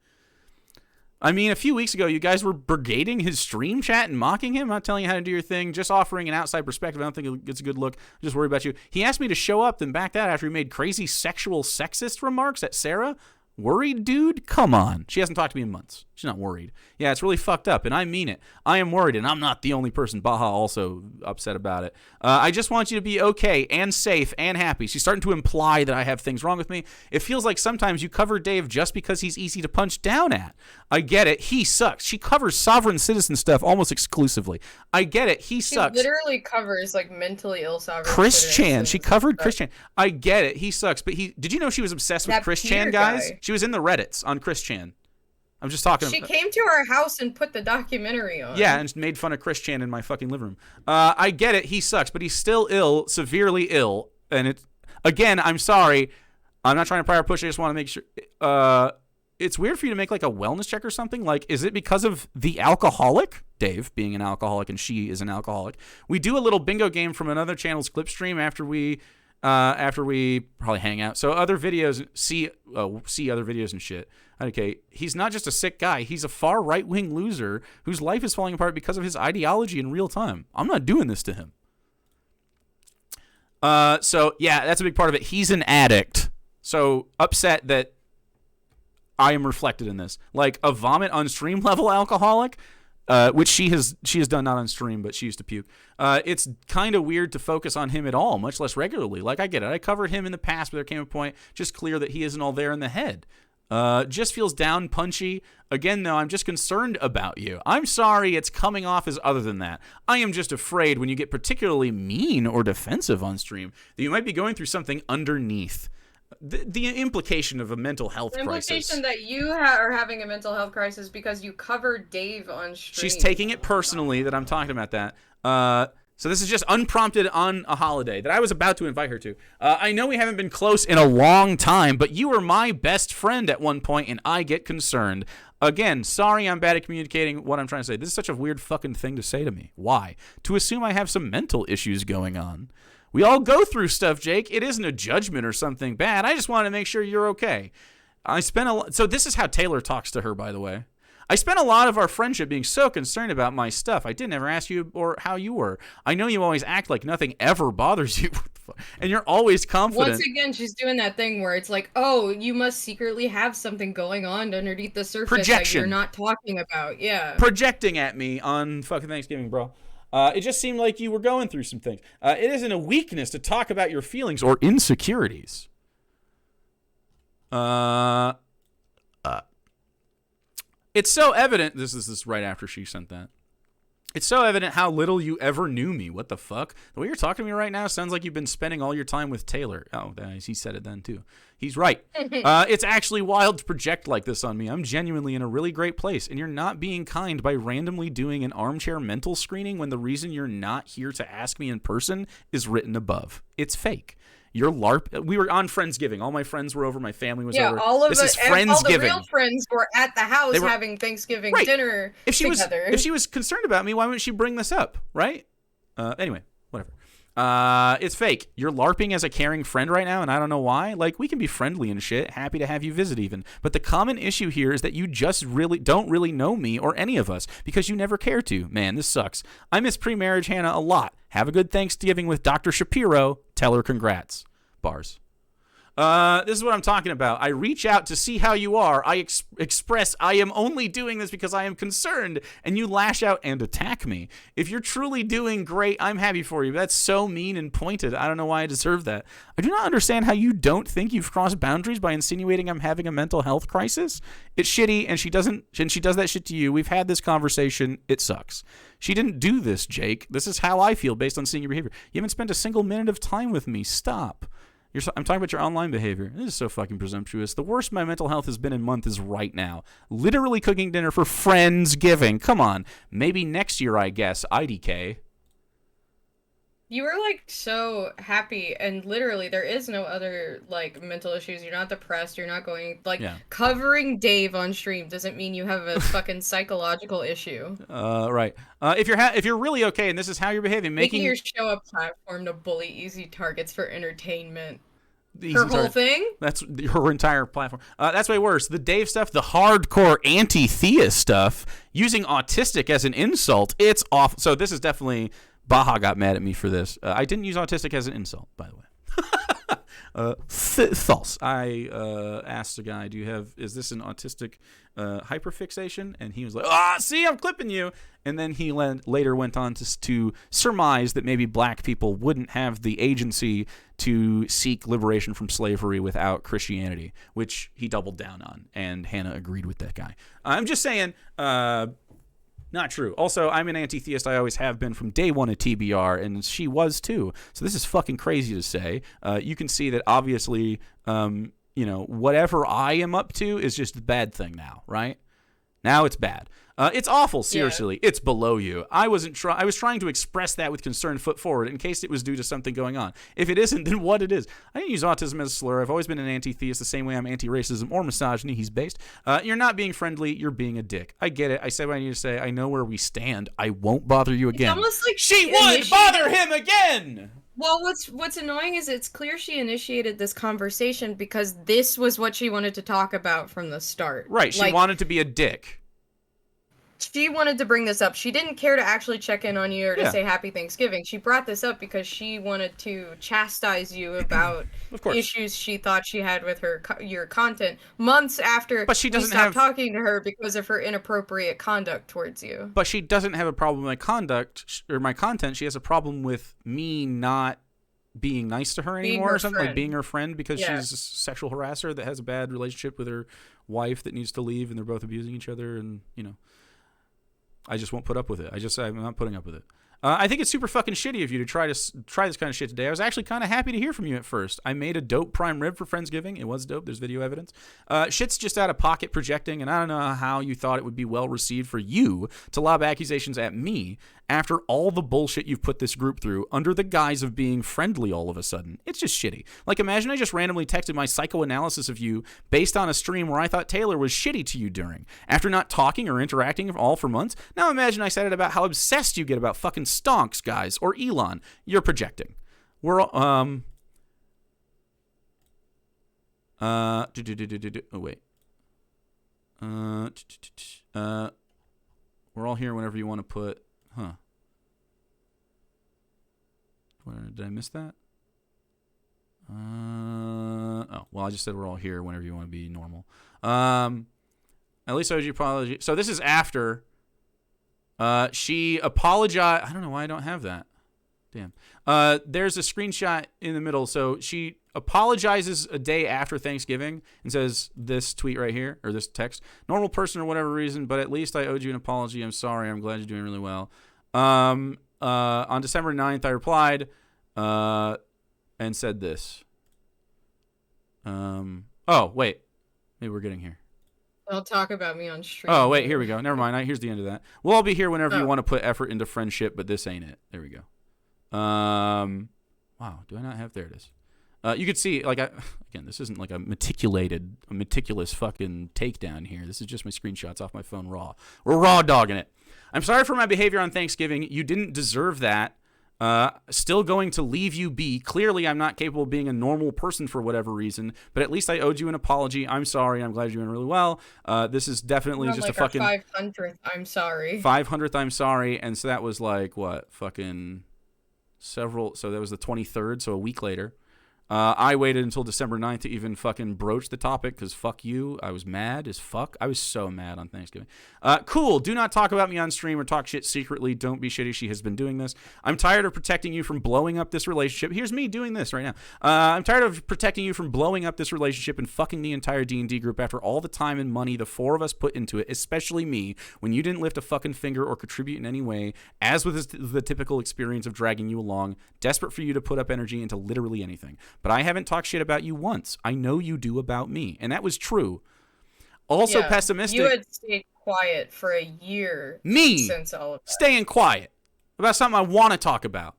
I mean, a few weeks ago, you guys were brigading his stream chat and mocking him. I'm not telling you how to do your thing, just offering an outside perspective. I don't think it's a good look. I'm just worried about you. He asked me to show up, then backed out after he made crazy sexual sexist remarks at Sarah. Worried, dude? Come on. She hasn't talked to me in months. She's not worried. Yeah, it's really fucked up, and I mean it. I am worried, and I'm not the only person. Baha also upset about it. I just want you to be okay and safe and happy. She's starting to imply that I have things wrong with me. It feels like sometimes you cover Dave just because he's easy to punch down at. I get it. He sucks. She covers sovereign citizen stuff almost exclusively. I get it. He sucks. She literally covers, like, mentally ill sovereign Chris Chan. She covered Chris Chan. I get it. He sucks. But did you know she was obsessed with Chris Chan, guys? She was in the Reddits on Chris Chan. I'm just talking. She came to our house and put the documentary on. Yeah, and made fun of Chris Chan in my fucking living room. I get it. He sucks, but he's still ill, severely ill. And again, I'm sorry. I'm not trying to prior push. I just want to make sure. It's weird for you to make like a wellness check or something. Like, is it because of the alcoholic, Dave, being an alcoholic, and she is an alcoholic? We do a little bingo game from another channel's clip stream after we probably hang out. So other videos, see other videos and shit. Okay, he's not just a sick guy. He's a far right-wing loser whose life is falling apart because of his ideology in real time. I'm not doing this to him. So yeah, that's a big part of it. He's an addict. So upset that I am reflected in this. Like a vomit on stream level alcoholic, which she has done, not on stream, but she used to puke. It's kind of weird to focus on him at all, much less regularly. Like, I get it. I covered him in the past, but there came a point just clear that he isn't all there in the head. Just feels down punchy. Again, though, I'm just concerned about you. I'm sorry it's coming off as other than that. I am just afraid when you get particularly mean or defensive on stream that you might be going through something underneath. The implication of a mental health crisis. The implication that you are having a mental health crisis because you covered Dave on stream. She's taking it personally that I'm talking about that. So this is just unprompted on a holiday that I was about to invite her to. I know we haven't been close in a long time, but you were my best friend at one point, and I get concerned. Again, sorry I'm bad at communicating what I'm trying to say. This is such a weird fucking thing to say to me. Why? To assume I have some mental issues going on. We all go through stuff, Jake. It isn't a judgment or something bad. I just want to make sure you're okay. So this is how Taylor talks to her, by the way. I spent a lot of our friendship being so concerned about my stuff. I didn't ever ask you or how you were. I know you always act like nothing ever bothers you, and you're always confident. Once again, she's doing that thing where it's like, oh, you must secretly have something going on underneath the surface that you're not talking about. Yeah. Projecting at me on fucking Thanksgiving, bro. It just seemed like you were going through some things. It isn't a weakness to talk about your feelings or insecurities. It's so evident. This is right after she sent that. It's so evident how little you ever knew me. What the fuck? The way you're talking to me right now sounds like you've been spending all your time with Taylor. Oh, he said it then too. He's right. It's actually wild to project like this on me. I'm genuinely in a really great place, and you're not being kind by randomly doing an armchair mental screening when the reason you're not here to ask me in person is written above. It's fake. You're LARP. We were on Friendsgiving. All my friends were over. My family was over. All of all the real friends were at the house having Thanksgiving dinner together. If she was concerned about me, why wouldn't she bring this up, right? Anyway, whatever. It's fake. You're LARPing as a caring friend right now, and I don't know why. Like, we can be friendly and shit. Happy to have you visit even. But the common issue here is that you just don't really know me or any of us because you never care to. Man, this sucks. I miss pre-marriage Hannah a lot. Have a good Thanksgiving with Dr. Shapiro. Tell her congrats. Bars. This is what I'm talking about. I reach out to see how you are. I express I am only doing this because I am concerned, and you lash out and attack me. If you're truly doing great, I'm happy for you. That's so mean and pointed. I don't know why I deserve that. I do not understand how you don't think you've crossed boundaries by insinuating I'm having a mental health crisis. It's shitty, and she does that shit to you. We've had this conversation. It sucks. She didn't do this, Jake. This is how I feel based on seeing your behavior. You haven't spent a single minute of time with me. Stop. I'm talking about your online behavior. This is so fucking presumptuous. The worst my mental health has been in months is right now. Literally cooking dinner for Friendsgiving. Come on. Maybe next year, I guess. IDK. You were, like, so happy, and literally there is no other, like, mental issues. You're not depressed. You're not going, like, covering Dave on stream doesn't mean you have a fucking psychological issue. Right. If you're really okay and this is how you're behaving, making your show a platform to bully easy targets for entertainment. Her whole thing? That's her entire platform. That's way worse. The Dave stuff, the hardcore anti-theist stuff, using autistic as an insult, it's awful. So this is definitely... Baja got mad at me for this. I didn't use autistic as an insult, by the way. False. I asked the guy, is this an autistic hyperfixation? And he was like, see, I'm clipping you. And then he later went on to surmise that maybe black people wouldn't have the agency to seek liberation from slavery without Christianity, which he doubled down on. And Hannah agreed with that guy. I'm just saying... Not true. Also, I'm an anti-theist. I always have been from day one at TBR, and she was too. So this is fucking crazy to say. You can see that obviously, whatever I am up to is just the bad thing now, right? Now it's bad. It's awful, seriously. Yeah. It's below you. I was trying to express that with concerned foot forward in case it was due to something going on. If it isn't, then what it is. I didn't use autism as a slur. I've always been an anti-theist the same way I'm anti-racism or misogyny. He's based. You're not being friendly. You're being a dick. I get it. I said what I need to say. I know where we stand. I won't bother you again. It's almost like she would bother him again! Well, what's annoying is it's clear she initiated this conversation because this was what she wanted to talk about from the start. Right. She wanted to be a dick. She wanted to bring this up. She didn't care to actually check in on you or to say Happy Thanksgiving. She brought this up because she wanted to chastise you about issues she thought she had with your content months after but she doesn't you stopped talking to her because of her inappropriate conduct towards you. But she doesn't have a problem with my conduct or my content. She has a problem with me not being nice to her anymore or something, like being her friend because she's a sexual harasser that has a bad relationship with her wife that needs to leave and they're both abusing each other and, I just won't put up with it. I'm not putting up with it. I think it's super fucking shitty of you to try this kind of shit today. I was actually kind of happy to hear from you at first. I made a dope prime rib for Friendsgiving. It was dope. There's video evidence. Shit's just out of pocket projecting, and I don't know how you thought it would be well received for you to lob accusations at me after all the bullshit you've put this group through under the guise of being friendly all of a sudden. It's just shitty. Like, imagine I just randomly texted my psychoanalysis of you based on a stream where I thought Taylor was shitty to you during. After not talking or interacting all for months, now imagine I said it about how obsessed you get about fucking stonks, guys, or Elon. You're projecting. We're oh wait. We're all here whenever you want to put. Did I miss that? Oh, well, I just said we're all here whenever you want to be normal. At least I owed you apology. So this is after she apologized. I don't know why I don't have that. Damn. There's a screenshot in the middle. So she apologizes a day after Thanksgiving and says this tweet right here, or this text. Normal person or whatever reason, but at least I owed you an apology. I'm sorry. I'm glad you're doing really well. On December 9th, I replied and said this. Oh, wait. Maybe we're getting here. Don't talk about me on stream. Oh, wait. Here we go. Never mind. Here's the end of that. We'll all be here whenever you want to put effort into friendship, but this ain't it. There we go. Wow. Do I not have? There it is. You could see, like, again, this isn't like a meticulous fucking takedown here. This is just my screenshots off my phone raw. We're raw dogging it. I'm sorry for my behavior on Thanksgiving. You didn't deserve that. Still going to leave you be. Clearly, I'm not capable of being a normal person for whatever reason, but at least I owed you an apology. I'm sorry. I'm glad you're doing really well. This is definitely just like a fucking 500th. I'm sorry. 500th. I'm sorry. And so that was like what? Fucking several. So that was the 23rd. So a week later. I waited until December 9th to even fucking broach the topic because fuck you. I was mad as fuck. I was so mad on Thanksgiving. Cool. Do not talk about me on stream or talk shit secretly. Don't be shitty. She has been doing this. I'm tired of protecting you from blowing up this relationship. Here's me doing this right now. I'm tired of protecting you from blowing up this relationship and fucking the entire D&D group after all the time and money the four of us put into it, especially me, when you didn't lift a fucking finger or contribute in any way, as with the typical experience of dragging you along, desperate for you to put up energy into literally anything. But I haven't talked shit about you once. I know you do about me. And that was true. Also pessimistic. You had stayed quiet for a year. Me since all of that. Staying quiet about something I want to talk about.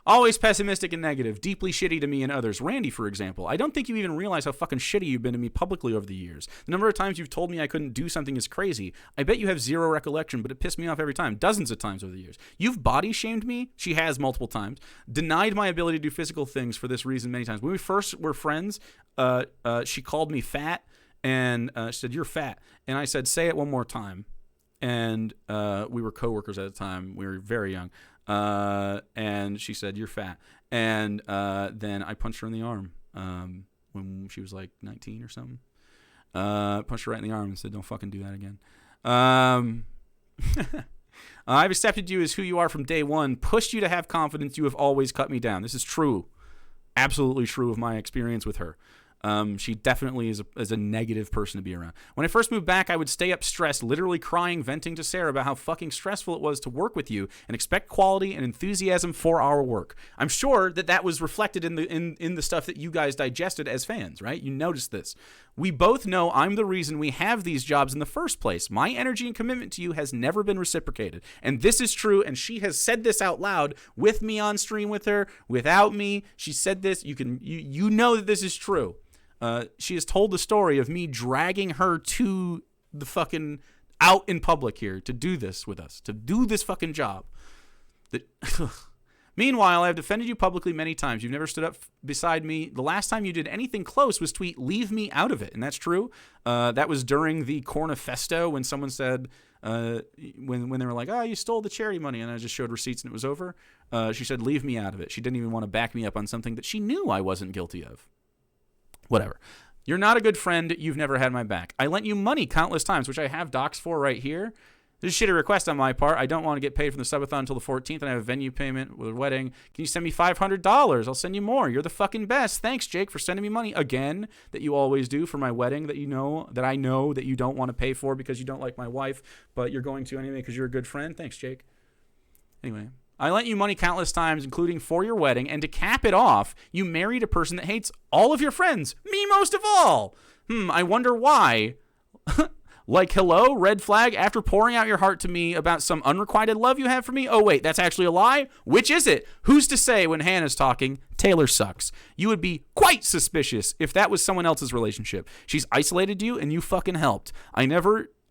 Always pessimistic and negative. Deeply shitty to me and others. Randy, for example. I don't think you even realize how fucking shitty you've been to me publicly over the years. The number of times you've told me I couldn't do something is crazy. I bet you have zero recollection, but it pissed me off every time. Dozens of times over the years. You've body shamed me. She has multiple times. Denied my ability to do physical things for this reason many times. When we first were friends, she called me fat and she said, "You're fat." And I said, "Say it one more time." And we were coworkers at the time. We were very young. And she said, "You're fat." And then I punched her in the arm when she was like 19 or something. Punched her right in the arm and said, "Don't fucking do that again." I've accepted you as who you are from day one, pushed you to have confidence. You have always cut me down. This is true. Absolutely true of my experience with her. She definitely is a negative person to be around. When I first moved back, I would stay up stressed, literally crying, venting to Sarah about how fucking stressful it was to work with you and expect quality and enthusiasm for our work. I'm sure that was reflected in the stuff that you guys digested as fans, right? You noticed this. We both know I'm the reason we have these jobs in the first place. My energy and commitment to you has never been reciprocated. And this is true, and she has said this out loud with me on stream with her, without me. She said this. You know that this is true. She has told the story of me dragging her to the fucking out in public here to do this with us, to do this fucking job. Meanwhile, I have defended you publicly many times. You've never stood up beside me. The last time you did anything close was tweet, "Leave me out of it." And that's true. That was during the Cornifesto when someone said, when they were like, "Oh, you stole the charity money," and I just showed receipts and it was over. She said, "Leave me out of it." She didn't even want to back me up on something that she knew I wasn't guilty of. Whatever. You're not a good friend. You've never had my back. I lent you money countless times, which I have docs for right here. This is a shitty request on my part. I don't want to get paid from the subathon until the 14th, and I have a venue payment with a wedding. Can you send me $500? I'll send you more. You're the fucking best. Thanks, Jake, for sending me money again, that you always do for my wedding, that I know that you don't want to pay for because you don't like my wife, but you're going to anyway because you're a good friend. Thanks, Jake. Anyway. I lent you money countless times, including for your wedding, and to cap it off, you married a person that hates all of your friends, me most of all. I wonder why. Like, hello, red flag, after pouring out your heart to me about some unrequited love you have for me? Oh, wait, that's actually a lie? Which is it? Who's to say when Hannah's talking, Taylor sucks? You would be quite suspicious if that was someone else's relationship. She's isolated you, and you fucking helped.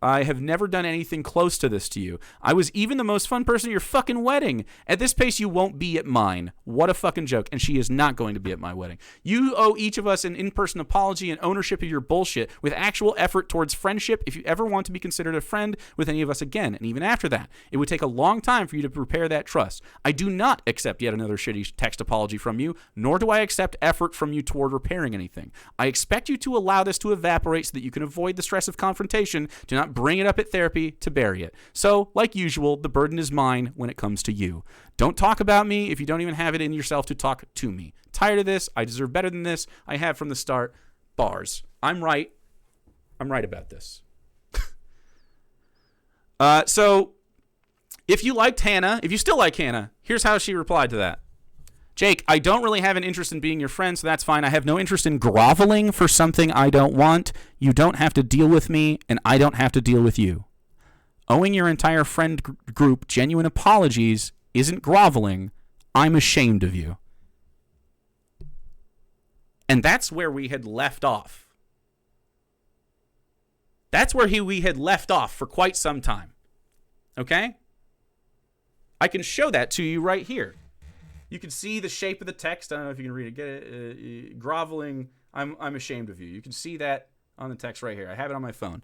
I have never done anything close to this to you. I was even the most fun person at your fucking wedding. At this pace, you won't be at mine. What a fucking joke. And she is not going to be at my wedding. You owe each of us an in-person apology and ownership of your bullshit with actual effort towards friendship if you ever want to be considered a friend with any of us again. And even after that, it would take a long time for you to repair that trust. I do not accept yet another shitty text apology from you, nor do I accept effort from you toward repairing anything. I expect you to allow this to evaporate so that you can avoid the stress of confrontation. Do not bring it up at therapy to bury it. So, like usual, the burden is mine when it comes to you. Don't talk about me if you don't even have it in yourself to talk to me. Tired of this. I deserve better than this. I have from the start. Bars. I'm right. I'm right about this. So, if you liked Hannah, if you still like Hannah, here's how she replied to that. Jake, I don't really have an interest in being your friend, so that's fine. I have no interest in groveling for something I don't want. You don't have to deal with me, and I don't have to deal with you. Owing your entire friend group genuine apologies isn't groveling. I'm ashamed of you. And that's where we had left off. That's where we had left off for quite some time. Okay? I can show that to you right here. You can see the shape of the text. I don't know if you can read it. Get it. Groveling. I'm ashamed of you. You can see that on the text right here. I have it on my phone.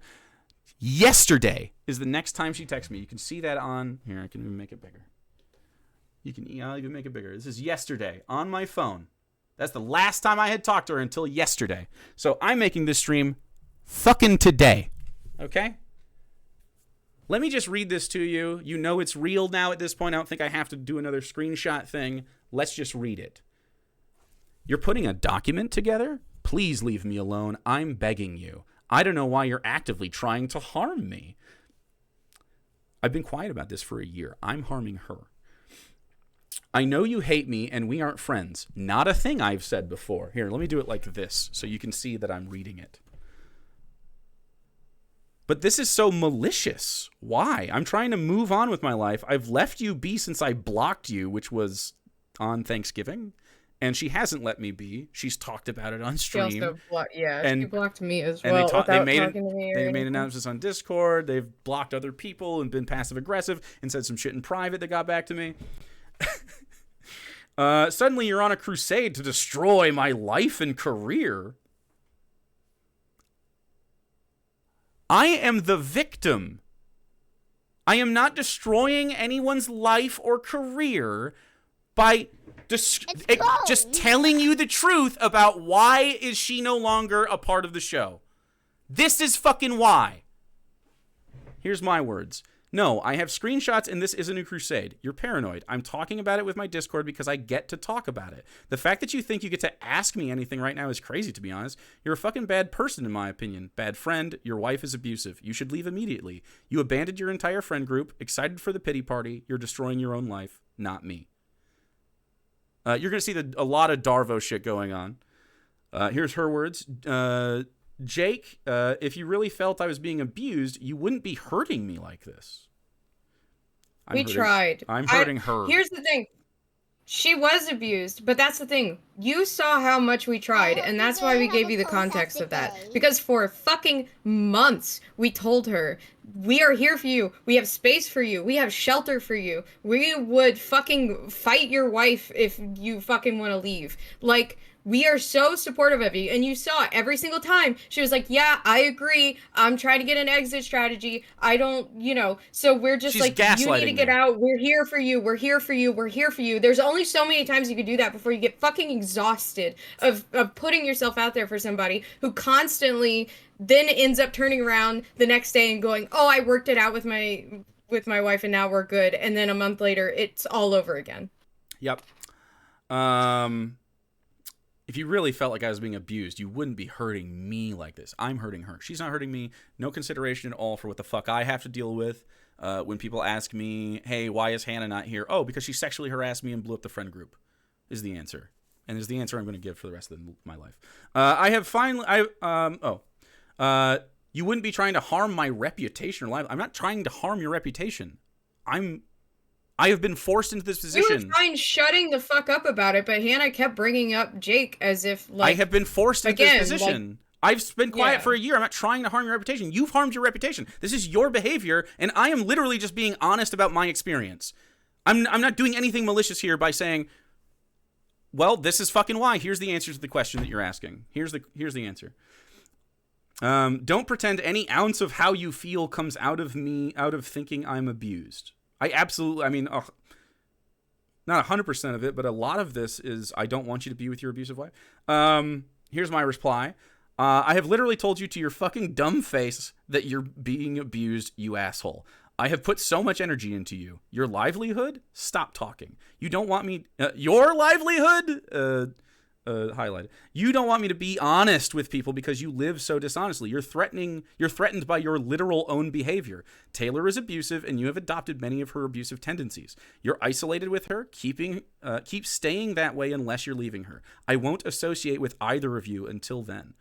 Yesterday is the next time she texts me. You can see that on here. I can even make it bigger. I'll even make it bigger. This is yesterday on my phone. That's the last time I had talked to her until yesterday. So I'm making this stream fucking today. Okay? Let me just read this to you. You know it's real now at this point. I don't think I have to do another screenshot thing. Let's just read it. You're putting a document together? Please leave me alone. I'm begging you. I don't know why you're actively trying to harm me. I've been quiet about this for a year. I'm harming her. I know you hate me and we aren't friends. Not a thing I've said before. Here, let me do it like this so you can see that I'm reading it. But this is so malicious. Why? I'm trying to move on with my life. I've left you be since I blocked you, which was on Thanksgiving. And she hasn't let me be. She's talked about it on stream. She also she blocked me as well. And they made announcements on Discord. They've blocked other people and been passive aggressive and said some shit in private that got back to me. Suddenly you're on a crusade to destroy my life and career. I am the victim. I am not destroying anyone's life or career by just telling you the truth about why is she no longer a part of the show. This is fucking why. Here's my words. No, I have screenshots and this isn't a crusade. You're paranoid. I'm talking about it with my Discord because I get to talk about it. The fact that you think you get to ask me anything right now is crazy, to be honest. You're a fucking bad person, in my opinion. Bad friend. Your wife is abusive. You should leave immediately. You abandoned your entire friend group, excited for the pity party. You're destroying your own life, not me. You're going to see a lot of Darvo shit going on. Here's her words. Jake, if you really felt I was being abused, you wouldn't be hurting me like this. We tried. I'm hurting her. Here's the thing. She was abused, but that's the thing. You saw how much we tried, and that's why we gave you the context of that. Because for fucking months, we told her, we are here for you. We have space for you. We have shelter for you. We would fucking fight your wife if you fucking want to leave. Like, we are so supportive of you. And you saw every single time. She was like, yeah, I agree. I'm trying to get an exit strategy. I don't, so we're just like, you need to get out. We're here for you. We're here for you. We're here for you. There's only so many times you can do that before you get fucking exhausted of putting yourself out there for somebody who constantly then ends up turning around the next day and going, oh, I worked it out with my wife and now we're good. And then a month later, it's all over again. Yep. If you really felt like I was being abused, you wouldn't be hurting me like this. I'm hurting her. She's not hurting me. No consideration at all for what the fuck I have to deal with. When people ask me, hey, why is Hannah not here? Oh, because she sexually harassed me and blew up the friend group is the answer. And is the answer I'm going to give for the rest of my life. You wouldn't be trying to harm my reputation or life. I'm not trying to harm your reputation. I have been forced into this position. You were fine shutting the fuck up about it, but Hannah kept bringing up Jake as if, like... I have been forced into this position. I've been quiet for a year. I'm not trying to harm your reputation. You've harmed your reputation. This is your behavior, and I am literally just being honest about my experience. I'm not doing anything malicious here by saying, well, this is fucking why. Here's the answer to the question that you're asking. Here's the answer. Don't pretend any ounce of how you feel comes out of me, out of thinking I'm abused. Not 100% of it, but a lot of this is, I don't want you to be with your abusive wife. Here's my reply. I have literally told you to your fucking dumb face that you're being abused, you asshole. I have put so much energy into you. Your livelihood? Stop talking. You don't want me... your livelihood? Highlighted. You don't want me to be honest with people because you live so dishonestly. You're threatened by your literal own behavior. Taylor is abusive and you have adopted many of her abusive tendencies. You're isolated with her. Keep staying that way unless you're leaving her. I won't associate with either of you until then.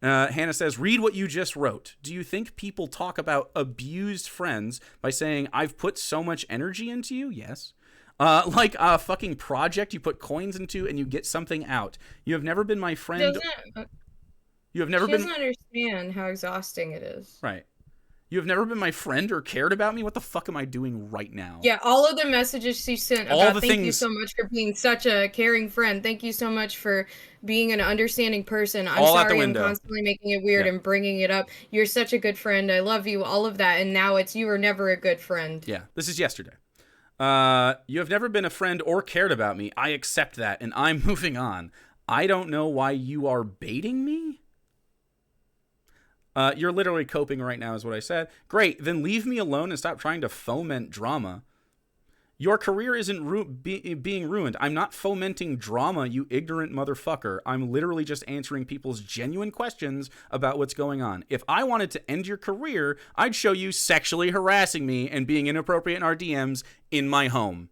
Hannah says, read what you just wrote. Do you think people talk about abused friends by saying, I've put so much energy into you? Yes. Like a fucking project you put coins into and you get something out. You have never been my friend. She doesn't understand how exhausting it is. Right. You have never been my friend or cared about me? What the fuck am I doing right now? Yeah, all of the messages she sent All about the thank you things- so much for being such a caring friend. Thank you so much for being an understanding person. I'm All out the sorry I'm window. constantly making it weird and bringing it up. You're such a good friend. I love you. All of that. And now it's you were never a good friend. Yeah, this is yesterday. You have never been a friend or cared about me. I accept that, and I'm moving on. I don't know why you are baiting me. You're literally coping right now is what I said. Great, then leave me alone and stop trying to foment drama. Your career isn't being ruined. I'm not fomenting drama, you ignorant motherfucker. I'm literally just answering people's genuine questions about what's going on. If I wanted to end your career, I'd show you sexually harassing me and being inappropriate in our DMs in my home.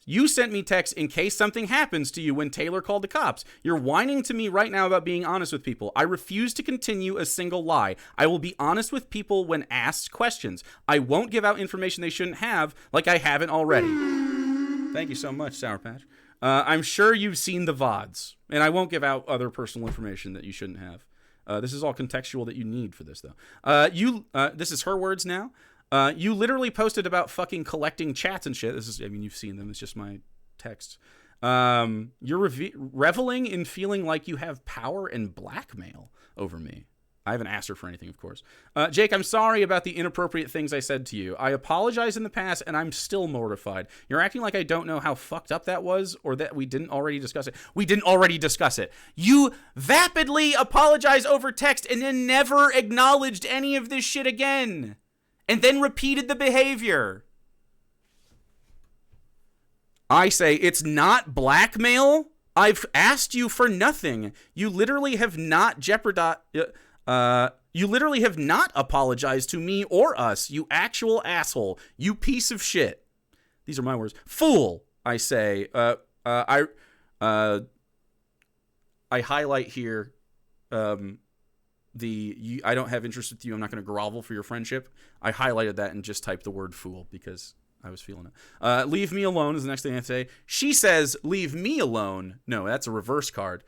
You sent me texts in case something happens to you when Taylor called the cops. You're whining to me right now about being honest with people. I refuse to continue a single lie. I will be honest with people when asked questions. I won't give out information they shouldn't have, like I haven't already. Thank you so much, Sour Patch. I'm sure you've seen the VODs, and I won't give out other personal information that you shouldn't have. This is all contextual that you need for this, though. This is her words now. You literally posted about fucking collecting chats and shit. You've seen them. It's just my text. You're reveling in feeling like you have power and blackmail over me. I haven't asked her for anything, of course. Jake, I'm sorry about the inappropriate things I said to you. I apologized in the past, and I'm still mortified. You're acting like I don't know how fucked up that was, or that we didn't already discuss it. We didn't already discuss it. You vapidly apologized over text and then never acknowledged any of this shit again. And then repeated the behavior. I say, it's not blackmail. I've asked you for nothing. You literally have not you literally have not apologized to me or us, you actual asshole. You piece of shit. These are my words. Fool, I say. I highlight here I don't have interest with you. I'm not going to grovel for your friendship. I highlighted that and just typed the word fool because I was feeling it. Leave me alone is the next thing I say. She says, leave me alone. No, that's a reverse card.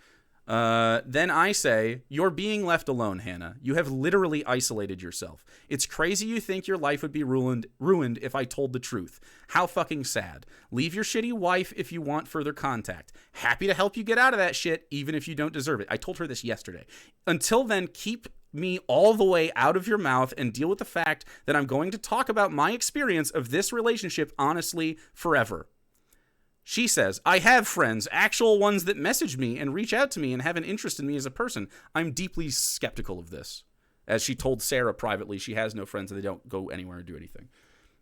Then I say, you're being left alone, Hannah. You have literally isolated yourself. It's crazy you think your life would be ruined if I told the truth. How fucking sad. Leave your shitty wife if you want further contact. Happy to help you get out of that shit, even if you don't deserve it. I told her this yesterday. Until then, keep me all the way out of your mouth and deal with the fact that I'm going to talk about my experience of this relationship honestly forever. She says, I have friends, actual ones that message me and reach out to me and have an interest in me as a person. I'm deeply skeptical of this. As she told Sarah privately, she has no friends and they don't go anywhere or do anything.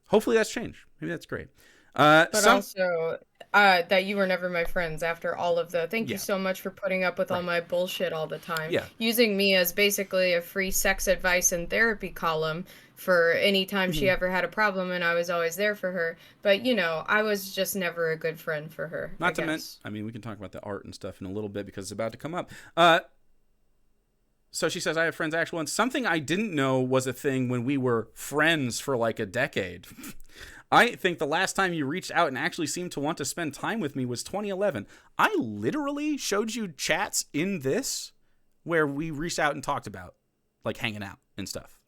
Hopefully that's changed. Maybe that's great. Also, that you were never my friends after all of the... Thank you so much for putting up with all my bullshit all the time. Yeah. Using me as basically a free sex advice and therapy column for any time she ever had a problem, and I was always there for her. But, I was just never a good friend for her. Not to mention, we can talk about the art and stuff in a little bit because it's about to come up. So she says, I have friends, actual ones. Something I didn't know was a thing when we were friends for like a decade. I think the last time you reached out and actually seemed to want to spend time with me was 2011. I literally showed you chats in this where we reached out and talked about like hanging out and stuff.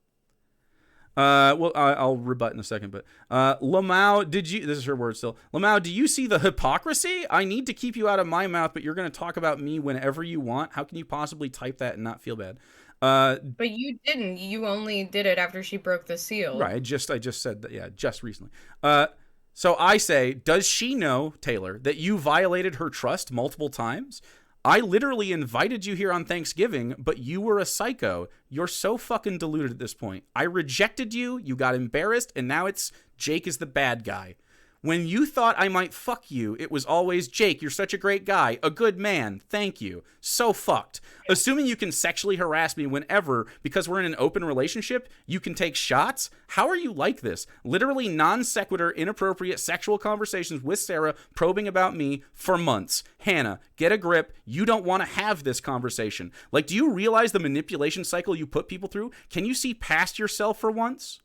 I'll rebut in a second, but Lamau, this is her word still. Lamau, do you see the hypocrisy? I need to keep you out of my mouth, but you're going to talk about me whenever you want. How can you possibly type that and not feel bad? But you didn't. You only did it after she broke the seal. Right. I just said that. Yeah, just recently. So I say, does she know, Taylor, that you violated her trust multiple times? I literally invited you here on Thanksgiving, but you were a psycho. You're so fucking deluded at this point. I rejected you, you got embarrassed, and now it's Jake is the bad guy. When you thought I might fuck you, it was always, Jake, you're such a great guy, a good man, thank you. So fucked. Assuming you can sexually harass me whenever, because we're in an open relationship, you can take shots? How are you like this? Literally non sequitur, inappropriate sexual conversations with Sarah probing about me for months. Hannah, get a grip. You don't want to have this conversation. Like, do you realize the manipulation cycle you put people through? Can you see past yourself for once?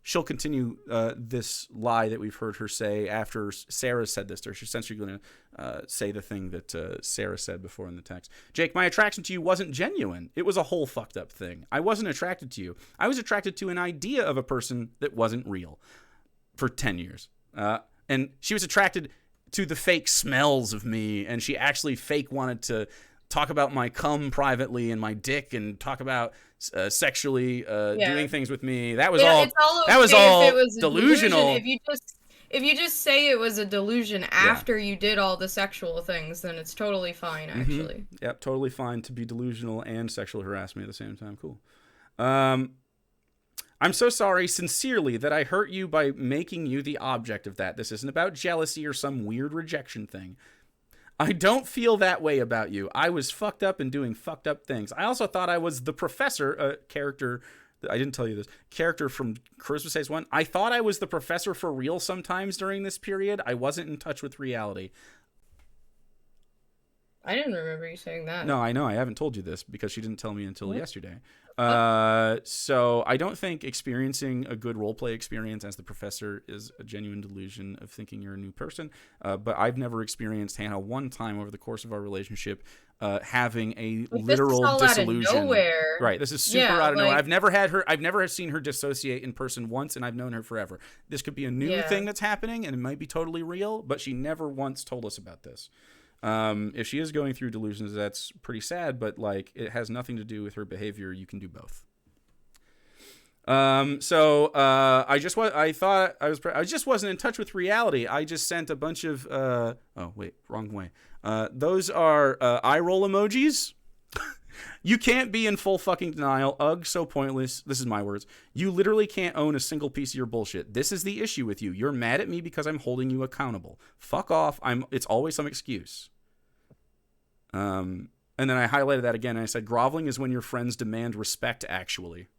she'll continue this lie that we've heard her say after Sarah said this to her. She's essentially going to say the thing that Sarah said before in the text. Jake, my attraction to you wasn't genuine. It was a whole fucked up thing. I wasn't attracted to you. I was attracted to an idea of a person that wasn't real for 10 years. And she was attracted to the fake smells of me, and she actually fake wanted to talk about my cum privately and my dick and talk about sexually doing things with me. That was all. That was all delusional. If you just say it was a delusion after you did all the sexual things, then it's totally fine. Actually. Yep, totally fine to be delusional and sexual harass me at the same time. Cool. I'm so sorry, sincerely, that I hurt you by making you the object of that. This isn't about jealousy or some weird rejection thing. I don't feel that way about you. I was fucked up and doing fucked up things. I also thought I was the professor, a character, I didn't tell you this, character from Charisma Saves 1. I thought I was the professor for real sometimes during this period. I wasn't in touch with reality. I didn't remember you saying that. No, I know. I haven't told you this because she didn't tell me until yesterday. So I don't think experiencing a good roleplay experience as the professor is a genuine delusion of thinking you're a new person. But I've never experienced Hannah one time over the course of our relationship having a literal disillusion. Out of nowhere. Right. This is super out of nowhere. I've never seen her dissociate in person once, and I've known her forever. This could be a new thing that's happening, and it might be totally real, but she never once told us about this. If she is going through delusions, that's pretty sad, but like it has nothing to do with her behavior. You can do both. I just wasn't in touch with reality. I just sent a bunch of oh wait, wrong way. Those are eye roll emojis. You can't be in full fucking denial. Ugh, so pointless. This is my words. You literally can't own a single piece of your bullshit. This is the issue with you. You're mad at me because I'm holding you accountable. Fuck off. It's always some excuse. And then I highlighted that again and I said, groveling is when your friends demand respect, actually.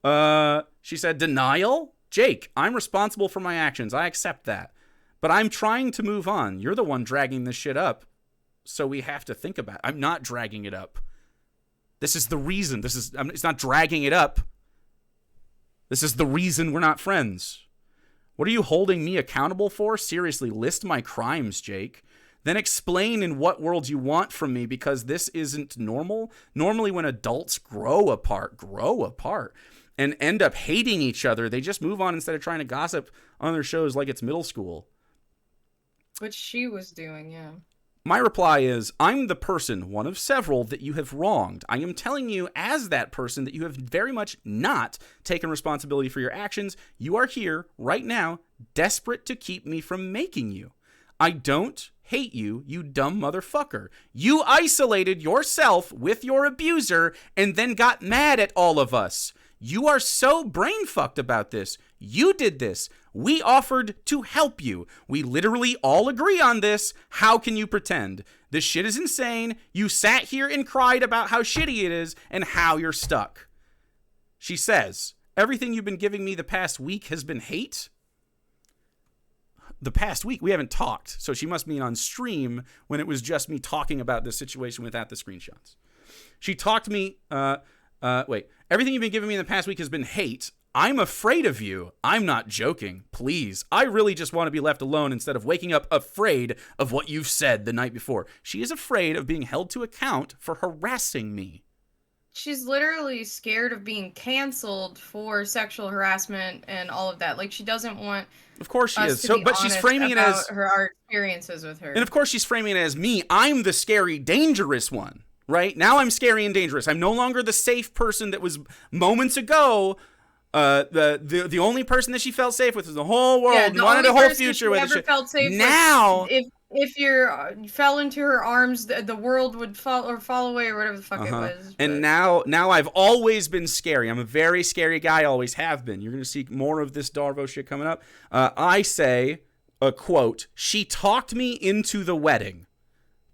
She said, denial? Jake, I'm responsible for my actions. I accept that. But I'm trying to move on. You're the one dragging this shit up. So we have to think about it. I'm not dragging it up. This is the reason. It's not dragging it up. This is the reason we're not friends. What are you holding me accountable for? Seriously, list my crimes, Jake. Then explain in what world you want from me, because this isn't normal. Normally when adults grow apart, and end up hating each other, they just move on instead of trying to gossip on their shows like it's middle school. Which she was doing, yeah. My reply is, I'm the person, one of several, that you have wronged. I am telling you as that person that you have very much not taken responsibility for your actions. You are here, right now, desperate to keep me from making you. I don't hate you, you dumb motherfucker. You isolated yourself with your abuser and then got mad at all of us. You are so brain-fucked about this. You did this. We offered to help you. We literally all agree on this. How can you pretend? This shit is insane. You sat here and cried about how shitty it is and how you're stuck. She says, everything you've been giving me the past week has been hate? The past week, we haven't talked. So she must mean on stream when it was just me talking about this situation without the screenshots. She talked to me, everything you've been giving me in the past week has been hate. I'm afraid of you. I'm not joking. Please. I really just want to be left alone instead of waking up afraid of what you've said the night before. She is afraid of being held to account for harassing me. She's literally scared of being canceled for sexual harassment and all of that. Like, she doesn't want... Of course she is. So, but she's framing it as... our experiences with her. And of course she's framing it as me. I'm the scary, dangerous one. Right? Now I'm scary and dangerous. I'm no longer the safe person that was moments ago... The only person that she felt safe with was the whole world and wanted a whole future with. Never felt safe now, if you fell into her arms, the world would fall away or whatever the fuck it was. But... And now I've always been scary. I'm a very scary guy. Always have been. You're gonna see more of this Darvo shit coming up. I say a quote: "She talked me into the wedding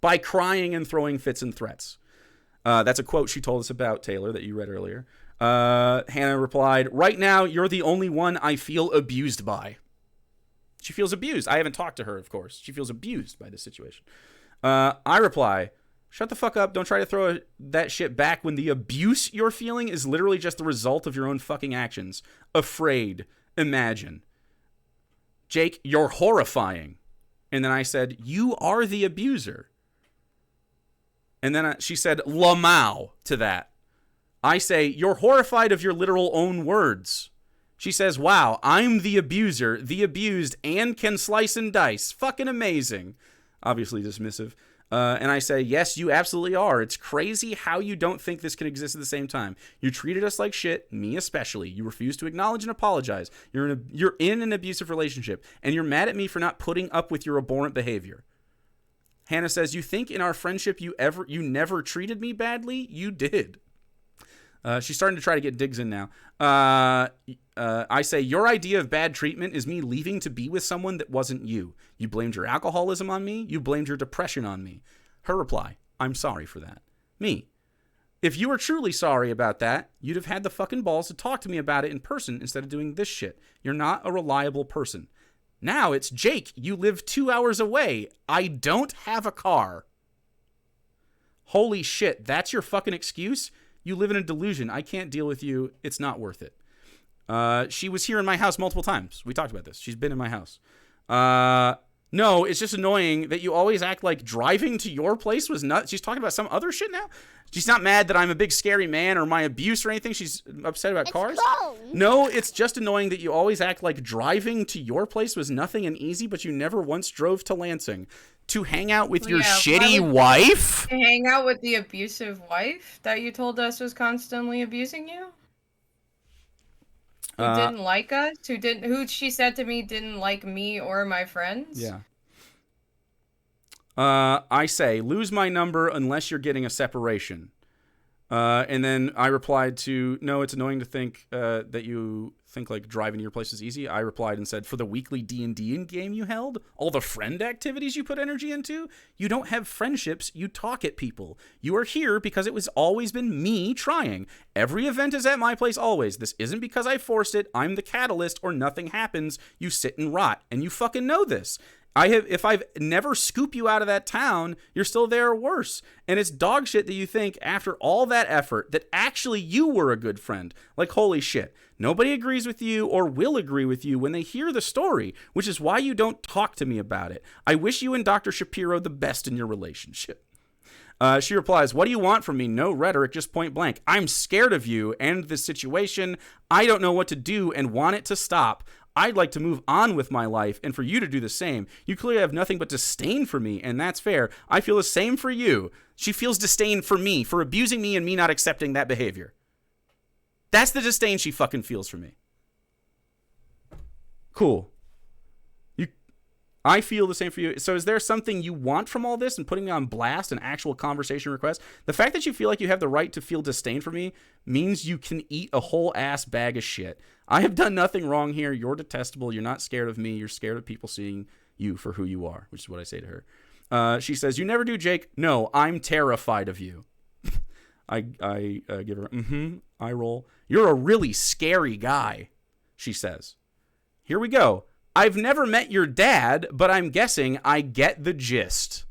by crying and throwing fits and threats." That's a quote she told us about, Taylor, that you read earlier. Hannah replied, right now, you're the only one I feel abused by. She feels abused. I haven't talked to her, of course. She feels abused by this situation. I reply, Shut the fuck up. Don't try to throw that shit back when the abuse you're feeling is literally just the result of your own fucking actions. Afraid. Imagine. Jake, you're horrifying. And then I said, you are the abuser. And then she said, Lamau to that. I say, you're horrified of your literal own words. She says, wow, I'm the abuser, the abused, and can slice and dice. Fucking amazing. Obviously dismissive. And I say, yes, you absolutely are. It's crazy how you don't think this can exist at the same time. You treated us like shit, me especially. You refuse to acknowledge and apologize. You're in an abusive relationship, and you're mad at me for not putting up with your abhorrent behavior. Hannah says, you think in our friendship you never treated me badly? You did. She's starting to try to get digs in now. I say, your idea of bad treatment is me leaving to be with someone that wasn't you. You blamed your alcoholism on me. You blamed your depression on me. Her reply, I'm sorry for that. Me. If you were truly sorry about that, you'd have had the fucking balls to talk to me about it in person instead of doing this shit. You're not a reliable person. Now it's Jake. You live 2 hours away. I don't have a car. Holy shit, that's your fucking excuse? You live in a delusion. I can't deal with you. It's not worth it. She was here in my house multiple times. We talked about this. She's been in my house. No, it's just annoying that you always act like driving to your place was nuts. She's talking about some other shit now? She's not mad that I'm a big scary man or my abuse or anything. She's upset about cars. No, it's just annoying that you always act like driving to your place was nothing and easy, but you never once drove to Lansing. To hang out with your shitty wife? To hang out with the abusive wife that you told us was constantly abusing you? Who didn't like us? Who she said to me didn't like me or my friends? Yeah. I say, lose my number unless you're getting a separation. And then I replied to, no, it's annoying to think that you think like driving to your place is easy. I replied and said, for the weekly D&D game you held, all the friend activities you put energy into, you don't have friendships, you talk at people. You are here because it was always been me trying. Every event is at my place always. This isn't because I forced it. I'm the catalyst or nothing happens. You sit and rot. And you fucking know this. If I've never scooped you out of that town, you're still there or worse. And it's dog shit that you think after all that effort that actually you were a good friend. Like, holy shit. Nobody agrees with you or will agree with you when they hear the story, which is why you don't talk to me about it. I wish you and Dr. Shapiro the best in your relationship. She replies, what do you want from me? No rhetoric, just point blank. I'm scared of you and this situation. I don't know what to do and want it to stop. I'd like to move on with my life and for you to do the same. You clearly have nothing but disdain for me, and that's fair. I feel the same for you. She feels disdain for me, for abusing me and me not accepting that behavior. That's the disdain she fucking feels for me. Cool. I feel the same for you. So is there something you want from all this and putting me on blast, an actual conversation request? The fact that you feel like you have the right to feel disdain for me means you can eat a whole ass bag of shit. I have done nothing wrong here. You're detestable. You're not scared of me. You're scared of people seeing you for who you are, which is what I say to her. She says, you never do, Jake. No, I'm terrified of you. I give her, eye roll. You're a really scary guy, she says. Here we go. I've never met your dad, but I'm guessing I get the gist.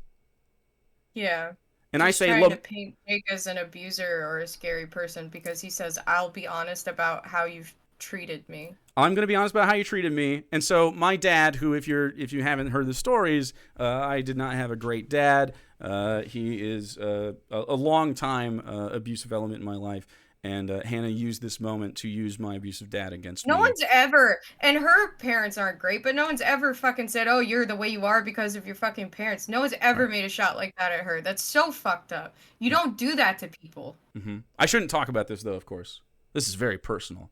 Yeah. And He's I say, trying to paint Jake as an abuser or a scary person because he says, I'll be honest about how you've treated me. I'm going to be honest about how you treated me. And so my dad, who, if you haven't heard the stories, I did not have a great dad. He is a long time abusive element in my life. And Hannah used this moment to use my abusive dad against me. No one's ever, and her parents aren't great, but no one's ever fucking said, oh, you're the way you are because of your fucking parents. No one's ever made a shot like that at her. That's so fucked up. You don't do that to people. Mm-hmm. I shouldn't talk about this, though, of course. This is very personal.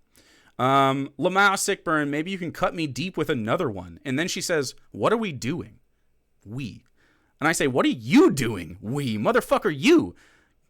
Lamau Sickburn, maybe you can cut me deep with another one. And then she says, what are we doing? We. And I say, what are you doing? We. Motherfucker, you.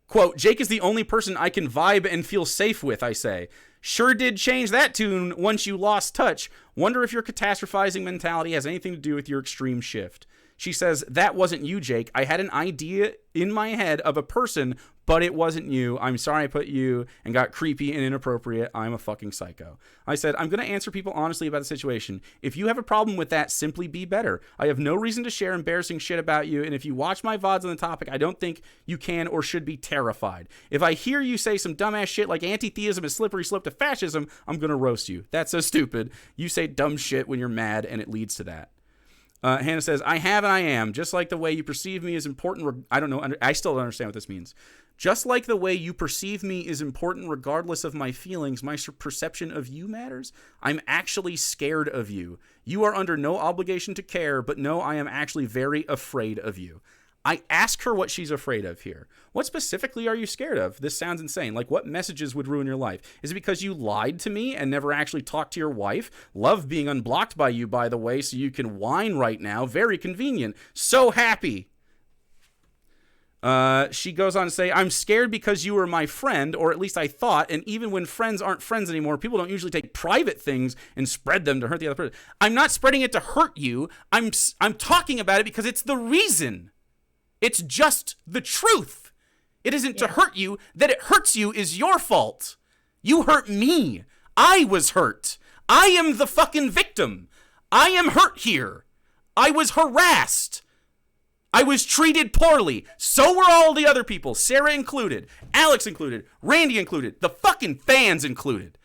Quote, Jake is the only person I can vibe and feel safe with, I say. Sure did change that tune once you lost touch. Wonder if your catastrophizing mentality has anything to do with your extreme shift. She says, that wasn't you, Jake. I had an idea in my head of a person, but it wasn't you. I'm sorry I put you and got creepy and inappropriate. I'm a fucking psycho. I said, I'm going to answer people honestly about the situation. If you have a problem with that, simply be better. I have no reason to share embarrassing shit about you, and if you watch my VODs on the topic, I don't think you can or should be terrified. If I hear you say some dumbass shit like anti-theism is slippery slope to fascism, I'm going to roast you. That's so stupid. You say dumb shit when you're mad, and it leads to that. Hannah says, I have and I am. Just like the way you perceive me is important. I don't know. I still don't understand what this means. Just like the way you perceive me is important regardless of my feelings, my perception of you matters. I'm actually scared of you. You are under no obligation to care, but no, I am actually very afraid of you. I ask her what she's afraid of here. What specifically are you scared of? This sounds insane. Like, what messages would ruin your life? Is it because you lied to me and never actually talked to your wife? Love being unblocked by you, by the way, so you can whine right now. Very convenient. So happy. She goes on to say, I'm scared because you were my friend, or at least I thought, and even when friends aren't friends anymore, people don't usually take private things and spread them to hurt the other person. I'm not spreading it to hurt you. I'm talking about it because it's the reason. It's just the truth. It isn't to hurt you. That it hurts you is your fault. You hurt me. I was hurt. I am the fucking victim. I am hurt here. I was harassed. I was treated poorly. So were all the other people. Sarah included. Alex included. Randy included. The fucking fans included.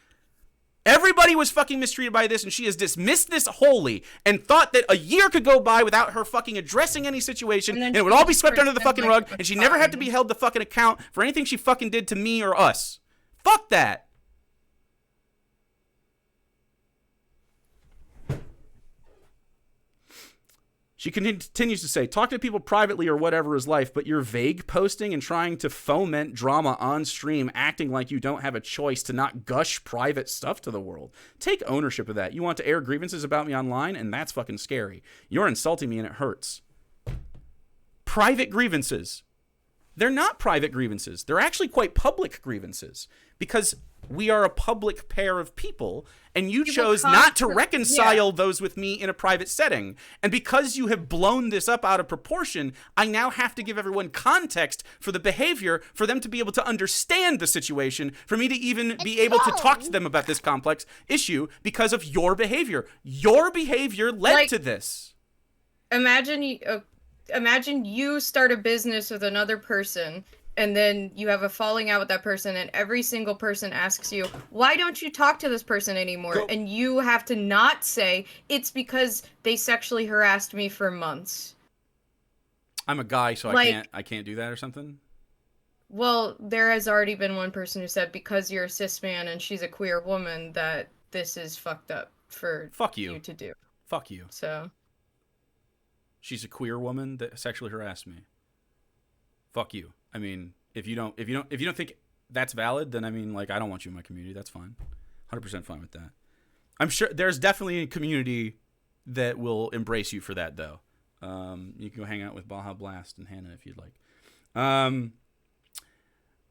Everybody was fucking mistreated by this, and she has dismissed this wholly and thought that a year could go by without her fucking addressing any situation, and it would all be swept under the fucking rug, and she never had to be held to fucking account for anything she fucking did to me or us. Fuck that. She continues to say, talk to people privately or whatever is life, but you're vague posting and trying to foment drama on stream, acting like you don't have a choice to not gush private stuff to the world. Take ownership of that. You want to air grievances about me online, and that's fucking scary. You're insulting me and it hurts. Private grievances. They're not private grievances. They're actually quite public grievances because we are a public pair of people, and you chose not to reconcile those with me in a private setting. And because you have blown this up out of proportion, I now have to give everyone context for the behavior for them to be able to understand the situation, for me to even be able to talk to them about this complex issue because of your behavior. Your behavior led to this. Imagine you start a business with another person, and then you have a falling out with that person, and every single person asks you, why don't you talk to this person anymore? And you have to not say, it's because they sexually harassed me for months. I'm a guy, so I can't do that or something? Well, there has already been one person who said, because you're a cis man and she's a queer woman, that this is fucked up for you to do. Fuck you. So. She's a queer woman that sexually harassed me. Fuck you. I mean, if you don't think that's valid, then I mean, like, I don't want you in my community. That's fine. 100% fine with that. I'm sure there's definitely a community that will embrace you for that, though. You can go hang out with Baja Blast and Hannah if you'd like.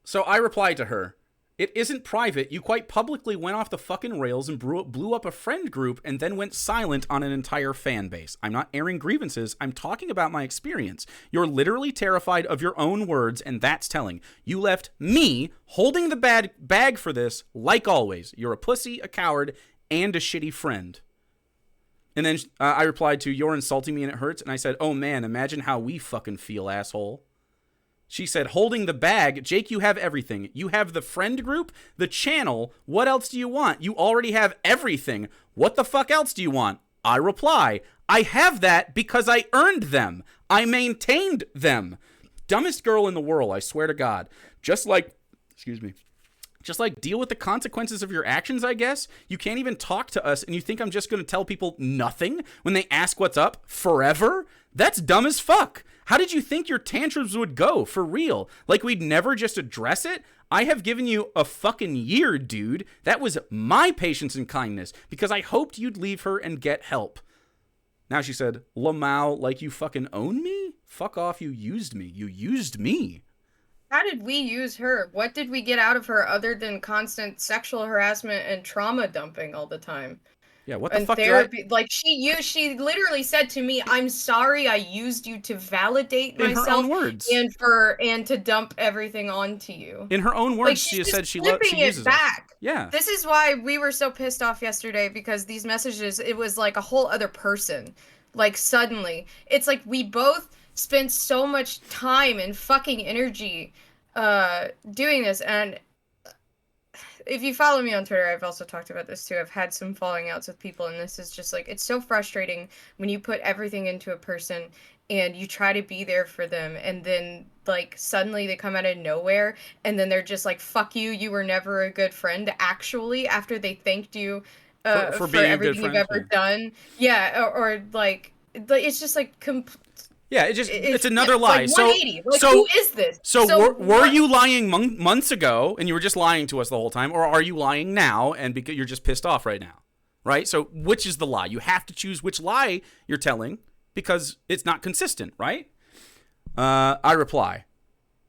So I replied to her, it isn't private. You quite publicly went off the fucking rails and blew up a friend group and then went silent on an entire fan base. I'm not airing grievances. I'm talking about my experience. You're literally terrified of your own words, and that's telling. You left me holding the bad bag for this, like always. You're a pussy, a coward, and a shitty friend. And then I replied to, you're insulting me and it hurts. And I said, oh man, imagine how we fucking feel, asshole. She said, holding the bag, Jake, you have everything. You have the friend group, the channel. What else do you want? You already have everything. What the fuck else do you want? I reply, I have that because I earned them. I maintained them. Dumbest girl in the world, I swear to God. Just like deal with the consequences of your actions, I guess. You can't even talk to us, and you think I'm just going to tell people nothing when they ask what's up forever? That's dumb as fuck. How did you think your tantrums would go, for real? Like we'd never just address it? I have given you a fucking year, dude. That was my patience and kindness, because I hoped you'd leave her and get help. Now she said, Lamau, like you fucking own me? Fuck off, you used me. You used me. How did we use her? What did we get out of her other than constant sexual harassment and trauma dumping all the time? Yeah, what the And fuck therapy, like she literally said to me, "I'm sorry I used you to validate in her myself own words. and to dump everything onto you." In her own Like words, she she's has just said she flipping it uses us. back. Yeah. This is why we were so pissed off yesterday, because these messages, it was like a whole other person. Like suddenly, it's like we both spent so much time and fucking energy doing this. And if you follow me on Twitter, I've also talked about this too. I've had some falling outs with people, and this is just like, it's so frustrating when you put everything into a person and you try to be there for them, and then like suddenly they come out of nowhere and then they're just like, fuck you, you were never a good friend, actually, after they thanked you For for being a everything good you've friend. ever done. Yeah, or like it's just like yeah, it's another lie. Like 180. Like, who is this? So were you lying months ago and you were just lying to us the whole time, or are you lying now and because you're just pissed off right now? Right? So which is the lie? You have to choose which lie you're telling because it's not consistent, right? I reply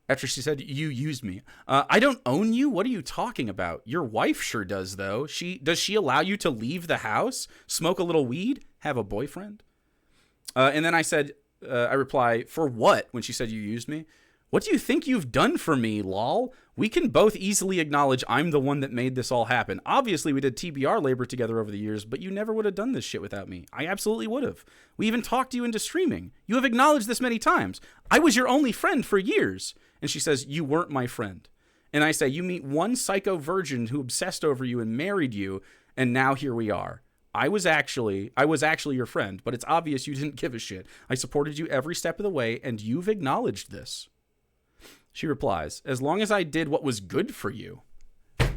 after she said, "You used me. I don't own you. What are you talking about? Your wife sure does, though. Does she allow you to leave the house, smoke a little weed, have a boyfriend?" And then I reply, "For what?" When she said, "You used me." "What do you think you've done for me, lol? We can both easily acknowledge I'm the one that made this all happen. Obviously, we did TBR labor together over the years, but you never would have done this shit without me. I absolutely would have. We even talked you into streaming. You have acknowledged this many times. I was your only friend for years." And she says, "You weren't my friend." And I say, "You meet one psycho virgin who obsessed over you and married you, and now here we are. I was actually your friend, but it's obvious you didn't give a shit. I supported you every step of the way, and you've acknowledged this." She replies, "As long as I did what was good for you." None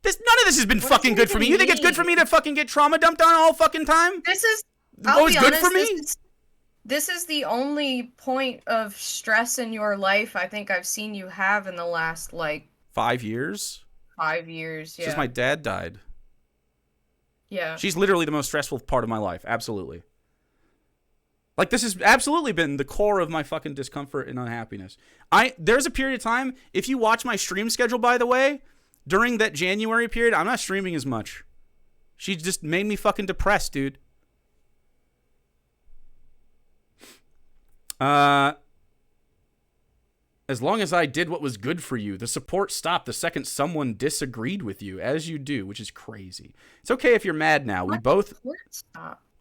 of this has been fucking good for me. You think it's good for me to fucking get trauma dumped on all fucking time? I'll be be good honest, for me? This is the only point of stress in your life I think I've seen you have in the last, like... 5 years? 5 years, yeah. Since my dad died. Yeah. She's literally the most stressful part of my life. Absolutely. Like, this has absolutely been the core of my fucking discomfort and unhappiness. There's a period of time, if you watch my stream schedule, by the way, during that January period, I'm not streaming as much. She just made me fucking depressed, dude. As long as I did what was good for you, the support stopped the second someone disagreed with you, as you do, which is crazy. It's okay if you're mad now. We both...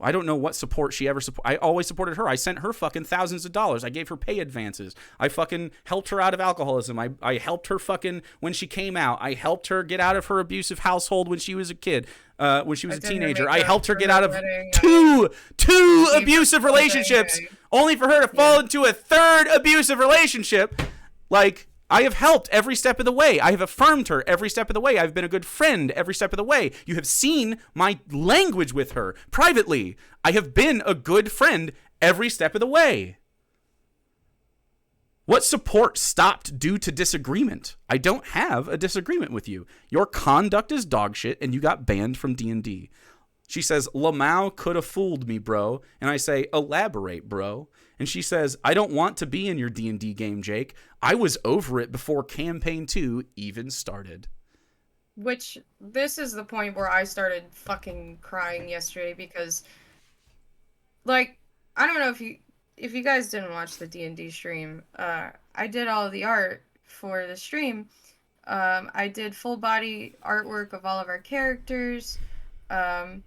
I don't know what support she ever supported. I always supported her. I sent her fucking thousands of dollars. I gave her pay advances. I fucking helped her out of alcoholism. I helped her fucking when she came out. I helped her get out of her abusive household when she was a kid, when she was a teenager. I helped her get out of two abusive relationships, only for her to fall into a third abusive relationship. Like, I have helped every step of the way. I have affirmed her every step of the way. I've been a good friend every step of the way. You have seen my language with her privately. I have been a good friend every step of the way. What support stopped due to disagreement? I don't have a disagreement with you. Your conduct is dog shit, and you got banned from D&D. She says, "Lamau could have fooled me, bro." And I say, "Elaborate, bro." And she says, "I don't want to be in your D&D game, Jake. I was over it before Campaign 2 even started." Which, this is the point where I started fucking crying yesterday because, like, I don't know if you guys didn't watch the D&D stream. I did all of the art for the stream. I did full body artwork of all of our characters. And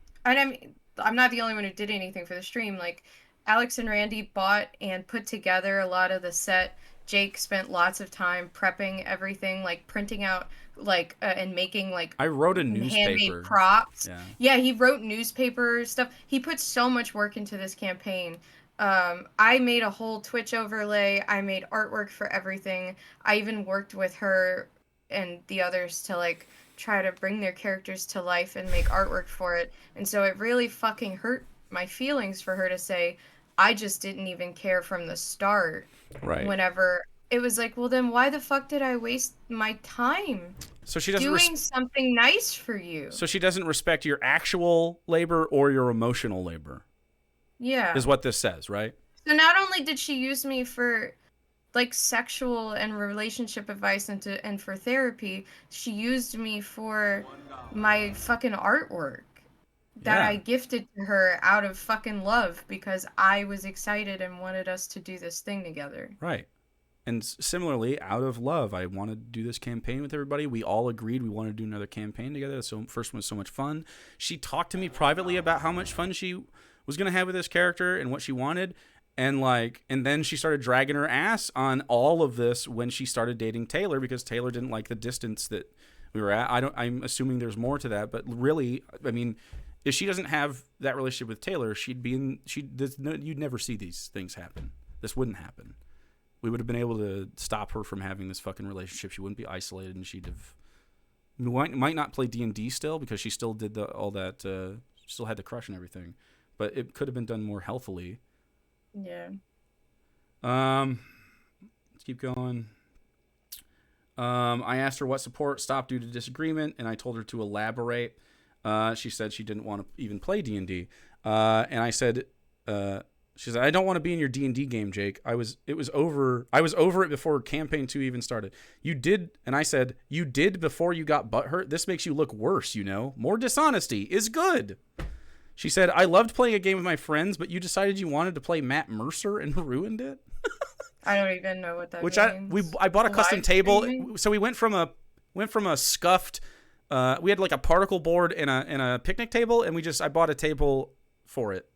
I'm not the only one who did anything for the stream. Like, Alex and Randy bought and put together a lot of the set. Jake spent lots of time prepping everything, like printing out, like, and making, like, I wrote a newspaper. Handmade props. Yeah, he wrote newspaper stuff. He put so much work into this campaign. I made a whole Twitch overlay. I made artwork for everything. I even worked with her and the others to, like, try to bring their characters to life and make artwork for it. And so it really fucking hurt my feelings for her to say, "I just didn't even care from the start." Right. Whenever it was like, well, then why the fuck did I waste my time doing something nice for you? So she doesn't respect your actual labor or your emotional labor. Yeah. Is what this says, right? So not only did she use me for, like, sexual and relationship advice and for therapy, she used me for my fucking artwork. that I gifted to her out of fucking love because I was excited and wanted us to do this thing together. Right. And similarly, out of love, I wanted to do this campaign with everybody. We all agreed we wanted to do another campaign together. So first one was so much fun. She talked to me privately about how much fun she was going to have with this character and what she wanted. And then she started dragging her ass on all of this when she started dating Taylor because Taylor didn't like the distance that we were at. I'm assuming there's more to that, but really, I mean, if she doesn't have that relationship with Taylor, you'd never see these things happen. This wouldn't happen. We would have been able to stop her from having this fucking relationship. She wouldn't be isolated, and she'd have might not play D&D still because she still did all that. Still had the crush and everything, but it could have been done more healthily. Yeah. Let's keep going. I asked her what support stopped due to disagreement, and I told her to elaborate. She said she didn't want to even play D&D. And I said, she said, I don't want to be in your D&D game, Jake. I was over it before campaign 2 even started. You did. And I said, you did before you got butthurt. This makes you look worse, More dishonesty is good. She said, I loved playing a game with my friends, but you decided you wanted to play Matt Mercer and ruined it. I don't even know what that means. I bought a custom table. Streaming? So we went from a scuffed, we had like a particle board and a picnic table, and I bought a table for it.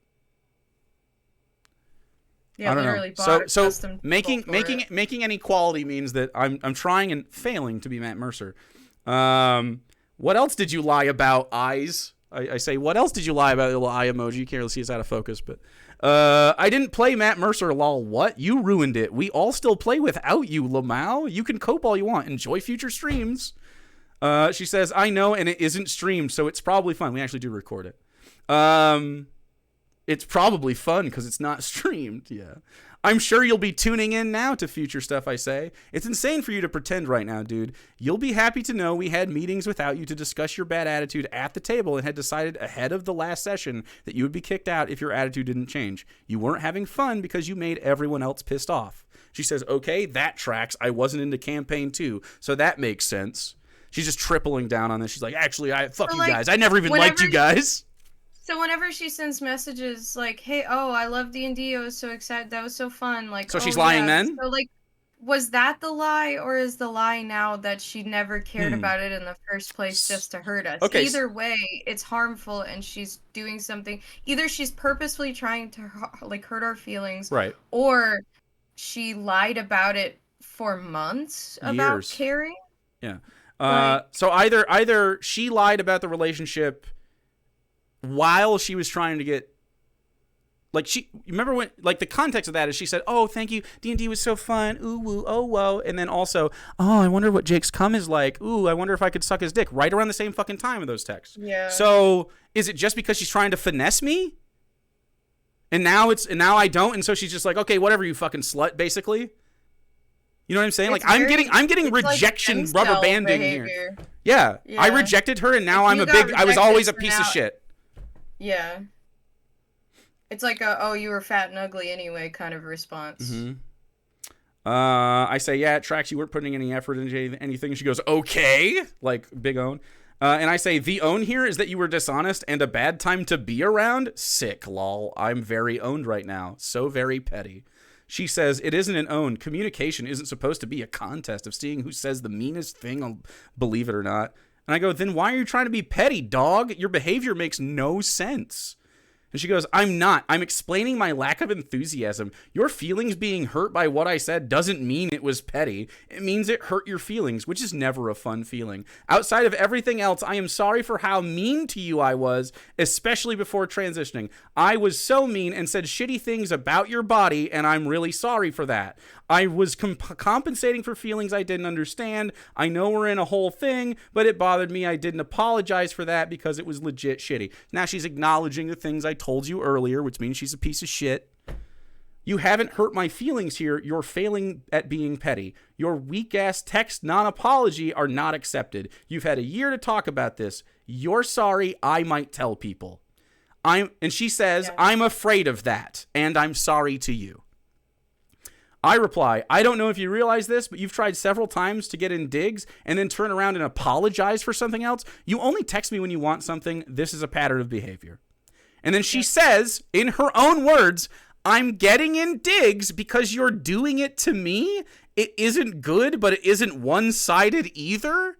Yeah, I don't literally know. bought a So custom making an equality means that I'm trying and failing to be Matt Mercer. What else did you lie about, eyes? I say, what else did you lie about? The little eye emoji. You can't really see it's out of focus, but I didn't play Matt Mercer. Lol. What? You ruined it. We all still play without you, Lamau. You can cope all you want. Enjoy future streams. She says, I know, and it isn't streamed, so it's probably fun. We actually do record it. It's probably fun because it's not streamed. Yeah. I'm sure you'll be tuning in now to future stuff I say. It's insane for you to pretend right now, dude. You'll be happy to know we had meetings without you to discuss your bad attitude at the table and had decided ahead of the last session that you would be kicked out if your attitude didn't change. You weren't having fun because you made everyone else pissed off. She says, okay, that tracks. I wasn't into campaign 2, so that makes sense. She's just tripling down on this. She's like, actually, fuck you guys. I never even liked you guys. So whenever she sends messages like, hey, I love D&D, I was so excited, that was so fun. Like, so she's lying then? So, was that the lie, or is the lie now that she never cared about it in the first place just to hurt us? Okay. Either way, it's harmful, and she's doing something. Either she's purposefully trying to hurt our feelings, right? Or she lied about it for months about caring. Yeah. So either she lied about the relationship while she was trying to get, you remember when, the context of that is she said, oh, thank you, D&D was so fun, ooh, woo, oh, whoa, and then also, oh, I wonder what Jake's cum is like, ooh, I wonder if I could suck his dick, right around the same fucking time of those texts. Yeah. So, is it just because she's trying to finesse me? And now I don't, and so she's just like, okay, whatever, you fucking slut, basically? You know what I'm saying? I'm getting rejection rubber banding here. Yeah, I rejected her, and now I was always a piece of shit. Yeah. It's like you were fat and ugly anyway kind of response. Mm-hmm. I say, yeah, it tracks. You weren't putting any effort into anything. She goes, okay, big own. And I say, the own here is that you were dishonest and a bad time to be around? Sick, lol. I'm very owned right now. So very petty. She says, it isn't an own. Communication isn't supposed to be a contest of seeing who says the meanest thing, believe it or not. And I go, then why are you trying to be petty, dog? Your behavior makes no sense. And she goes, I'm not. I'm explaining my lack of enthusiasm. Your feelings being hurt by what I said doesn't mean it was petty. It means it hurt your feelings, which is never a fun feeling. Outside of everything else, I am sorry for how mean to you I was, especially before transitioning. I was so mean and said shitty things about your body, and I'm really sorry for that. I was compensating for feelings I didn't understand. I know we're in a whole thing, but it bothered me. I didn't apologize for that because it was legit shitty. Now she's acknowledging the things I told you earlier, which means she's a piece of shit. You haven't hurt my feelings here. You're failing at being petty. Your weak-ass text non-apology are not accepted. You've had a year to talk about this. You're sorry. I might tell people. And she says, I'm afraid of that, and I'm sorry to you. I reply, I don't know if you realize this, but you've tried several times to get in digs and then turn around and apologize for something else. You only text me when you want something. This is a pattern of behavior. And then she says, in her own words, I'm getting in digs because you're doing it to me. It isn't good, but it isn't one-sided either.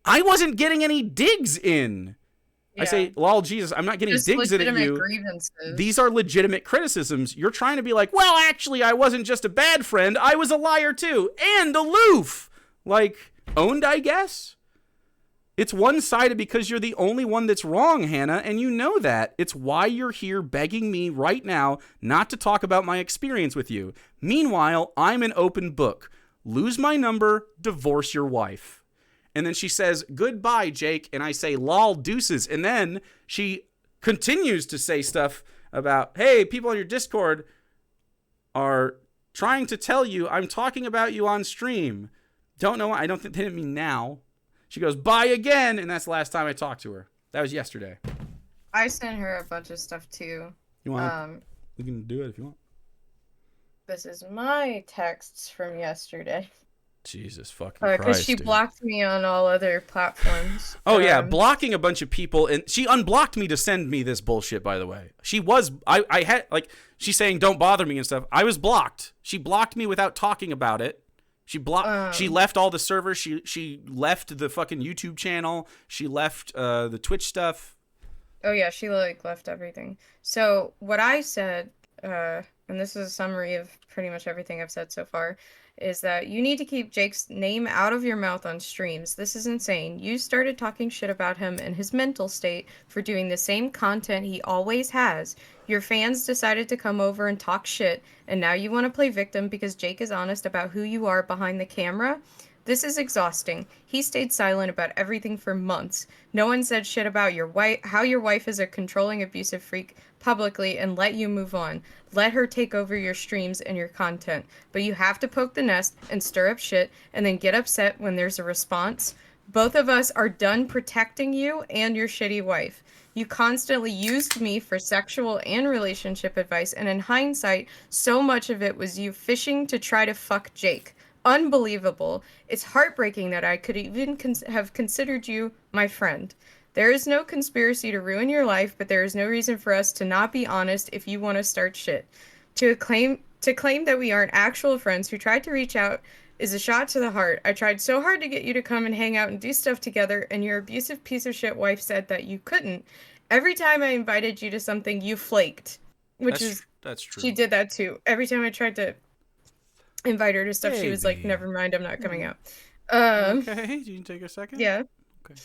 I wasn't getting any digs in. Yeah. I say, lol, Jesus, I'm not getting just digs in at you. Grievances. These are legitimate criticisms. You're trying to be like, well, actually, I wasn't just a bad friend. I was a liar too. And aloof. Like, owned, I guess? It's one-sided because you're the only one that's wrong, Hannah, and you know that. It's why you're here begging me right now not to talk about my experience with you. Meanwhile, I'm an open book. Lose my number, divorce your wife. And then she says, goodbye, Jake. And I say, lol, deuces. And then she continues to say stuff about, hey, people on your Discord are trying to tell you I'm talking about you on stream. Don't know why. I don't think they didn't mean now. She goes, bye again. And that's the last time I talked to her. That was yesterday. I sent her a bunch of stuff too. You want? We can do it if you want. This is my texts from yesterday. Jesus fucking Christ, because she blocked me on all other platforms. Oh, yeah, blocking a bunch of people. And she unblocked me to send me this bullshit, by the way. She was, I had, like, she's saying don't bother me and stuff. I was blocked. She blocked me without talking about it. She blocked, she left all the servers. She left the fucking YouTube channel. She left the Twitch stuff. Oh, yeah, she, like, left everything. So, what I said, and this is a summary of pretty much everything I've said so far, is that you need to keep Jake's name out of your mouth on streams. This is insane. You started talking shit about him and his mental state for doing the same content he always has. Your fans decided to come over and talk shit, and now you want to play victim because Jake is honest about who you are behind the camera? This is exhausting. He stayed silent about everything for months. No one said shit about your wife, how your wife is a controlling, abusive freak publicly, and let you move on. Let her take over your streams and your content. But you have to poke the nest and stir up shit and then get upset when there's a response. Both of us are done protecting you and your shitty wife. You constantly used me for sexual and relationship advice, and in hindsight, so much of it was you fishing to try to fuck Jake. Unbelievable. It's heartbreaking that I could even have considered you my friend. There is no conspiracy to ruin your life, but there is no reason for us to not be honest if you want to start shit. To claim that we aren't actual friends who tried to reach out is a shot to the heart. I tried so hard to get you to come and hang out and do stuff together, and your abusive piece of shit wife said that you couldn't. Every time I invited you to something, you flaked. That's true. She did that too. Every time I tried to invite her to stuff, she was like, never mind, I'm not coming out. Okay, you can take a second? Yeah. Okay.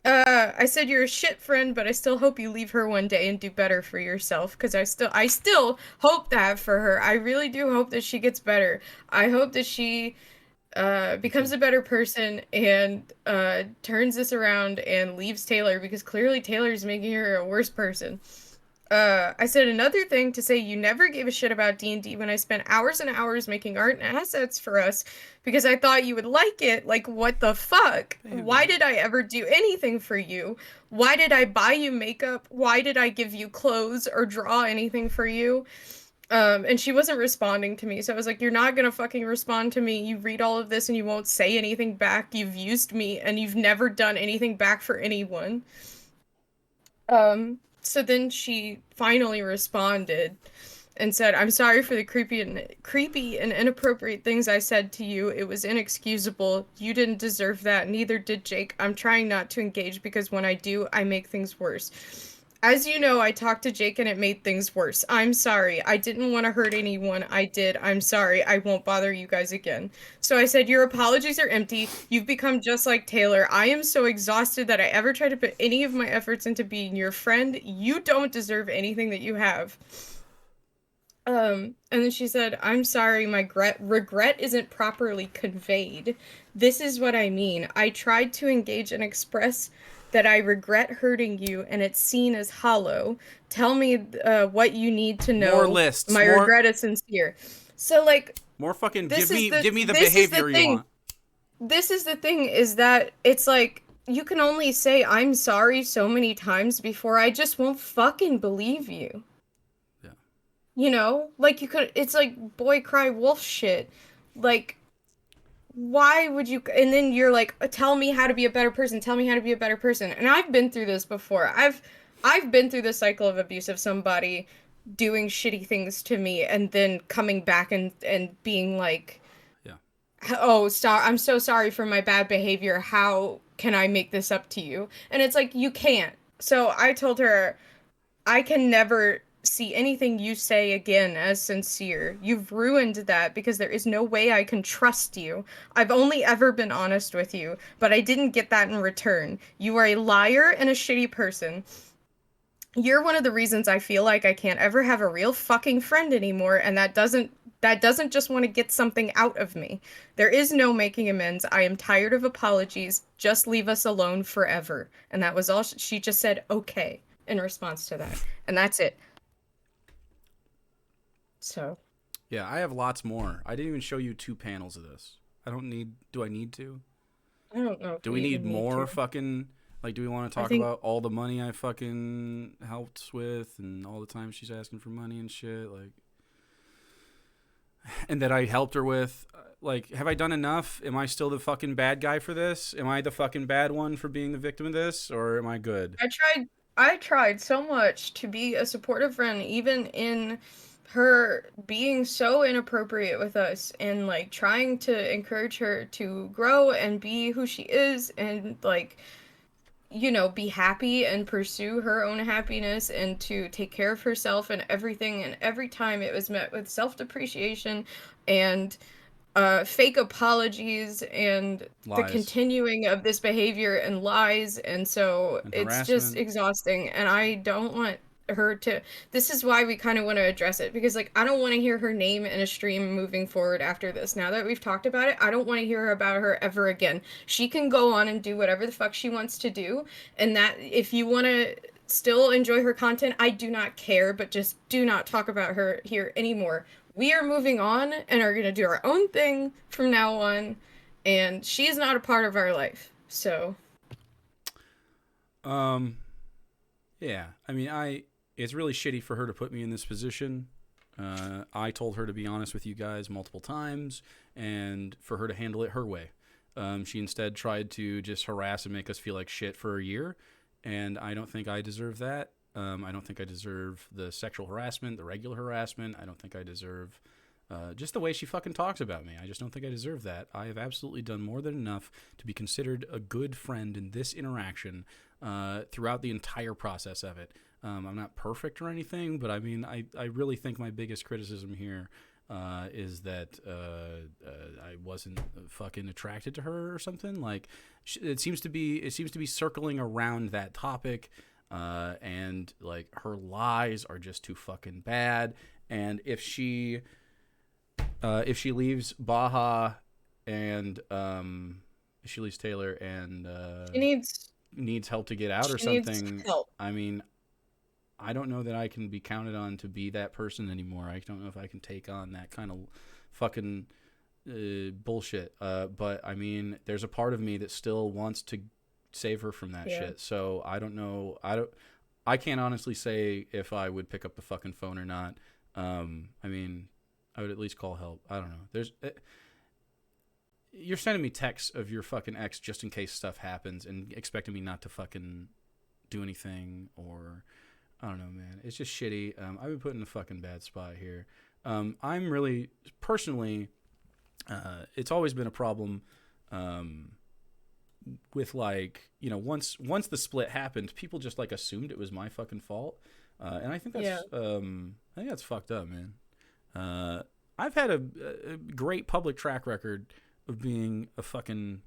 I said you're a shit friend, but I still hope you leave her one day and do better for yourself, because I still hope that for her. I really do hope that she gets better. I hope that she becomes a better person and turns this around and leaves Taylor, because clearly Taylor's making her a worse person. I said another thing to say you never gave a shit about D&D when I spent hours and hours making art and assets for us because I thought you would like it. Like, what the fuck? Baby. Why did I ever do anything for you? Why did I buy you makeup? Why did I give you clothes or draw anything for you? And she wasn't responding to me. So I was like, you're not gonna fucking respond to me. You read all of this and you won't say anything back. You've used me and you've never done anything back for anyone. So then she finally responded and said, I'm sorry for the creepy and inappropriate things I said to you. It was inexcusable. You didn't deserve that. Neither did Jake. I'm trying not to engage because when I do, I make things worse. As you know, I talked to Jake and it made things worse. I'm sorry. I didn't want to hurt anyone. I did. I'm sorry. I won't bother you guys again. So I said, your apologies are empty. You've become just like Taylor. I am so exhausted that I ever tried to put any of my efforts into being your friend. You don't deserve anything that you have. And then she said, I'm sorry, my regret isn't properly conveyed. This is what I mean. I tried to engage and express that I regret hurting you, and it's seen as hollow. Tell me what you need to know. More lists. My regret is sincere. So, like... More fucking... Give me the behavior you want. This is the thing, is that it's like, you can only say, I'm sorry so many times before I just won't fucking believe you. Yeah. You know, like you could. It's like boy cry wolf shit. Like, why would you? And then you're like, tell me how to be a better person. Tell me how to be a better person. And I've been through this before. I've been through the cycle of abuse of somebody doing shitty things to me and then coming back and being like, Yeah. oh, I'm so sorry for my bad behavior. How can I make this up to you? And it's like, you can't. So I told her, I can never see anything you say again as sincere. You've ruined that because there is no way I can trust you. I've only ever been honest with you, but I didn't get that in return. You are a liar and a shitty person. You're one of the reasons I feel like I can't ever have a real fucking friend anymore, and that doesn't just want to get something out of me. There is no making amends. I am tired of apologies. Just leave us alone forever. And that was all. She just said okay in response to that. And that's it. So. Yeah, I have lots more. I didn't even show you 2 panels of this. Do I need to? I don't know. Do we need more fucking, like, do we want to talk about all the money I fucking helped with and all the time she's asking for money and shit? Like, and that I helped her with. Like, have I done enough? Am I still the fucking bad guy for this? Am I the fucking bad one for being the victim of this? Or am I good? I tried so much to be a supportive friend, even in her being so inappropriate with us and like trying to encourage her to grow and be who she is and like, you know, be happy and pursue her own happiness and to take care of herself and everything. And every time it was met with self-depreciation and fake apologies and Lies. the continuing of this behavior and lies. And so And it's harassment. just exhausting. And I don't want her to. This is why we kind of want to address it, because like I don't want to hear her name in a stream moving forward after this. Now that we've talked about it, I don't want to hear about her ever again. She can go on and do whatever the fuck she wants to do, and that if you want to still enjoy her content, I do not care, but just do not talk about her here anymore. We are moving on and are going to do our own thing from now on, and she's not a part of our life. So yeah, I mean, it's really shitty for her to put me in this position. I told her to be honest with you guys multiple times and for her to handle it her way. She instead tried to just harass and make us feel like shit for a year, and I don't think I deserve that. I don't think I deserve the sexual harassment, the regular harassment. I don't think I deserve just the way she fucking talks about me. I just don't think I deserve that. I have absolutely done more than enough to be considered a good friend in this interaction throughout the entire process of it. I'm not perfect or anything, but I mean, I really think my biggest criticism here is that I wasn't fucking attracted to her or something. Like, it seems to be circling around that topic. And like her lies are just too fucking bad. And if she leaves Baja and if she leaves Taylor and she needs help to get out or something, I mean, I don't know that I can be counted on to be that person anymore. I don't know if I can take on that kind of fucking bullshit. But I mean, there's a part of me that still wants to save her from that shit. So I don't know. I can't honestly say if I would pick up the fucking phone or not. I mean, I would at least call help. I don't know. You're sending me texts of your fucking ex just in case stuff happens and expecting me not to fucking do anything, or I don't know, man. It's just shitty. I've been put in a fucking bad spot here. I'm really personally, it's always been a problem. With like, you know, once the split happened, people just like assumed it was my fucking fault, and I think that's fucked up, man. I've had a great public track record of being a fucking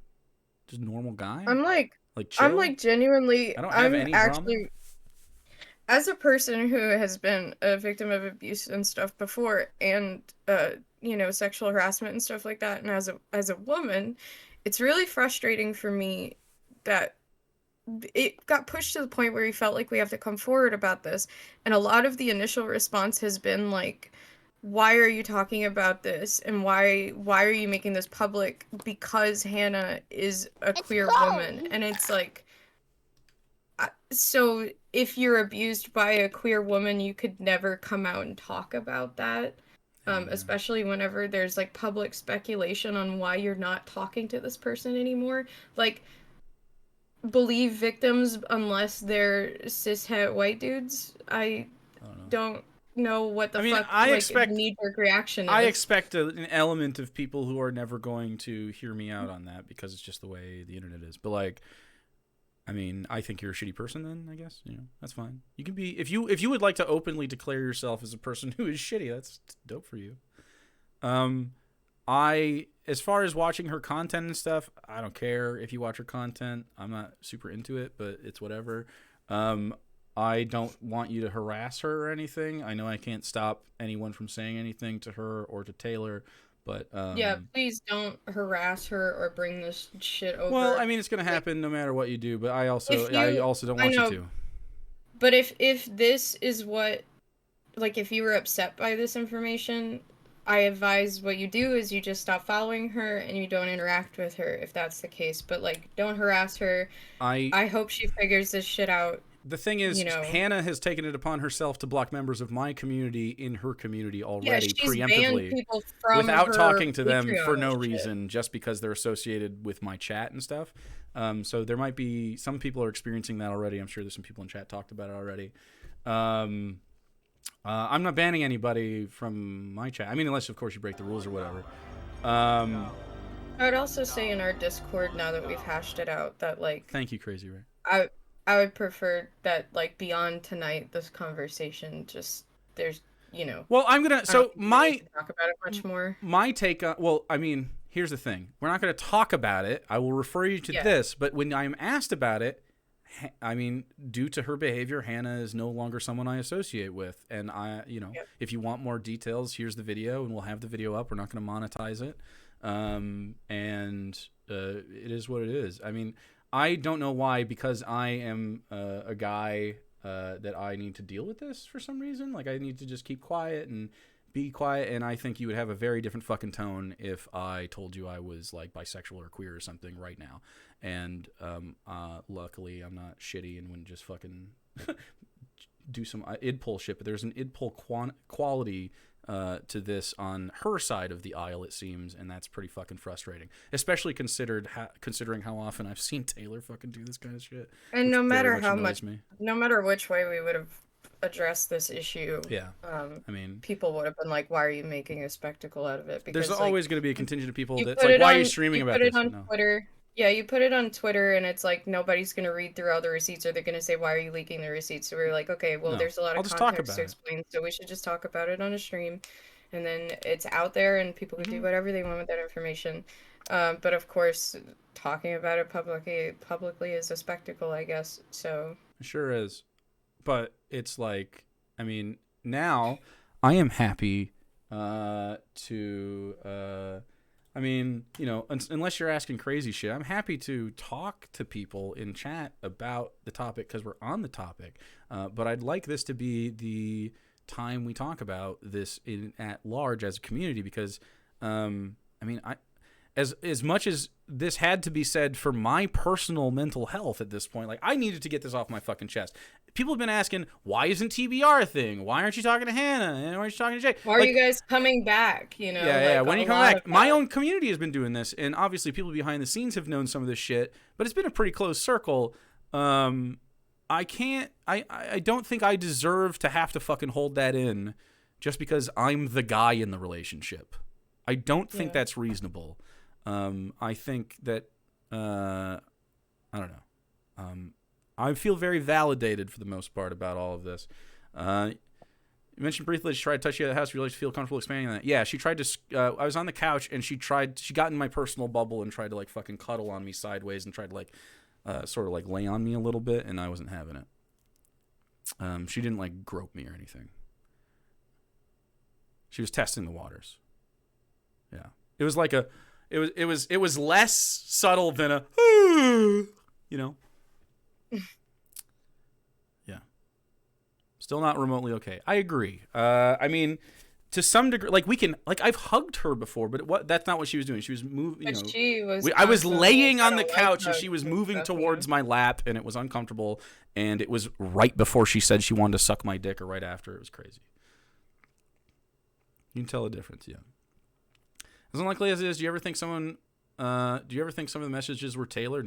just normal guy. Chill. I'm like genuinely. I don't have any actually drama. As a person who has been a victim of abuse and stuff before, and you know, sexual harassment and stuff like that, and as a woman, it's really frustrating for me that it got pushed to the point where we felt like we have to come forward about this. And a lot of the initial response has been like, why are you talking about this? And why are you making this public? Because Hannah is a queer woman. And it's like, So if you're abused by a queer woman, you could never come out and talk about that. Especially whenever there's like public speculation on why you're not talking to this person anymore. Like, believe victims unless they're cishet white dudes. I don't know what the fuck the knee-jerk reaction is. I expect an element of people who are never going to hear me out on that because it's just the way the internet is. But like, I mean, I think you're a shitty person then, I guess. You know, that's fine. You can be if you would like to openly declare yourself as a person who is shitty, that's dope for you. As far as watching her content and stuff, I don't care if you watch her content. I'm not super into it, but it's whatever. I don't want you to harass her or anything. I know I can't stop anyone from saying anything to her or to Taylor, but yeah, please don't harass her or bring this shit over. Well, I mean, it's gonna happen no matter what you do, but I also don't want you to. But if this is what, like, if you were upset by this information, I advise what you do is you just stop following her and you don't interact with her if that's the case. But like, don't harass her. I hope she figures this shit out. The thing is, Hannah has taken it upon herself to block members of my community in her community already preemptively without talking to them for no reason, just because they're associated with my chat and stuff. So there might be some people are experiencing that already. I'm sure there's some people in chat talked about it already. I'm not banning anybody from my chat. I mean, unless of course you break the rules or whatever. I would also say in our Discord, now that we've hashed it out, that like, thank you, Crazy Ray. I would prefer that, like, beyond tonight, this conversation just, there's, Well, I'm going to, so my, talk about it much more. My take on, well, I mean, here's the thing. We're not going to talk about it. I will refer you to this, but when I'm asked about it, I mean, due to her behavior, Hannah is no longer someone I associate with. And if you want more details, here's the video and we'll have the video up. We're not going to monetize it. It is what it is. I mean, I don't know why, because I am a guy that I need to deal with this for some reason. Like, I need to just keep quiet and be quiet, and I think you would have a very different fucking tone if I told you I was, like, bisexual or queer or something right now. And luckily, I'm not shitty and wouldn't just fucking do some id pull shit, but there's an id pull quality to this on her side of the aisle, it seems, and that's pretty fucking frustrating, especially considering how often I've seen Taylor fucking do this kind of shit. And no matter no matter which way we would have addressed this issue, I mean, people would have been like, "Why are you making a spectacle out of it?" Because there's always going to be a contingent of people that's like, "Why are you streaming about this?" You put it on Twitter. Yeah, you put it on Twitter, and it's like nobody's gonna read through all the receipts, or they're gonna say, "Why are you leaking the receipts?" So we're like, "Okay, well, there's a lot of context to explain, so we should just talk about it on a stream, and then it's out there, and people can do whatever they want with that information." But of course, talking about it publicly is a spectacle, I guess. So it sure is, but it's like, I mean, now I am happy to. I mean, unless you're asking crazy shit, I'm happy to talk to people in chat about the topic because we're on the topic. But I'd like this to be the time we talk about this at large as a community because, I mean, as much as this had to be said for my personal mental health at this point, like I needed to get this off my fucking chest. People have been asking, why isn't TBR a thing? Why aren't you talking to Hannah? And why aren't you talking to Jay? Why are you guys coming back? Yeah. When are you coming back? My own community has been doing this, and obviously people behind the scenes have known some of this shit, but it's been a pretty close circle. I don't think I deserve to have to fucking hold that in just because I'm the guy in the relationship. I don't think that's reasonable. I think that, I don't know. I feel very validated for the most part about all of this. You mentioned briefly she tried to touch you at the house. You really feel comfortable expanding on that? Yeah, she tried to. I was on the couch and she got in my personal bubble and tried to like fucking cuddle on me sideways and tried to like sort of like lay on me a little bit, and I wasn't having it. She didn't like grope me or anything. She was testing the waters. Yeah, it was like it was less subtle than a Yeah. Still not remotely okay. I agree. I mean, to some degree, like we can, like I've hugged her before, but that's not what she was doing. She was moving. You know, she was. I was laying on the couch and she was moving towards my lap, and it was uncomfortable. And it was right before she said she wanted to suck my dick, or right after. It was crazy. You can tell the difference, yeah. As unlikely as it is, do you ever think some of the messages were Taylor?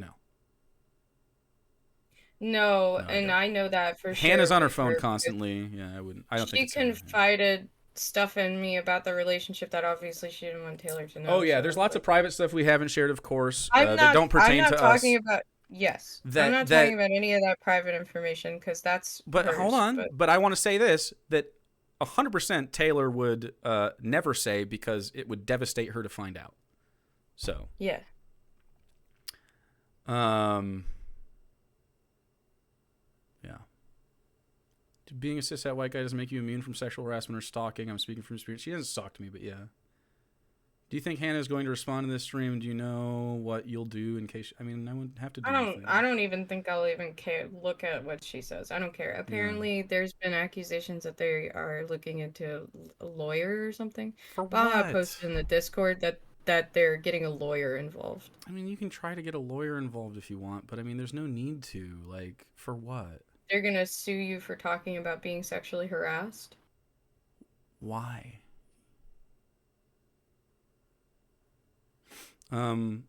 No, and I know that for sure. Hannah's on her phone constantly. Yeah, I don't think she confided stuff in me about the relationship that obviously she didn't want Taylor to know. Oh yeah, there's lots of private stuff we haven't shared, of course, that don't pertain to us. I'm not talking about. Yes, I'm not talking about any of that private information because that's. But hers, hold on, but I want to say this, that 100% Taylor would never say, because it would devastate her to find out. So yeah. Yeah. Being a cis-het white guy doesn't make you immune from sexual harassment or stalking. I'm speaking from experience. She hasn't stalked me, but yeah. Do you think Hannah is going to respond to this stream? Do you know what you'll do in case? I mean, I wouldn't have to do anything. I don't even think I'll even care. Look at what she says. I don't care. Apparently, there's been accusations that they are looking into a lawyer or something. For what? Baha posted in the Discord that they're getting a lawyer involved. I mean, you can try to get a lawyer involved if you want, but I mean, there's no need to. Like, for what? They're gonna sue you for talking about being sexually harassed. Why?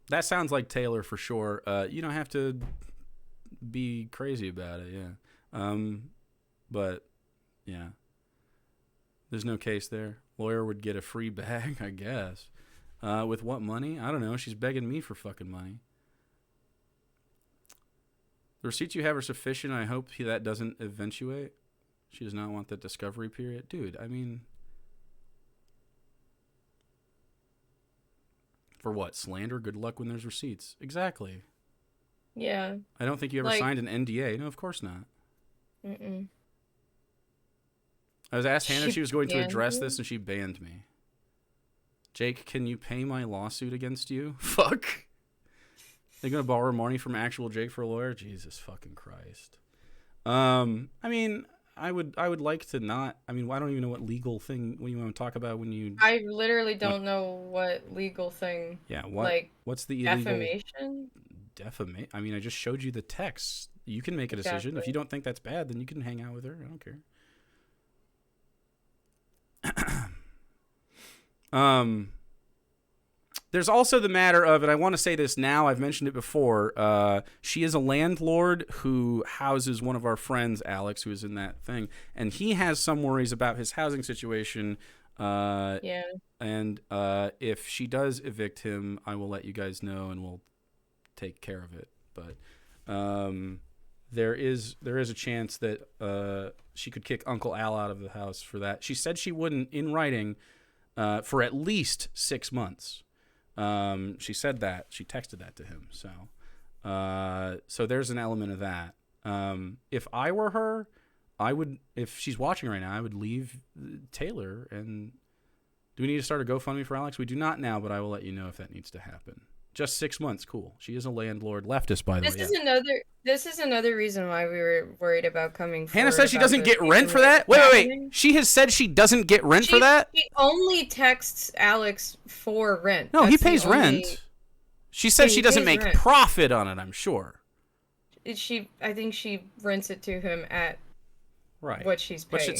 That sounds like Taylor for sure. You don't have to be crazy about it, yeah. But yeah, there's no case there. Lawyer would get a free bag, I guess. With what money? I don't know. She's begging me for fucking money. The receipts you have are sufficient. I hope that doesn't eventuate. She does not want that discovery period. Dude, I mean... For what? Slander? Good luck when there's receipts. Exactly. Yeah. I don't think you ever signed an NDA. No, of course not. Mm-mm. I was asked Hannah if she was going to address this, and she banned me. Jake, can you pay my lawsuit against you? Fuck. They're going to borrow money from actual Jake for a lawyer? Jesus fucking Christ. I mean... I would like to not. I mean, I don't even know what legal thing you want to talk about when you. I literally don't know what legal thing. Yeah, what? Like, what's the illegal? Defamation. Defamation. I mean, I just showed you the text. You can make a decision. Exactly. If you don't think that's bad, then you can hang out with her. I don't care. There's also the matter of, and I want to say this now, I've mentioned it before, she is a landlord who houses one of our friends, Alex, who is in that thing, and he has some worries about his housing situation. Yeah. And if she does evict him, I will let you guys know, and we'll take care of it. But there is a chance that she could kick Uncle Al out of the house for that. She said she wouldn't, in writing, for at least 6 months. She said that. She texted that to him. So there's an element of that. If I were her, I would, if she's watching right now, I would leave Taylor. And do we need to start a GoFundMe for Alex? We do not now, but I will let you know if that needs to happen. Just 6 months. Cool. She is a landlord leftist, by the way. This is another reason why we were worried about coming forward. Hannah says she doesn't get rent for that? Wait. She has said she doesn't get rent for that? She only texts Alex for rent. No, he pays rent. She says she doesn't make profit on it, I'm sure. I think she rents it to him at what she's paying.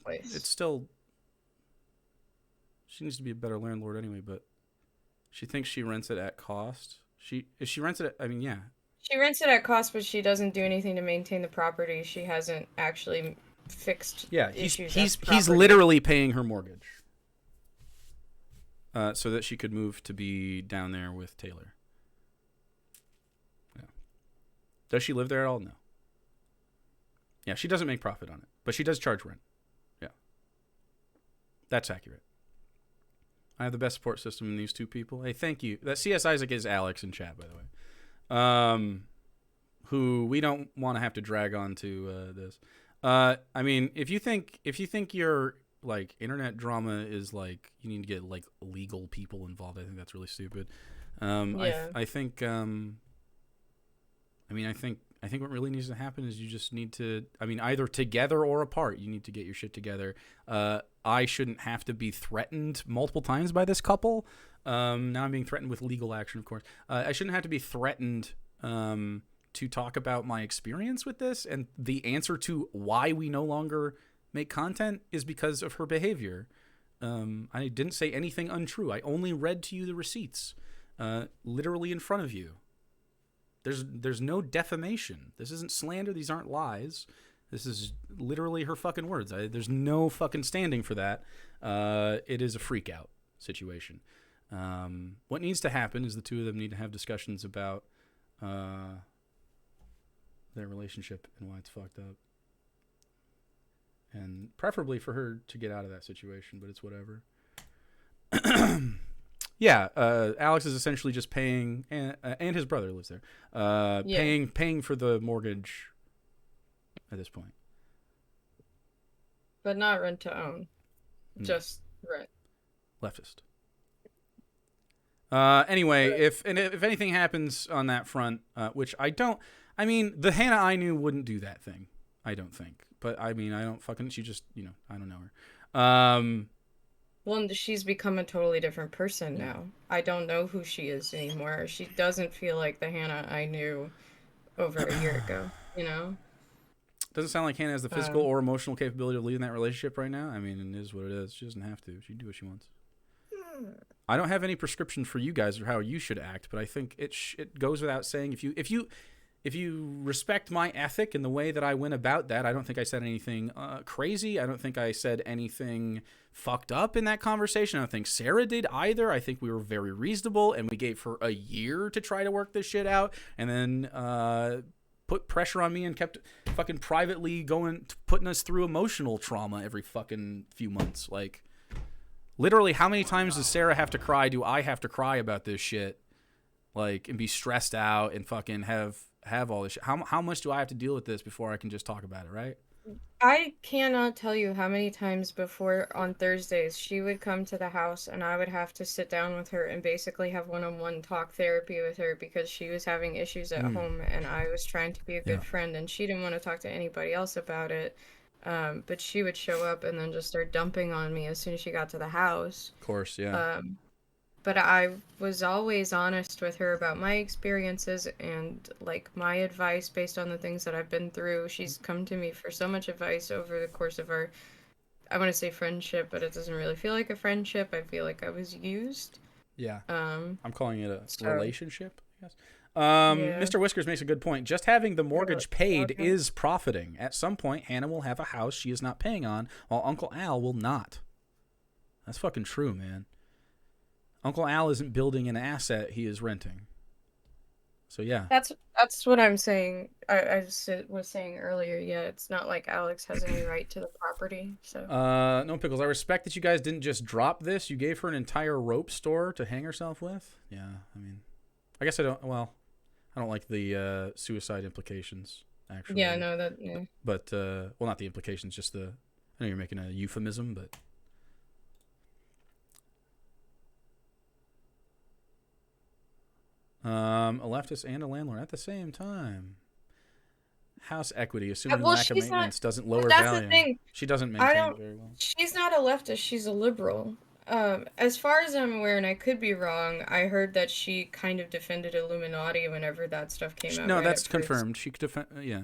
It's still... She needs to be a better landlord anyway, but... She thinks she rents it at cost. She rents it at, yeah. She rents it at cost, but she doesn't do anything to maintain the property. She hasn't actually fixed issues. He's literally paying her mortgage. So that she could move to be down there with Taylor. Yeah. Does she live there at all? No. Yeah, she doesn't make profit on it, but she does charge rent. Yeah. That's accurate. I have the best support system in these two people. Hey, thank you. That CS Isaac is Alex in chat, by the way. Who we don't want to have to drag on to this. I mean, if you think your like internet drama is like you need to get like legal people involved, I think that's really stupid. I think I think what really needs to happen is you just need to, I mean, either together or apart, you need to get your shit together. I shouldn't have to be threatened multiple times by this couple. Now I'm being threatened with legal action, of course. I shouldn't have to be threatened to talk about my experience with this. And the answer to why we no longer make content is because of her behavior. I didn't say anything untrue. I only read to you the receipts, literally in front of you. There's no defamation. This isn't slander. These aren't lies. This is literally her fucking words. There's no fucking standing for that. It is a freak out situation. What needs to happen is the two of them need to have discussions about their relationship and why it's fucked up. And preferably for her to get out of that situation, but it's whatever. Yeah, Alex is essentially just paying, and his brother lives there, paying for the mortgage at this point. But not rent to own, just rent. Leftist. Anyway, if anything happens on that front, which I don't, I mean, the Hannah I knew wouldn't do that thing, I don't think. But I mean, I don't fucking, she just, I don't know her. Well, she's become a totally different person now. I don't know who she is anymore. She doesn't feel like the Hannah I knew over a year ago, Doesn't sound like Hannah has the physical or emotional capability of leading that relationship right now. I mean, it is what it is. She doesn't have to. She can do what she wants. I don't have any prescription for you guys or how you should act, but I think it goes without saying, if you respect my ethic and the way that I went about that, I don't think I said anything crazy. I don't think I said anything fucked up in that conversation. I don't think Sarah did either. I think we were very reasonable, and we gave her a year to try to work this shit out, and then put pressure on me and kept fucking privately putting us through emotional trauma every fucking few months. Like, literally, how many times does Sarah have to cry? Do I have to cry about this shit? Like, and be stressed out and fucking have all this shit. How much do I have to deal with this before I can just talk about it, right? I cannot tell you how many times before on Thursdays she would come to the house and I would have to sit down with her and basically have one-on-one talk therapy with her because she was having issues at home and I was trying to be a good friend and she didn't want to talk to anybody else about it. But she would show up and then just start dumping on me as soon as she got to the house. Of course, yeah. But I was always honest with her about my experiences and, like, my advice based on the things that I've been through. She's come to me for so much advice over the course of our, I want to say friendship, but it doesn't really feel like a friendship. I feel like I was used. Yeah. I'm calling it a relationship, I guess. Yeah. Mr. Whiskers makes a good point. Just having the mortgage paid is profiting. At some point, Hannah will have a house she is not paying on, while Uncle Al will not. That's fucking true, man. Uncle Al isn't building an asset, he is renting. So yeah. That's what I'm saying. I just was saying earlier, yeah, it's not like Alex has any right to the property. So no pickles. I respect that you guys didn't just drop this. You gave her an entire rope store to hang herself with. Yeah, I mean, I guess I don't like the suicide implications, actually. Yeah, no, that yeah. But well, not the implications, just I know you're making a euphemism, but a leftist and a landlord at the same time. House equity, assuming lack of maintenance doesn't lower value. That's the thing. She doesn't maintain it very well. She's not a leftist. She's a liberal. As far as I'm aware, and I could be wrong, I heard that she kind of defended Illuminati whenever that stuff came out. No, that's confirmed. She could defend. Yeah.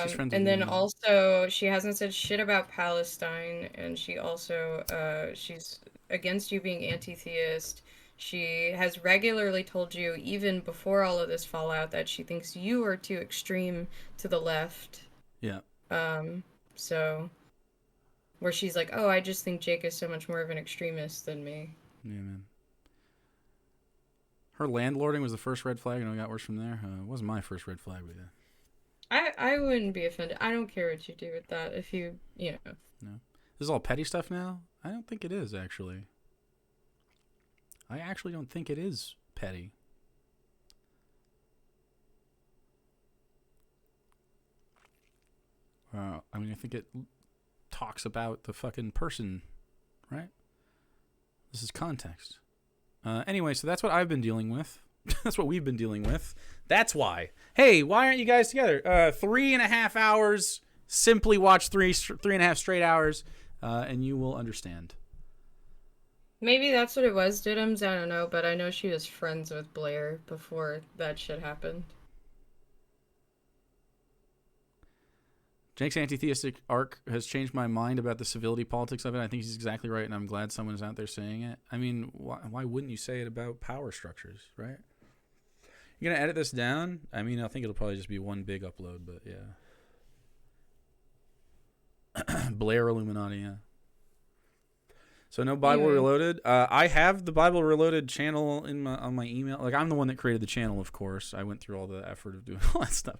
She's friends with then also, she hasn't said shit about Palestine, and she also, she's against you being anti-theist. She has regularly told you, even before all of this fallout, that she thinks you are too extreme to the left. Yeah. So, where she's like, oh, I just think Jake is so much more of an extremist than me. Yeah, man. Her landlording was the first red flag, and it got worse from there. It wasn't my first red flag with that. I wouldn't be offended. I don't care what you do with that. If you know. No. This is all petty stuff now? I don't think it is, actually. I actually don't think it is petty. I mean, I think it talks about the fucking person, right? This is context. Anyway, so that's what I've been dealing with. That's what we've been dealing with. That's why. Hey, why aren't you guys together? 3.5 hours. Simply watch 3.5 straight hours, and you will understand. Maybe that's what it was, Diddums. I don't know, but I know she was friends with Blair before that shit happened. Jake's anti-theistic arc has changed my mind about the civility politics of it. I think he's exactly right, and I'm glad someone is out there saying it. I mean, why wouldn't you say it about power structures, right? You're going to edit this down? I mean, I think it'll probably just be one big upload, but yeah. Blair Illuminati, yeah. So no Bible Reloaded. I have the Bible Reloaded channel on my email. Like, I'm the one that created the channel, of course. I went through all the effort of doing all that stuff.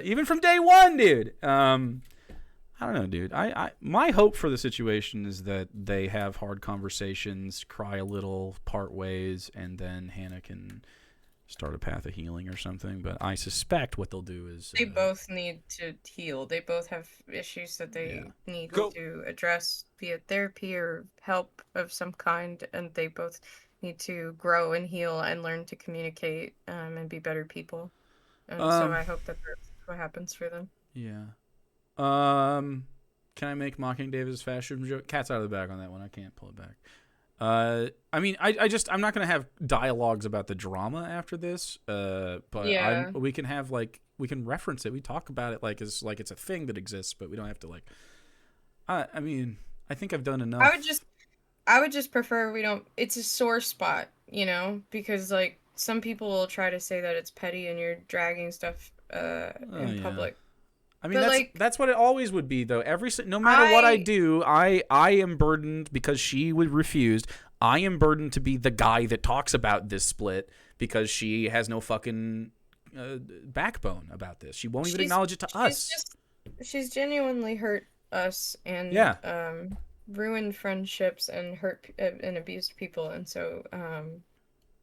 Even from day one, dude. I don't know, dude. My hope for the situation is that they have hard conversations, cry a little, part ways, and then Hannah can start a path of healing or something. But I suspect what they'll do is they both need to heal. They both have issues that they need to address via therapy or help of some kind, and they both need to grow and heal and learn to communicate and be better people. And so I hope that that's what happens for them. Yeah. Can I make Mocking Davis fascism joke? Cat's out of the bag on that one. I can't pull it back. I mean, I'm not gonna have dialogues about the drama after this. But we can have we can reference it. We talk about it like it's a thing that exists, but we don't have to like. I mean, I think I've done enough. I would just prefer we don't. It's a sore spot, because like some people will try to say that it's petty and you're dragging stuff in public. I mean, that's what it always would be, though. No matter what I do, I am burdened because she would refused. I am burdened to be the guy that talks about this split because she has no fucking backbone about this. She won't even acknowledge it to us. She's genuinely hurt us and ruined friendships and hurt and abused people, and so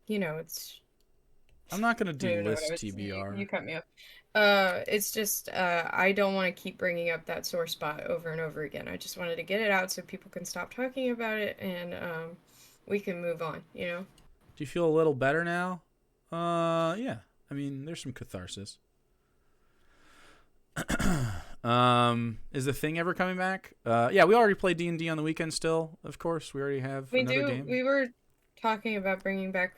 it's. I'm not gonna delist TBR. You cut me off. It's just I don't want to keep bringing up that sore spot over and over again. I just wanted to get it out so people can stop talking about it and we can move on, Do you feel a little better now? Yeah. I mean, there's some catharsis. Is the thing ever coming back? Yeah, we already played D&D on the weekend still, of course. We already have another game. We were talking about bringing back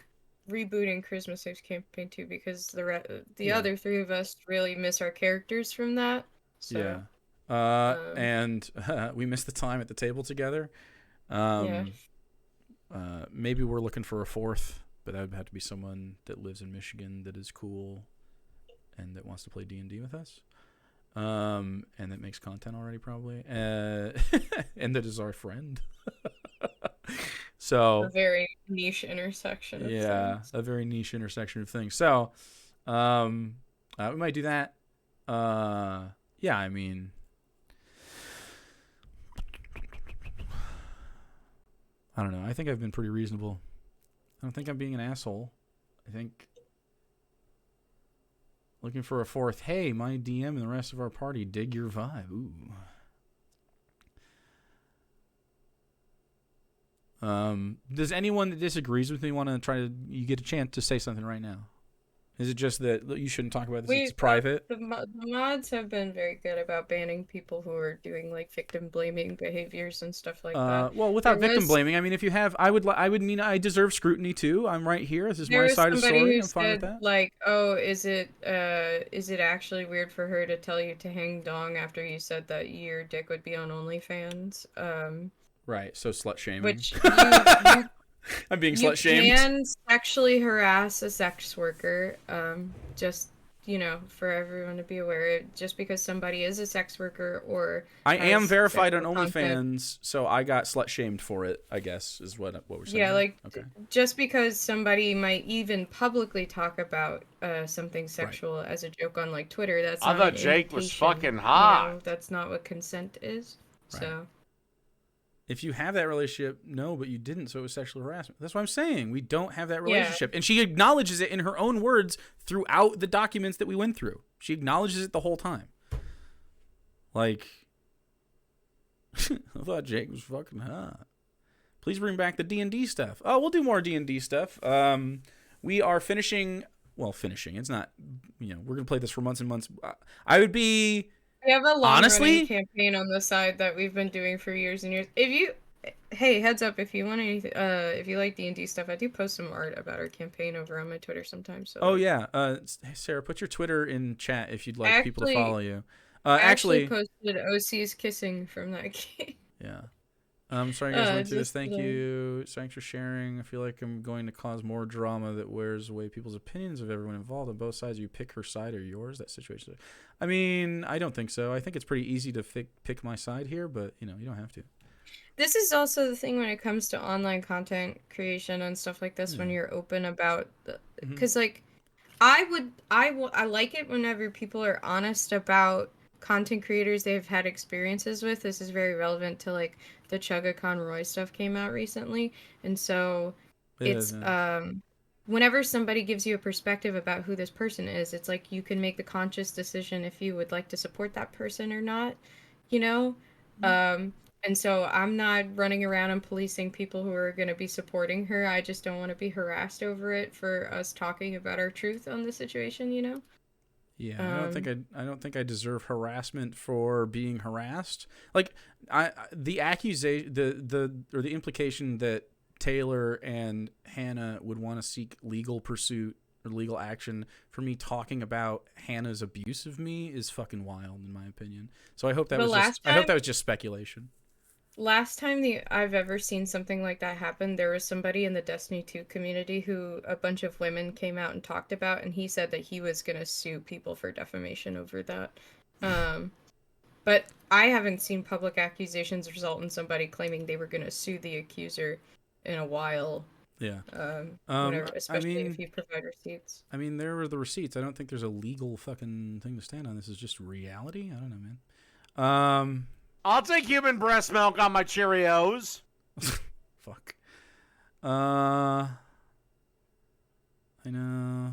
rebooting Christmas Saves Campaign 2 because the other three of us really miss our characters from that. So, and we missed the time at the table together. Maybe we're looking for a fourth, but that would have to be someone that lives in Michigan that is cool and that wants to play D&D with us. And that makes content already probably. And that is our friend. So a very niche intersection of things. A very niche intersection of things. So we might do that. I mean, I don't know. I think I've been pretty reasonable. I don't think I'm being an asshole. I think looking for a fourth. Hey, my DM and the rest of our party dig your vibe. Ooh. Does anyone that disagrees with me want to you get a chance to say something right now? Is it just that you shouldn't talk about this? It's private? The mods have been very good about banning people who are doing like victim blaming behaviors and stuff like that. Well, without victim blaming, I mean, if you have, I deserve scrutiny too. I'm right here. This is my side of the story. I'm fine with that. Like, oh, is it actually weird for her to tell you to hang dong after you said that your dick would be on OnlyFans? Right, so slut shaming. Which I'm being slut shamed. You can sexually harass a sex worker, just, for everyone to be aware. Just because somebody is a sex worker or... I am verified on OnlyFans, so I got slut shamed for it, I guess, is what we're saying. Yeah, just because somebody might even publicly talk about something sexual as a joke on, Twitter, that's not I thought Jake was fucking hot. That's not what consent is, so... If you have that relationship, no, but you didn't, so it was sexual harassment. That's what I'm saying. We don't have that relationship. And she acknowledges it in her own words throughout the documents that we went through. She acknowledges it the whole time. I thought Jake was fucking hot. Please bring back the D&D stuff. Oh, we'll do more D&D stuff. we are finishing. Well, finishing. It's not. We're gonna play this for months and months. I would be. We have a honestly long-running campaign on the side that we've been doing for years and years. Hey, heads up, if you want anything, if you like D&D stuff, I do post some art about our campaign over on my Twitter sometimes. So yeah. Sarah, put your Twitter in chat if you'd like people to follow you. I actually posted OC's kissing from that game. Yeah. Sorry you guys went through this. Thank you. Thanks for sharing. I feel like I'm going to cause more drama that wears away people's opinions of everyone involved on both sides. You pick her side or yours, that situation. I mean, I don't think so. I think it's pretty easy to pick my side here, but, you don't have to. This is also the thing when it comes to online content creation and stuff like this, when you're open about... Because, like, I like it whenever people are honest about content creators they've had experiences with. This is very relevant to, like, the Chugga Roy stuff came out recently. And so it's... whenever somebody gives you a perspective about who this person is, it's like you can make the conscious decision if you would like to support that person or not, And so I'm not running around and policing people who are going to be supporting her. I just don't want to be harassed over it for us talking about our truth on the situation, Yeah, I don't think I deserve harassment for being harassed. Like the accusation, the implication that Taylor and Hannah would want to seek legal pursuit or legal action for me talking about Hannah's abuse of me is fucking wild, in my opinion. So I hope that was just speculation. Last time I've ever seen something like that happen, there was somebody in the Destiny 2 community who a bunch of women came out and talked about, and he said that he was going to sue people for defamation over that. But I haven't seen public accusations result in somebody claiming they were going to sue the accuser in a while. Yeah. Especially if you provide receipts. I mean, there are the receipts. I don't think there's a legal fucking thing to stand on. This is just reality. I don't know, man. I'll take human breast milk on my Cheerios. Fuck. I know.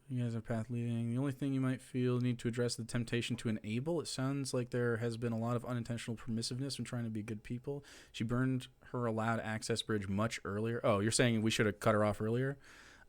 You guys are path leading. The only thing you might feel need to address the temptation to enable. It sounds like there has been a lot of unintentional permissiveness from trying to be good people. She burned her allowed access bridge much earlier. Oh, you're saying we should have cut her off earlier?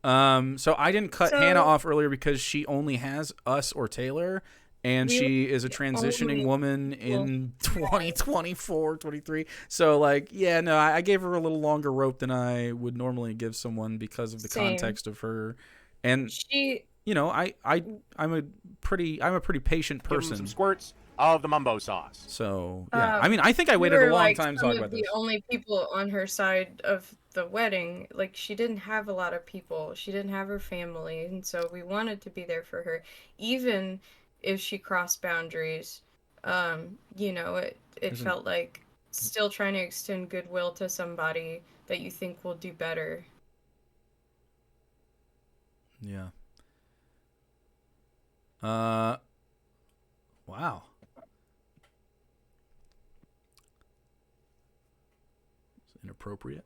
So I didn't cut Hannah off earlier because she only has us or Taylor, and she is a transitioning woman in 2024, 23. So, like, yeah, no, I gave her a little longer rope than I would normally give someone because of the context of her. And she, I'm a pretty patient person. Give some squirts of the mumbo sauce. So, yeah. I mean, I think I waited a long time to talk about this. The only people on her side of the wedding, like, she didn't have a lot of people. She didn't have her family, and so we wanted to be there for her. Even if she crossed boundaries, it felt like still trying to extend goodwill to somebody that you think will do better. Yeah. Wow. It's inappropriate.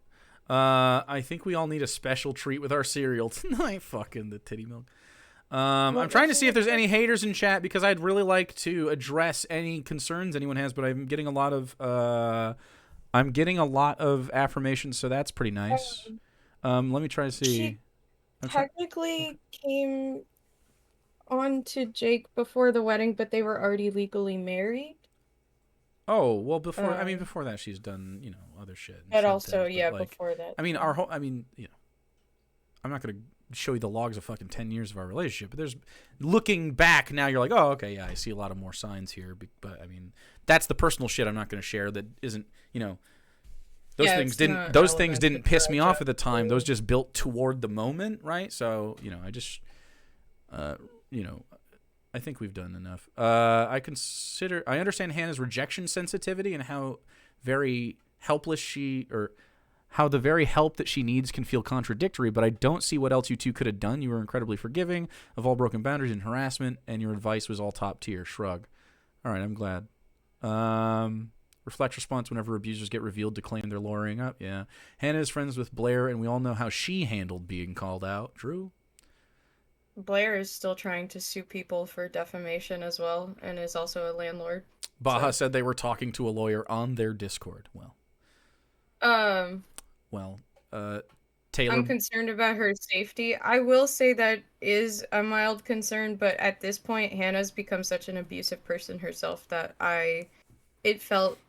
I think we all need a special treat with our cereal tonight. Fucking the titty milk. I'm trying to see if there's any haters in chat because I'd really like to address any concerns anyone has, but I'm getting a lot of affirmations, so that's pretty nice. Let me try to see. Technically came on to Jake before the wedding, but they were already legally married. Oh, well, before that she's done, other shit. But also, before that. I mean, I'm not going to show you the logs of fucking 10 years of our relationship, but there's, looking back now, you're like, oh, okay, yeah, I see a lot of more signs here, but I mean, that's the personal shit I'm not going to share that isn't, those things didn't piss me off at the time. Those just built toward the moment, right? So, I just, I think we've done enough. I understand Hannah's rejection sensitivity and how very helpless how the very help that she needs can feel contradictory, but I don't see what else you two could have done. You were incredibly forgiving of all broken boundaries and harassment, and your advice was all top tier. Shrug. All right, I'm glad. Reflect response whenever abusers get revealed to claim they're lawyering up. Yeah. Hannah is friends with Blair, and we all know how she handled being called out. Drew? Blair is still trying to sue people for defamation as well, and is also a landlord. Baha said they were talking to a lawyer on their Discord. Well. well, Taylor. I'm concerned about her safety. I will say that is a mild concern, but at this point, Hannah's become such an abusive person herself that it felt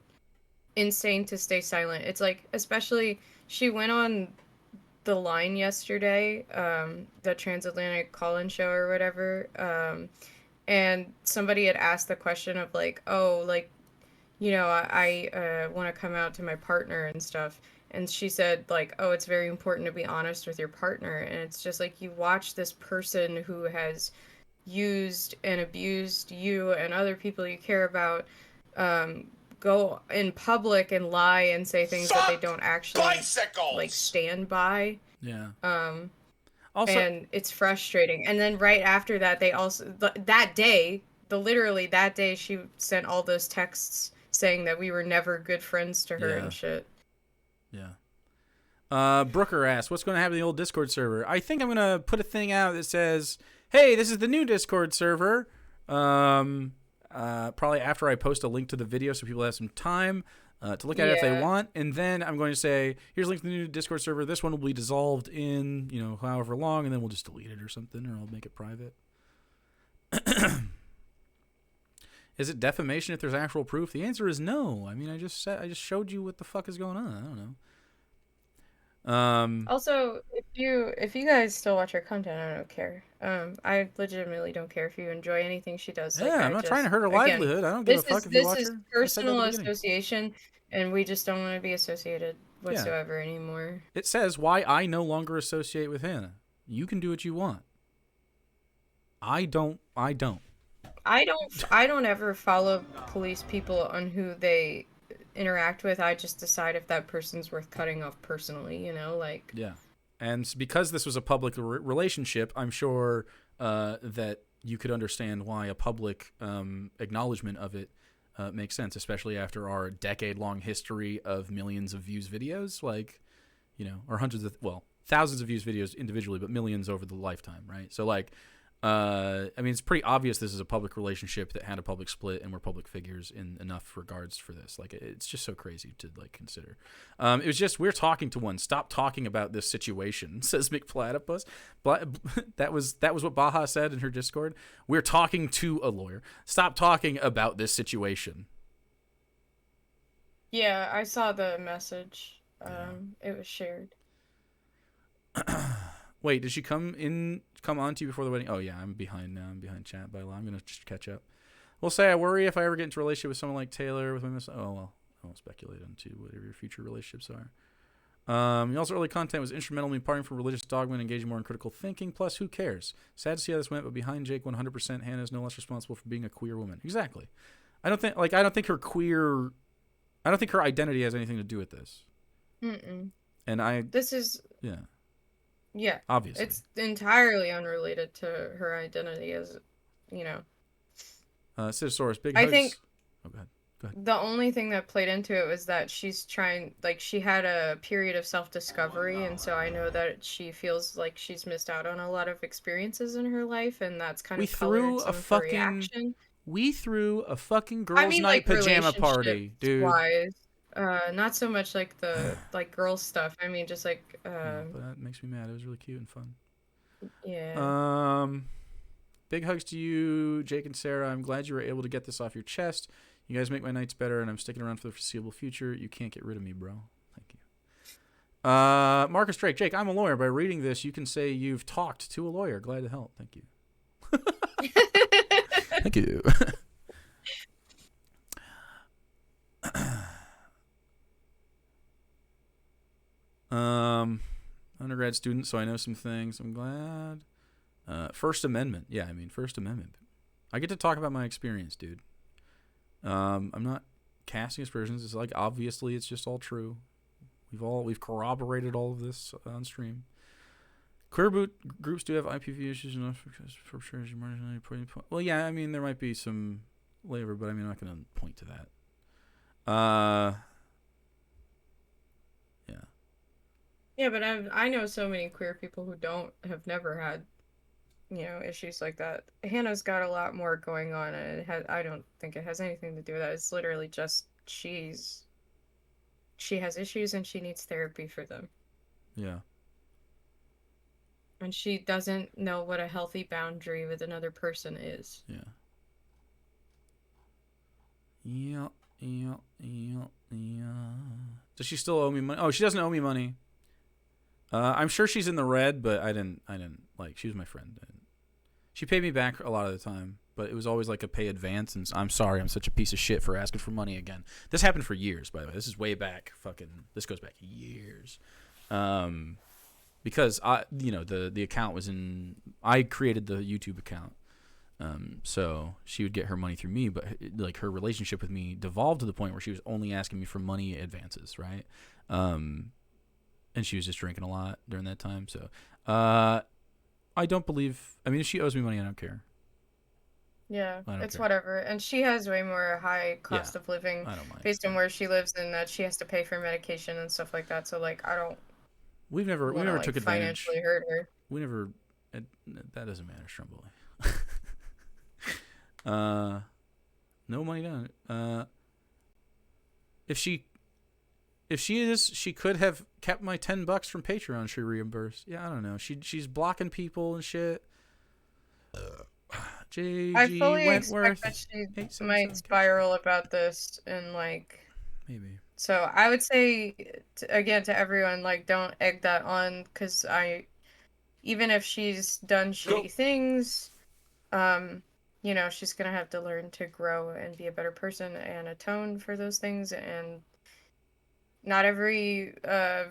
insane to stay silent. It's like, especially, she went on the line yesterday, the transatlantic call-in show or whatever, and somebody had asked the question of like, oh, like, I want to come out to my partner and stuff. And she said, like, oh, it's very important to be honest with your partner. And it's just like you watch this person who has used and abused you and other people you care about go in public and lie and say things that they don't actually like stand by. Yeah. Also, and it's frustrating. And then right after that, they also that day, literally that day, she sent all those texts saying that we were never good friends to her and shit. Yeah. Brooker asks, what's going to happen to the old Discord server? I think I'm going to put a thing out that says, hey, this is the new Discord server. Probably after I post a link to the video so people have some time to look at it if they want. And then I'm going to say, here's a link to the new Discord server. This one will be dissolved in, however long, and then we'll just delete it or something, or I'll make it private. Is it defamation if there's actual proof? The answer is no. I mean, I just showed you what the fuck is going on. I don't know. Also, if you guys still watch her content, I don't care. I legitimately don't care if you enjoy anything she does. Yeah, I'm not trying to hurt her livelihood. I don't give a fuck if you watch her. This is personal association, and we just don't want to be associated whatsoever anymore. It says why I no longer associate with Hannah. You can do what you want. I don't ever follow police people on who they interact with. I just decide if that person's worth cutting off personally, Yeah. And because this was a public relationship, I'm sure that you could understand why a public acknowledgement of it makes sense, especially after our decade-long history of millions of views videos, or thousands of views videos individually, but millions over the lifetime, right? So, it's pretty obvious this is a public relationship that had a public split, and we're public figures in enough regards for this. It's just so crazy to consider. It was just, we're talking to one. Stop talking about this situation, says McPlatypus. That was what Baja said in her Discord. We're talking to a lawyer. Stop talking about this situation. Yeah, I saw the message. It was shared. Wait, did she come on to you before the wedding? Oh, yeah, I'm behind now. I'm behind chat by law. I'm going to just catch up. We'll say I worry if I ever get into a relationship with someone like Taylor with my miss. Oh, well, I won't speculate into whatever your future relationships are. Also, early content was instrumental in me parting from religious dogma and engaging more in critical thinking. Plus, who cares? Sad to see how this went, but behind Jake 100%, Hannah is no less responsible for being a queer woman. Exactly. I don't think her identity has anything to do with this. Mm-mm. And this is... Yeah. Yeah. Obviously. It's entirely unrelated to her identity as, Citosaurus, big hugs. I think Oh, go ahead. The only thing that played into it was that she's trying, she had a period of self-discovery, and so I know that she feels like she's missed out on a lot of experiences in her life, and that's kind of colored some of her reaction. We threw a fucking girls' night pajama party, dude. Wise. Not so much the girls stuff. I mean, just but that makes me mad. It was really cute and fun. Yeah. Big hugs to you, Jake and Sarah. I'm glad you were able to get this off your chest. You guys make my nights better, and I'm sticking around for the foreseeable future. You can't get rid of me, bro. Thank you. Marcus Drake, Jake, I'm a lawyer. By reading this, you can say you've talked to a lawyer. Glad to help. Thank you. Thank you. Undergrad student, so I know some things. I'm glad. First Amendment. Yeah, First Amendment. I get to talk about my experience, dude. I'm not casting aspersions. It's obviously it's just all true. We've corroborated all of this on stream. Queer groups do have IPV issues enough because for sure as you marginally point. Well, yeah, there might be some flavor, but I'm not going to point to that. Yeah. Yeah, but I know so many queer people who have never had, issues like that. Hannah's got a lot more going on, and I don't think it has anything to do with that. It's literally just she's she has issues and she needs therapy for them. Yeah. And she doesn't know what a healthy boundary with another person is. Yeah. Yeah. Does she still owe me money? Oh, she doesn't owe me money. I'm sure she's in the red, but I didn't like, she was my friend. She paid me back a lot of the time, but it was always like a pay advance, and I'm sorry, I'm such a piece of shit for asking for money again. This happened for years, by the way. This is way back. This goes back years. Because the account was I created the YouTube account. So she would get her money through me, but like her relationship with me devolved to the point where she was only asking me for money advances, right? And she was just drinking a lot during that time. So, I don't believe. I mean, if she owes me money, I don't care. Yeah, it's whatever. And she has way more high cost of living based on where she lives, and that she has to pay for medication and stuff like that. So, like, I don't. We never took advantage. Financially hurt her. We never. That doesn't matter, Stromboli. No money down. If she could have kept my $10 from Patreon. She reimbursed. Yeah, I don't know. She's blocking people and shit. JG I fully Wentworth, expect that she might spiral about this and like maybe. So I would say again to everyone, like, don't egg that on, because even if she's done shitty things, she's gonna have to learn to grow and be a better person and atone for those things, and not every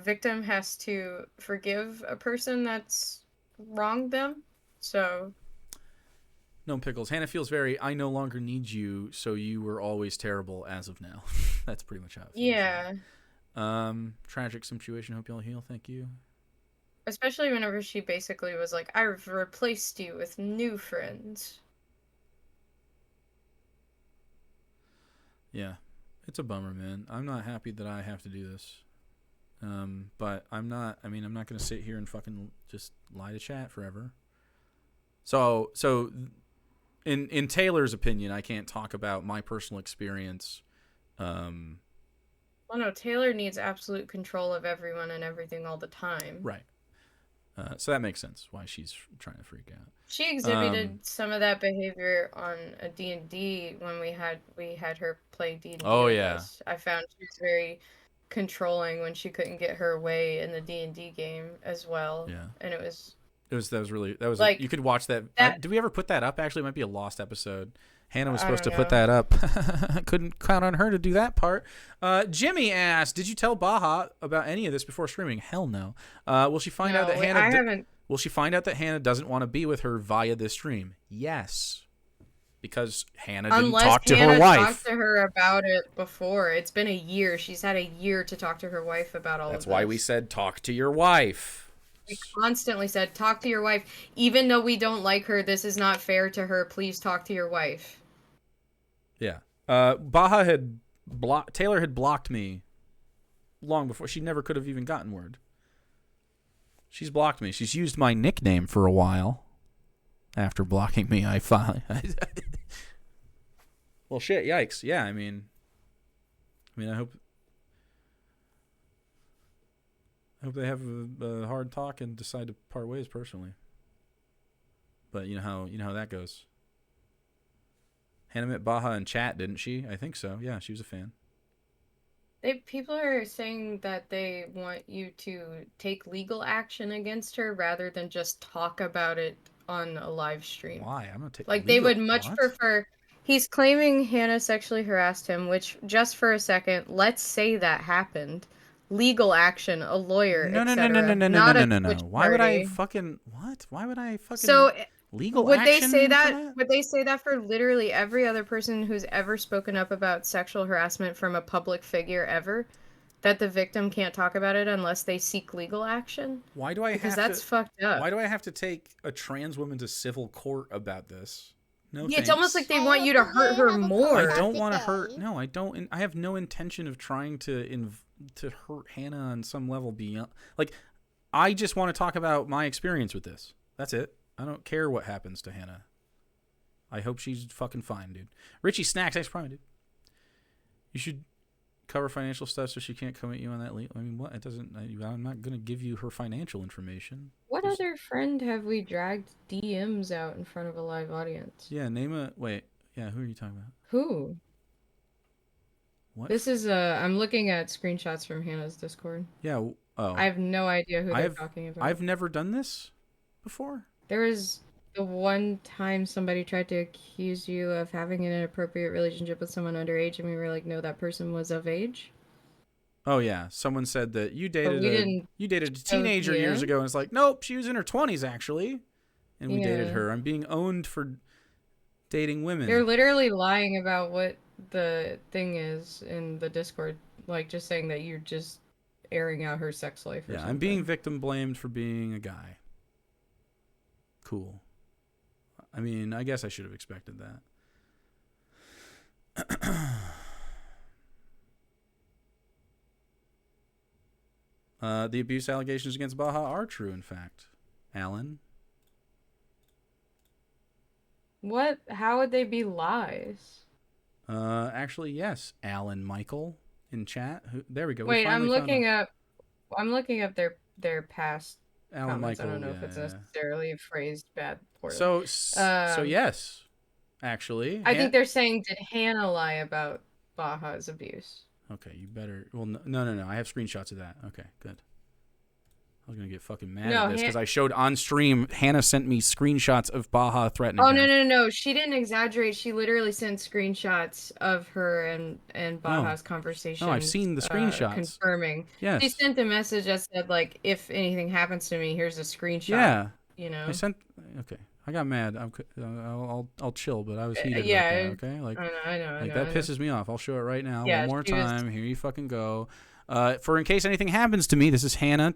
victim has to forgive a person that's wronged them. So No pickles. Hannah feels very, I no longer need you, so you were always terrible as of now. That's pretty much how it feels. Yeah. Tragic situation. Hope you'll heal. Thank you. Especially whenever she basically was like, I've replaced you with new friends. Yeah. It's a bummer, man. I'm not happy that I have to do this. But I'm not going to sit here and fucking just lie to chat forever. So in Taylor's opinion, I can't talk about my personal experience. Well, no, Taylor needs absolute control of everyone and everything all the time. Right. So that makes sense why she's trying to freak out. She exhibited some of that behavior on a D&D when we had her play D&D. Oh, yeah. Us. I found she was very controlling when she couldn't get her way in the D&D game as well. Yeah. And that was like, you could watch that. Did we ever put that up? Actually, it might be a lost episode. Hannah was supposed to put that up. Couldn't count on her to do that part. Jimmy asked, "Did you tell Baja about any of this before streaming?" Hell no. Will she find out that Hannah? Will she find out that Hannah doesn't want to be with her via this stream? Yes, because Hannah didn't talk to her wife. Talked to her about it before. It's been a year. She's had a year to talk to her wife about all of this. That's why we said talk to your wife. We constantly said, talk to your wife. Even though we don't like her, this is not fair to her. Please talk to your wife. Yeah. Taylor had blocked me long before. She never could have even gotten word. She's blocked me. She's used my nickname for a while. After blocking me, I finally... Well, shit, yikes. Yeah, I mean, I hope they have a hard talk and decide to part ways personally. But you know how that goes. Hannah met Baja in chat, didn't she? I think so. Yeah, she was a fan. People are saying that they want you to take legal action against her rather than just talk about it on a live stream. Why? I'm gonna take. Like, they would much prefer. He's claiming Hannah sexually harassed him, which, just for a second, let's say that happened. Legal action, a lawyer, no. Why would I fucking what? Why would I fucking legal would action? They say that? Would they say that for literally every other person who's ever spoken up about sexual harassment from a public figure ever? That the victim can't talk about it unless they seek legal action? Why do I have to? Because that's fucked up. Why do I have to take a trans woman to civil court about this? No, yeah, it's almost like they want you to hurt her more. I don't want to hurt. No, I don't. I have no intention of trying to hurt Hannah on some level beyond. Like, I just want to talk about my experience with this. That's it. I don't care what happens to Hannah. I hope she's fucking fine, dude. Richie Snacks, thanks for Prime, dude. You should cover financial stuff so she can't come at you on that. I mean, what? It doesn't. I'm not gonna give you her financial information. What other friend have we dragged DMs out in front of a live audience? Yeah, name a. Wait. Yeah, who are you talking about? Who? What? This is I'm looking at screenshots from Hannah's Discord. Yeah. Oh. I have no idea who they're talking about. I've never done this before. There was the one time somebody tried to accuse you of having an inappropriate relationship with someone underage, and we were like, no, that person was of age. Oh yeah, someone said that you dated a teenager yeah. years ago, and it's like, nope, she was in her 20s actually, and we dated her. I'm being owned for dating women. They're literally lying about what the thing is in the Discord, like just saying that you're just airing out her sex life. Or something. I'm being victim blamed for being a guy. Cool. I mean, I guess I should have expected that. The abuse allegations against Baha are true, in fact. Alan? What? How would they be lies? Actually, yes. Alan Michael in chat. There we go. Wait, I'm looking up their past Alan comments. Michael. I don't know if it's necessarily phrased bad. So yes, actually. I think they're saying, did Hannah lie about Baha's abuse? Okay, you better. Well, no. I have screenshots of that. Okay, good. I was gonna get fucking mad at this because I showed on stream. Hannah sent me screenshots of Baha threatening her. No. She didn't exaggerate. She literally sent screenshots of her and Baha's conversation. Oh, I've seen the screenshots. Confirming. Yes. She sent a message that said, like, if anything happens to me, here's a screenshot. Yeah. You know. Okay. I got mad. I'll chill, but I was heated. Yeah. Like that, okay. Like I know. That pisses me off. I'll show it right now. Yeah, one more time. Here you fucking go. For in case anything happens to me, this is Hannah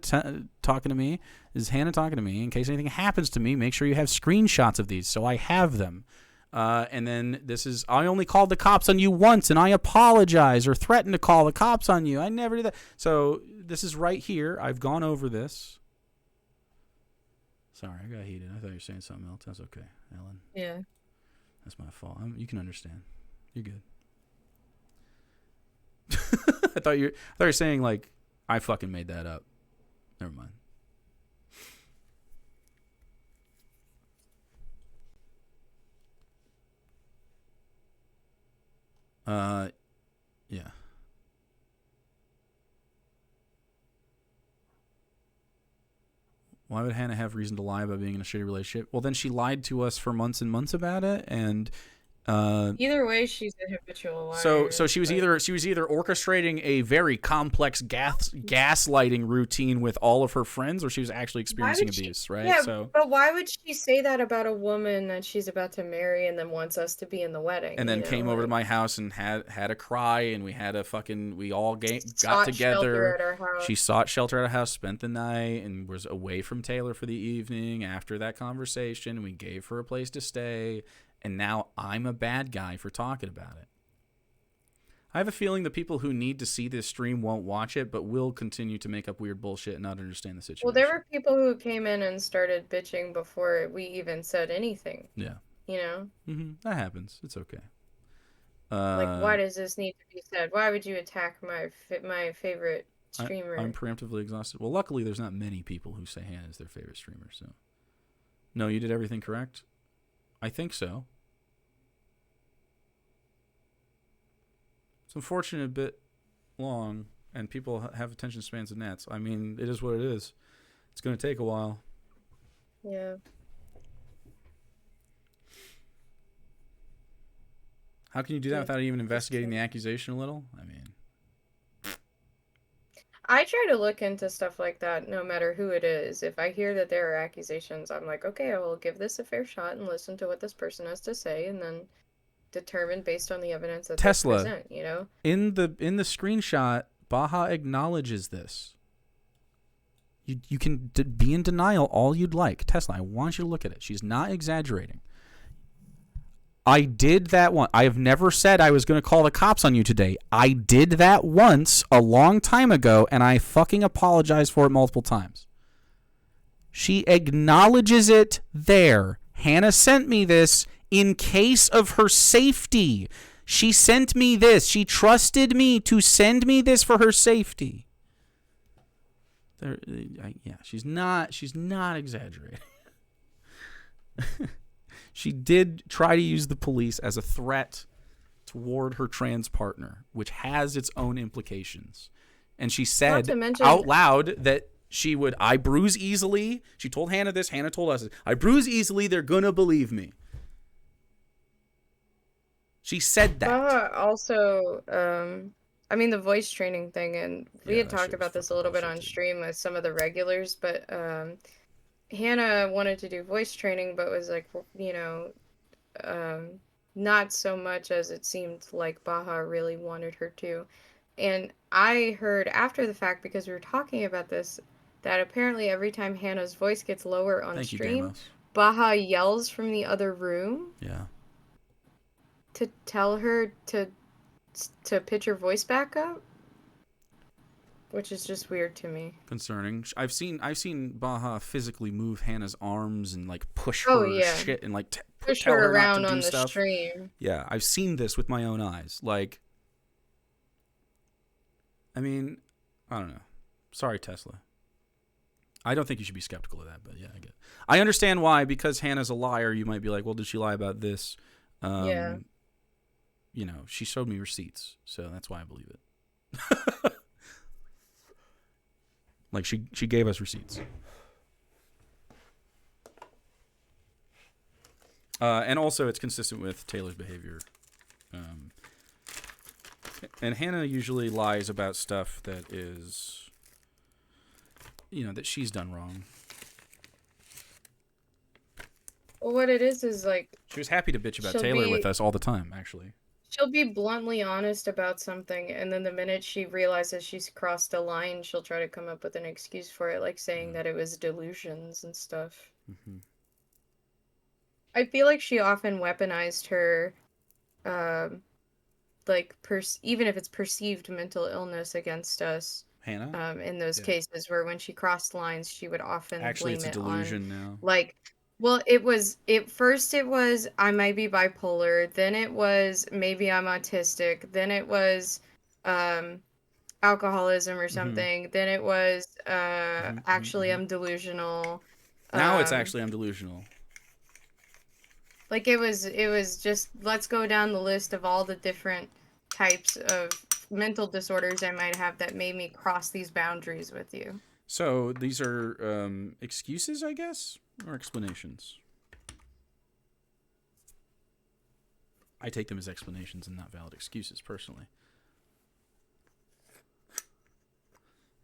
talking to me. In case anything happens to me, make sure you have screenshots of these so I have them. And then this is, I only called the cops on you once, and I apologize, or threatened to call the cops on you. I never did that. So this is right here. I've gone over this. Sorry, I got heated. I thought you were saying something else. That's okay, Ellen. Yeah. That's my fault. You can understand. You're good. I thought you were saying, like, I fucking made that up. Never mind. Yeah. Why would Hannah have reason to lie about being in a shitty relationship? Well, then she lied to us for months and months about it, and either way, she's a habitual liar. So she was either orchestrating a very complex gaslighting routine with all of her friends, or she was actually experiencing abuse, right? Yeah, but why would she say that about a woman that she's about to marry and then wants us to be in the wedding? And then came over to my house and had a cry, and we all got together. At our house. She sought shelter at our house, spent the night, and was away from Taylor for the evening after that conversation. We gave her a place to stay. And now I'm a bad guy for talking about it. I have a feeling the people who need to see this stream won't watch it, but will continue to make up weird bullshit and not understand the situation. Well, there were people who came in and started bitching before we even said anything. Yeah. You know? Mm-hmm. That happens. It's okay. Like, why does this need to be said? Why would you attack my favorite streamer? I'm preemptively exhausted. Well, luckily, there's not many people who say Hannah is their favorite streamer, so. No, you did everything correct? I think so. It's unfortunately a bit long, and people have attention spans of gnats. I mean, it is what it is. It's going to take a while. Yeah. How can you do that without even investigating the accusation a little? I mean, I try to look into stuff like that no matter who it is. If I hear that there are accusations, I'm like, okay, I will give this a fair shot and listen to what this person has to say, and then determine based on the evidence that Tesla, they present, you know? In the screenshot, Baha acknowledges this. You can be in denial all you'd like. Tesla, I want you to look at it. She's not exaggerating. I did that one. I have never said I was going to call the cops on you today. I did that once a long time ago, and I fucking apologized for it multiple times. She acknowledges it there. Hannah sent me this in case of her safety. She sent me this. She trusted me to send me this for her safety. Yeah, she's not exaggerating. She did try to use the police as a threat toward her trans partner, which has its own implications. And she said out loud that I bruise easily. She told Hannah this. Hannah told us this. I bruise easily. They're going to believe me. She said that. Also, I mean, the voice training thing, and we had talked about this a little bit on stream with some of the regulars, but Hannah wanted to do voice training, but was like, not so much as it seemed like Baha really wanted her to. And I heard after the fact, because we were talking about this, that apparently every time Hannah's voice gets lower on stream, Baha yells from the other room. Yeah. To tell her to pitch her voice back up, which is just weird to me. Concerning. I've seen Baha physically move Hannah's arms and like push her shit and like push her around on the stream. Yeah, I've seen this with my own eyes. Like, I mean, I don't know. Sorry, Tesla. I don't think you should be skeptical of that, but yeah, I get it. I understand why, because Hannah's a liar. You might be like, well, did she lie about this? Yeah. You know, she showed me receipts, so that's why I believe it. Like, she gave us receipts. And also, it's consistent with Taylor's behavior. And Hannah usually lies about stuff that is, that she's done wrong. Well, what it is like... She was happy to bitch about Taylor with us all the time, actually. She'll be bluntly honest about something, and then the minute she realizes she's crossed a line, she'll try to come up with an excuse for it, like saying that it was delusions and stuff. Mm-hmm. I feel like she often weaponized her, even if it's perceived mental illness against us. Hannah? In those cases where when she crossed lines, she would often actually, blame it's a delusion now. Like, well, first it was, I might be bipolar, then it was, maybe I'm autistic, then it was, alcoholism or something, then it was, actually I'm delusional. Now it's actually I'm delusional. Like, it was just, let's go down the list of all the different types of mental disorders I might have that made me cross these boundaries with you. So these are excuses, I guess, or explanations? I take them as explanations and not valid excuses, personally.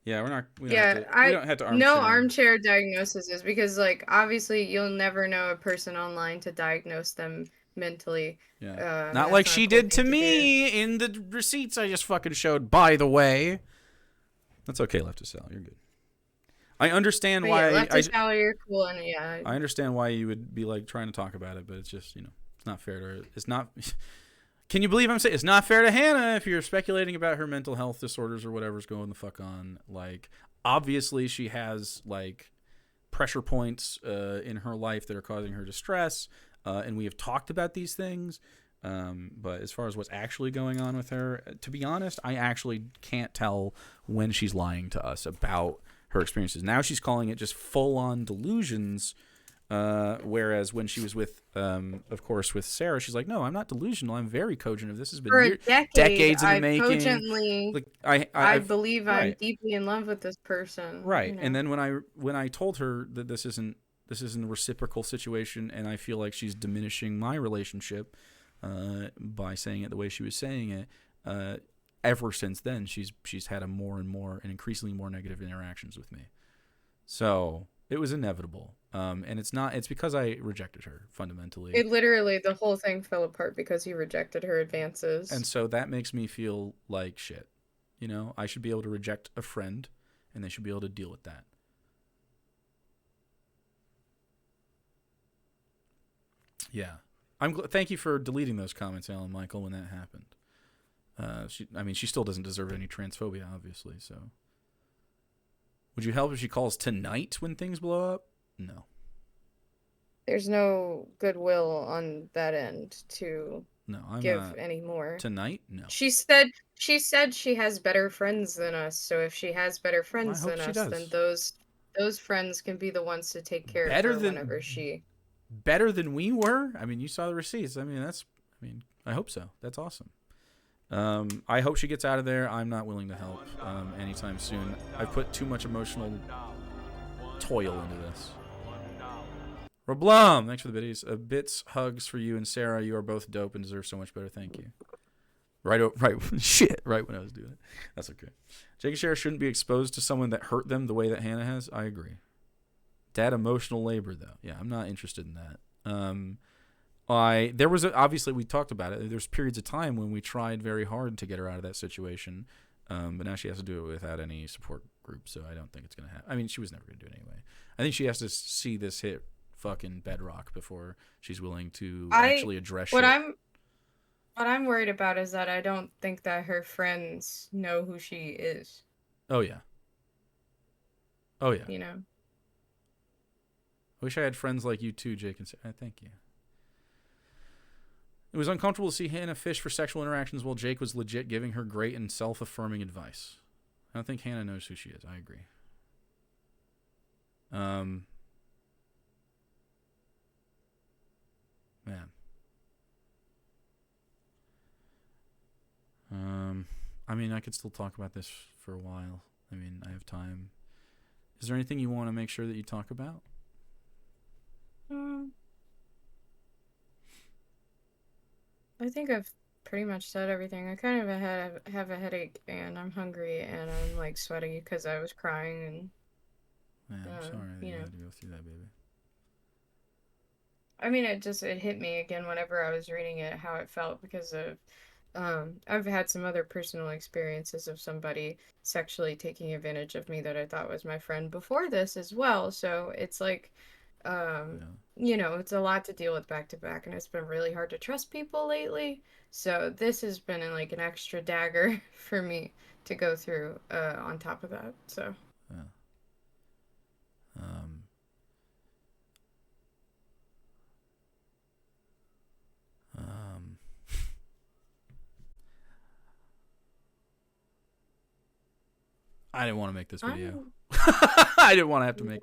Yeah, we don't have to armchair. No armchair diagnosis is because, like, obviously you'll never know a person online to diagnose them mentally. Yeah. Not like she did to me in the receipts I just fucking showed, by the way. That's okay, Left to Sell. You're good. I understand why. Left to Sell, you're cool, and I understand why you would be like trying to talk about it, but it's just, it's not fair to her. It's not. Can you believe I'm saying it's not fair to Hannah if you're speculating about her mental health disorders or whatever's going the fuck on? Like, obviously she has like pressure points in her life that are causing her distress, and we have talked about these things. But as far as what's actually going on with her, to be honest, I actually can't tell when she's lying to us about her experiences. Now she's calling it just full-on delusions. Whereas when she was with, of course, with Sarah, she's like, no, I'm not delusional. I'm very cogent of this. Has been for a decade, decades in the making. Cogently, like, I believe I'm deeply in love with this person. Right. And then when I told her that this isn't a reciprocal situation, and I feel like she's diminishing my relationship by saying it the way she was saying it, ever since then, she's had a more and more and increasingly more negative interactions with me. So it was inevitable. And it's because I rejected her fundamentally. It literally, the whole thing fell apart because you rejected her advances. And so that makes me feel like shit. I should be able to reject a friend, and they should be able to deal with that. Yeah. Thank you for deleting those comments, Alan Michael, when that happened. She still doesn't deserve any transphobia, obviously, so. Would you help if she calls tonight when things blow up? No. There's no goodwill on that end to give any more. Tonight? No. She said she has better friends than us. So if she has better friends than us, then those friends can be the ones to take care of her whenever she. Better than we were? I mean, you saw the receipts. I mean, I hope so. That's awesome. I hope she gets out of there. I'm not willing to help anytime soon. I've put too much emotional toil into this. Rablum, thanks for the biddies. Bits, hugs for you and Sarah. You are both dope and deserve so much better. Thank you. Right, shit, right when I was doing it. That's okay. Jake and Sarah shouldn't be exposed to someone that hurt them the way that Hannah has. I agree. Dad, emotional labor, though. Yeah, I'm not interested in that. Obviously, we talked about it. There's periods of time when we tried very hard to get her out of that situation, but now she has to do it without any support group, so I don't think it's going to happen. I mean, she was never going to do it anyway. I think she has to see this hit fucking bedrock before she's willing to actually address shit. What I'm worried about is that I don't think that her friends know who she is. Oh, yeah. You know? I wish I had friends like you too, Jake and Sarah. Thank you. It was uncomfortable to see Hannah fish for sexual interactions while Jake was legit giving her great and self-affirming advice. I don't think Hannah knows who she is. I agree. Man. I mean, I could still talk about this for a while. I mean, I have time. Is there anything you want to make sure that you talk about? I think I've pretty much said everything. I kind of have a headache and I'm hungry and I'm like sweaty because I was crying and. Yeah, I'm sorry that you had to go through that, baby. I mean, it hit me again whenever I was reading it, how it felt because of. I've had some other personal experiences of somebody sexually taking advantage of me that I thought was my friend before this as well. So it's like, it's a lot to deal with back to back, and it's been really hard to trust people lately. So this has been like an extra dagger for me to go through on top of that. So. Yeah. I didn't want to make this video. I didn't want to have to make it.